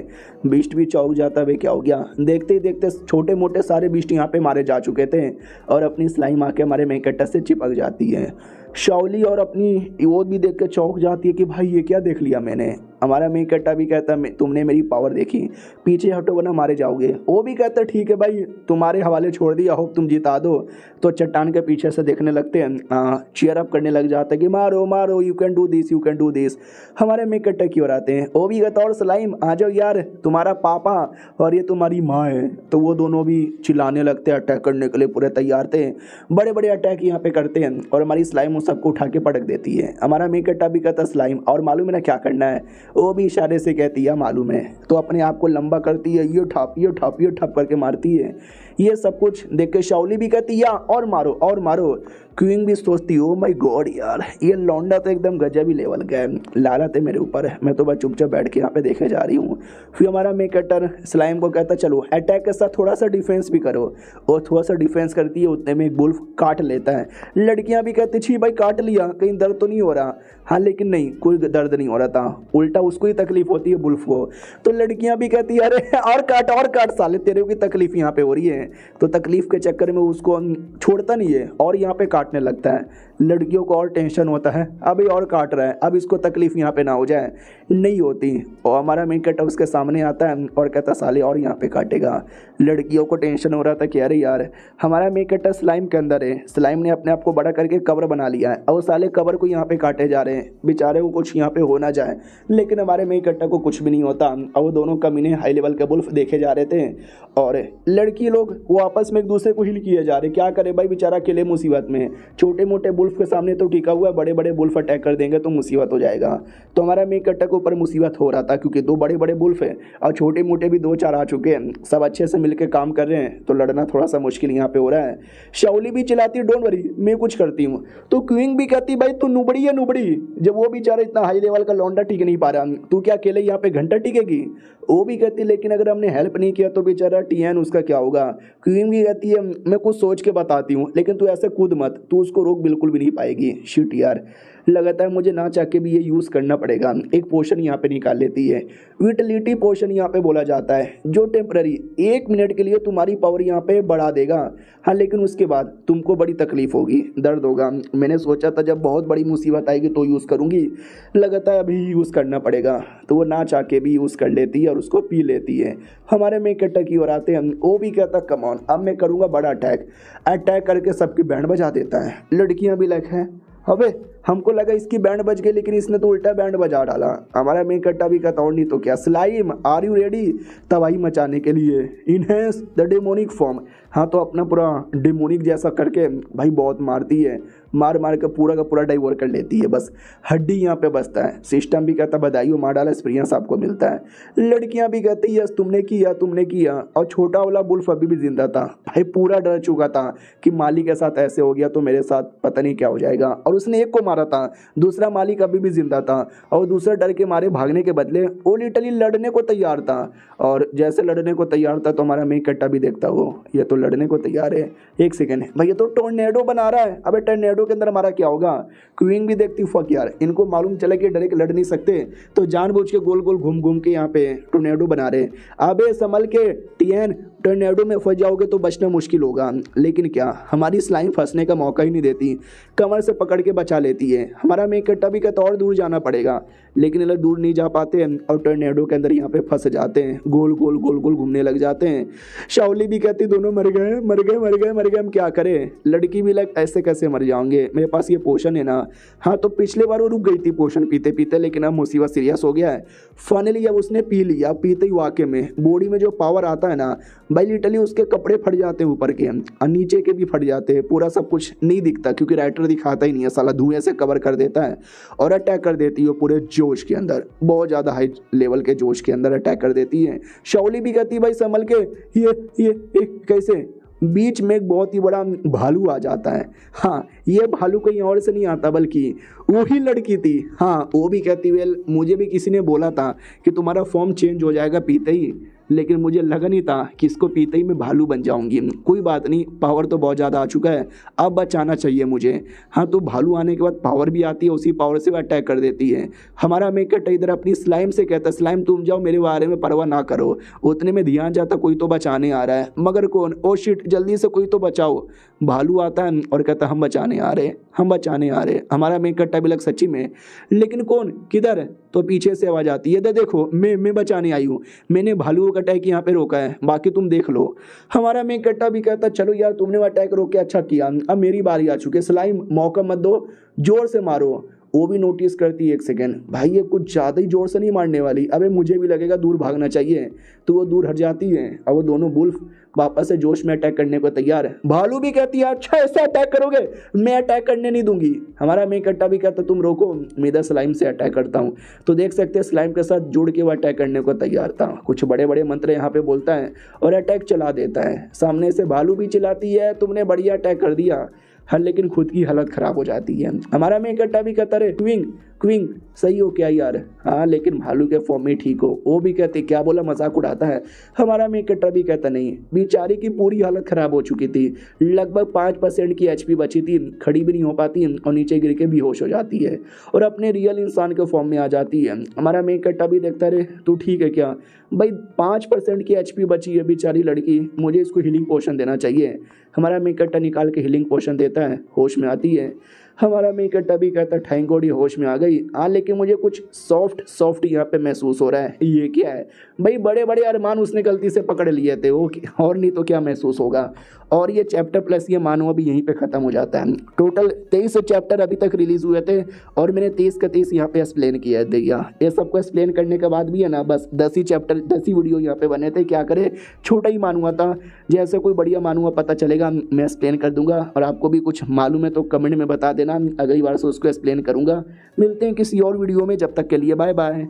बीस्ट भी चौंक जाता है, क्या हो गया। देखते ही देखते छोटे मोटे सारे बीस्ट यहाँ पे मारे जा चुके थे और अपनी स्लाइम आके हमारे मेन कैरेक्टर से चिपक जाती है। शाओली और अपनी वो भी देख के चौंक जाती है कि भाई ये क्या देख लिया मैंने। हमारा मेन कैरेक्टर भी कहता है तुमने मेरी पावर देखी, पीछे हटो वरना मारे जाओगे। वो भी कहता है ठीक है भाई तुम्हारे हवाले छोड़ दिया, होप तुम जिता दो। तो चट्टान के पीछे से देखने लगते हैं, चीयर अप करने लग जाते हैं कि मारो मारो, you can do this, you can do this. हमारे मेन कैरेक्टर की ओर आते हैं। वो भी कहता है और स्लाइम आ जाओ यार, तुम्हारा पापा और ये तुम्हारी माँ है। तो वो दोनों भी चिल्लाने लगते हैं, अटैक करने के लिए पूरे तैयार थे। बड़े बड़े अटैक यहाँ पे करते हैं और हमारी स्लाइम उन सबको उठा के पटक देती है। हमारा मेन कैरेक्टर भी कहता है स्लाइम और मालूम है ना क्या करना है। वो भी इशारे से कहती है मालूम है। तो अपने आप को लंबा करती है, ये ठप ये ठप ये ठप करके मारती है। ये सब कुछ देख के शाओली भी कहती है और मारो और मारो। क्वीन भी सोचती हो माय गॉड यार ये लौंडा तो एकदम गजब ही लेवल का है, लालत है मेरे ऊपर, मैं तो बस चुपचाप बैठ के यहाँ पे देखे जा रही हूँ। फिर हमारा मेन कैरेक्टर स्लाइम को कहता चलो अटैक के साथ थोड़ा सा डिफेंस भी करो। और थोड़ा सा डिफेंस करती है, उतने में एक बुल्फ काट लेता है। लड़कियाँ भी कहती छी भाई काट लिया, कहीं दर्द तो नहीं हो रहा। हाँ लेकिन नहीं, कोई दर्द नहीं हो रहा था, उल्टा उसको ही तकलीफ होती है बुल्फ को। तो लड़कियाँ भी कहती है अरे और काट साले, तेरे की तकलीफ यहाँ पे हो रही है। तो तकलीफ के चक्कर में उसको छोड़ता नहीं है और यहाँ पे काटने लगता है। लड़कियों को और टेंशन होता है, अभी और काट रहा है, अब इसको तकलीफ यहाँ पे ना हो जाए, नहीं होती। और हमारा मेन कैरेक्टर उसके सामने आता है और कहता साले और यहाँ पे काटेगा। लड़कियों को टेंशन हो रहा था कि अरे यार हमारा मेन कैरेक्टर स्लाइम के अंदर है, स्लाइम ने अपने आप को बड़ा करके कवर बना लिया है और साले कवर को यहाँ पे काटे जा रहे हैं, बेचारे को कुछ यहाँ पे हो ना जाए। लेकिन हमारे मेन कैरेक्टर को कुछ भी नहीं होता और वो दोनों कमीने हाई लेवल के बुल्फ देखे जा रहे थे और लड़की लोग वो आपस में एक दूसरे को हिल किए जा रहे। क्या करे भाई बेचारा अकेले मुसीबत में, छोटे मोटे बुल्फ के सामने तो टिका हुआ है, बड़े बड़े बुल्फ अटैक कर देंगे तो मुसीबत हो जाएगा। तो हमारा मेन कैरेक्टर के ऊपर मुसीबत हो रहा था क्योंकि दो बड़े बड़े बुल्फ है और छोटे मोटे भी दो चार आ चुके हैं, सब अच्छे से मिलकर काम कर रहे हैं। तो लड़ना थोड़ा सा मुश्किल यहाँ पे हो रहा है। शाओली भी चिल्लाती है डोंट वरी मैं कुछ करती हूँ। तो क्वीन भी कहती भाई तू नुबड़ी है नुबड़ी, जब वो बेचारा इतना हाई लेवल का लौंडा टिक नहीं पा रहा, तू क्या अकेले यहाँ पे घंटा टिकेगी। वो भी कहती लेकिन अगर हमने हेल्प नहीं किया तो बेचारा टीएन उसका क्या होगा। क्वीन भी कहती है मैं कुछ सोच के बताती हूँ लेकिन तू ऐसे कूद मत, तू उसको रोक बिल्कुल भी नहीं पाएगी। शिट यार लगातार मुझे ना चाह के भी ये यूज़ करना पड़ेगा। एक पोशन यहाँ पे निकाल लेती है, विटलिटी पोशन यहाँ पे बोला जाता है, जो टेम्पररी 1 मिनट के लिए तुम्हारी पावर यहाँ पे बढ़ा देगा। हाँ लेकिन उसके बाद तुमको बड़ी तकलीफ होगी, दर्द होगा। मैंने सोचा था जब बहुत बड़ी मुसीबत आएगी तो यूज़ करूँगी, लगातार अभी यूज़ करना पड़ेगा। तो वो ना चाह के भी यूज़ कर लेती है और उसको पी लेती है। हमारे मेन कैरेक्टर की ओर आते हैं, वो भी कहता कम ऑन अब मैं करूँगा बड़ा अटैक करके सबकी बैंड बजा देता है। लड़कियाँ भी लाइक हैं अबे हमको लगा इसकी बैंड बज गई, लेकिन इसने तो उल्टा बैंड बजा डाला। हमारा मेन कट्टा भी कहता और नहीं तो क्या, स्लाइम आर यू रेडी तबाही मचाने के लिए, इनहेंस द डेमोनिक फॉर्म। हाँ तो अपना पूरा डेमोनिक जैसा करके भाई बहुत मारती है, मार मार के पूरा का पूरा डाइवर्ट कर लेती है, बस हड्डी यहाँ पे बसता है। सिस्टम भी कहता बधाई मार डाला, एक्सपीरियंस आपको मिलता है। लड़कियां भी कहती यस तुमने किया। और छोटा वाला बुल्फ अभी भी जिंदा था भाई, पूरा डर चुका था कि मालिक के साथ ऐसे हो गया तो मेरे साथ पता नहीं क्या हो जाएगा, और उसने एक को मारा था, दूसरा मालिक अभी भी जिंदा था, और दूसरा डर के मारे भागने के बदले वो लिटरली लड़ने को तैयार था। और जैसे लड़ने को तैयार था तो हमारा मेन कट्टा भी देखता वो ये तो लड़ने को तैयार है। एक सेकेंड भाई, ये तो टोर्नेडो बना रहा है, अबे टोर्नेडो के अंदर हमारा क्या होगा। क्वीन भी देखती फक यार, इनको मालूम चला कि डायरेक्ट लड़ नहीं सकते तो जानबूझ के गोल गोल घूम घूम के यहाँ पे टोर्नेडो बना रहे। अबे संभल के टीएन, टोर्नेडो में फंस जाओगे तो बचना मुश्किल होगा। लेकिन क्या हमारी स्लाइम फंसने का मौका ही नहीं देती, कमर से पकड़ के बचा लेती है। हमारा मेन कट्टा भी कहता और दूर जाना पड़ेगा, लेकिन ये लोग दूर नहीं जा पाते और टोर्नेडो के अंदर यहाँ पे फंस जाते हैं, गोल गोल घूमने लग जाते हैं। शाओली भी कहती दोनों मर गए, हम क्या करें। लड़की भी लग ऐसे कैसे मर जाओगे, मेरे पास ये पोशन है ना। हाँ तो पिछले बार वो रुक गई थी पोशन पीते पीते, लेकिन अब मुसीबत सीरियस हो गया है। फाइनली अब उसने पी लिया, पीते ही वाकई में बॉडी में जो पावर आता है ना भाई, लिटरली उसके कपड़े फट जाते हैं ऊपर के और नीचे के भी फट जाते हैं, पूरा सब कुछ नहीं दिखता क्योंकि राइटर दिखाता ही नहीं है, साला धुएं से कवर कर देता है और अटैक कर देती है पूरे जोश के अंदर, बहुत ज़्यादा हाई लेवल के जोश के अंदर अटैक कर देती है। शाओली भी कहती है भाई संभल के, ये कैसे। बीच में एक बहुत ही बड़ा भालू आ जाता है। हाँ ये भालू कहीं और से नहीं आता बल्कि वही लड़की थी। हाँ वो भी कहती वेल मुझे भी किसी ने बोला था कि तुम्हारा फॉर्म चेंज हो जाएगा पीते ही, लेकिन मुझे लगा नहीं था कि इसको पीते ही मैं भालू बन जाऊंगी। कोई बात नहीं, पावर तो बहुत ज़्यादा आ चुका है, अब बचाना चाहिए मुझे। हाँ तो भालू आने के बाद पावर भी आती है, उसी पावर से वो अटैक कर देती है। हमारा मेकट इधर अपनी स्लाइम से कहता स्लाइम तुम जाओ, मेरे बारे में परवाह ना करो। उतने में ध्यान जाता कोई तो बचाने आ रहा है, मगर कौन, ओ शिट जल्दी से कोई तो बचाओ। भालू आता है और कहता हम बचाने आ रहे। हमारा मेकट भी लग सच्ची में, लेकिन कौन किधर, तो पीछे से आवाज आती है देखो मैं बचाने आई हूँ, मैंने भालू का अटैक यहाँ पे रोका है, बाकी तुम देख लो। हमारा मेन कट्टा भी कहता चलो यार तुमने वो अटैक रोक के अच्छा किया, अब मेरी बारी आ चुकी है, स्लाइम मौका मत दो, जोर से मारो। वो भी नोटिस करती है एक सेकेंड भाई ये कुछ ज़्यादा ही जोर से नहीं मारने वाली, अबे मुझे भी लगेगा दूर भागना चाहिए, तो वो दूर हट जाती है और वो दोनों बुल्फ वापस से जोश में अटैक करने को तैयार है। भालू भी कहती है अच्छा ऐसा अटैक करोगे, मैं अटैक करने नहीं दूंगी। हमारा मेन कट्टा भी कहता तुम रोको, मैं इधर स्लाइम से अटैक करता हूँ। तो देख सकते हैं स्लाइम के साथ जुड़ के वो अटैक करने को तैयार था, कुछ बड़े बड़े मंत्र यहाँ पे बोलता है और अटैक चला देता है। सामने से भालू भी चिल्लाती है तुमने बढ़िया अटैक कर दिया, हर लेकिन खुद की हालत खराब हो जाती है। हमारा मेन कट्टा भी कहता रहे क्विंग सही हो क्या यार, हाँ लेकिन भालू के फॉर्म में ठीक हो। वो भी कहते क्या बोला मजाक उड़ाता है। हमारा मेन कट्टा भी कहता नहीं, बेचारी की पूरी हालत खराब हो चुकी थी, लगभग 5% की HP बची थी, खड़ी भी नहीं हो पाती और नीचे गिर के बेहोश हो जाती है और अपने रियल इंसान के फॉर्म में आ जाती है। हमारा मेन कट्टा भी देखता रहे तू ठीक है क्या भाई, 5% की HP बची है बेचारी लड़की, मुझे इसको हीलिंग पोशन देना चाहिए। हमारा मेन कट्टा निकाल के हीलिंग पोशन देता है, होश में आती है। हमारा मेन कट्टा भी कहता थैंक गॉड ये होश में आ गई। हाँ लेकिन मुझे कुछ सॉफ्ट यहाँ पे महसूस हो रहा है, ये क्या है भाई, बड़े बड़े अरमान उसने गलती से पकड़ लिए थे वो, और नहीं तो क्या महसूस होगा। और ये चैप्टर प्लस ये मानो भी यहीं पे ख़त्म हो जाता है। टोटल 23 चैप्टर अभी तक रिलीज़ हुए थे और मैंने 23 का 23 यहाँ पे एक्सप्लेन किया दिया। ये सबको एक्सप्लेन करने के बाद भी है ना बस 10 ही चैप्टर 10 ही वीडियो यहाँ पे बने थे, क्या करे छोटा ही मानुआ था। जैसे कोई बढ़िया मानुआ पता चलेगा मैं एक्सप्लेन कर दूंगा, और आपको भी कुछ मालूम है तो कमेंट में बता देना, अगली बार से उसको एक्सप्लेन करूँगा। मिलते हैं किसी और वीडियो में, जब तक के लिए बाय बाय।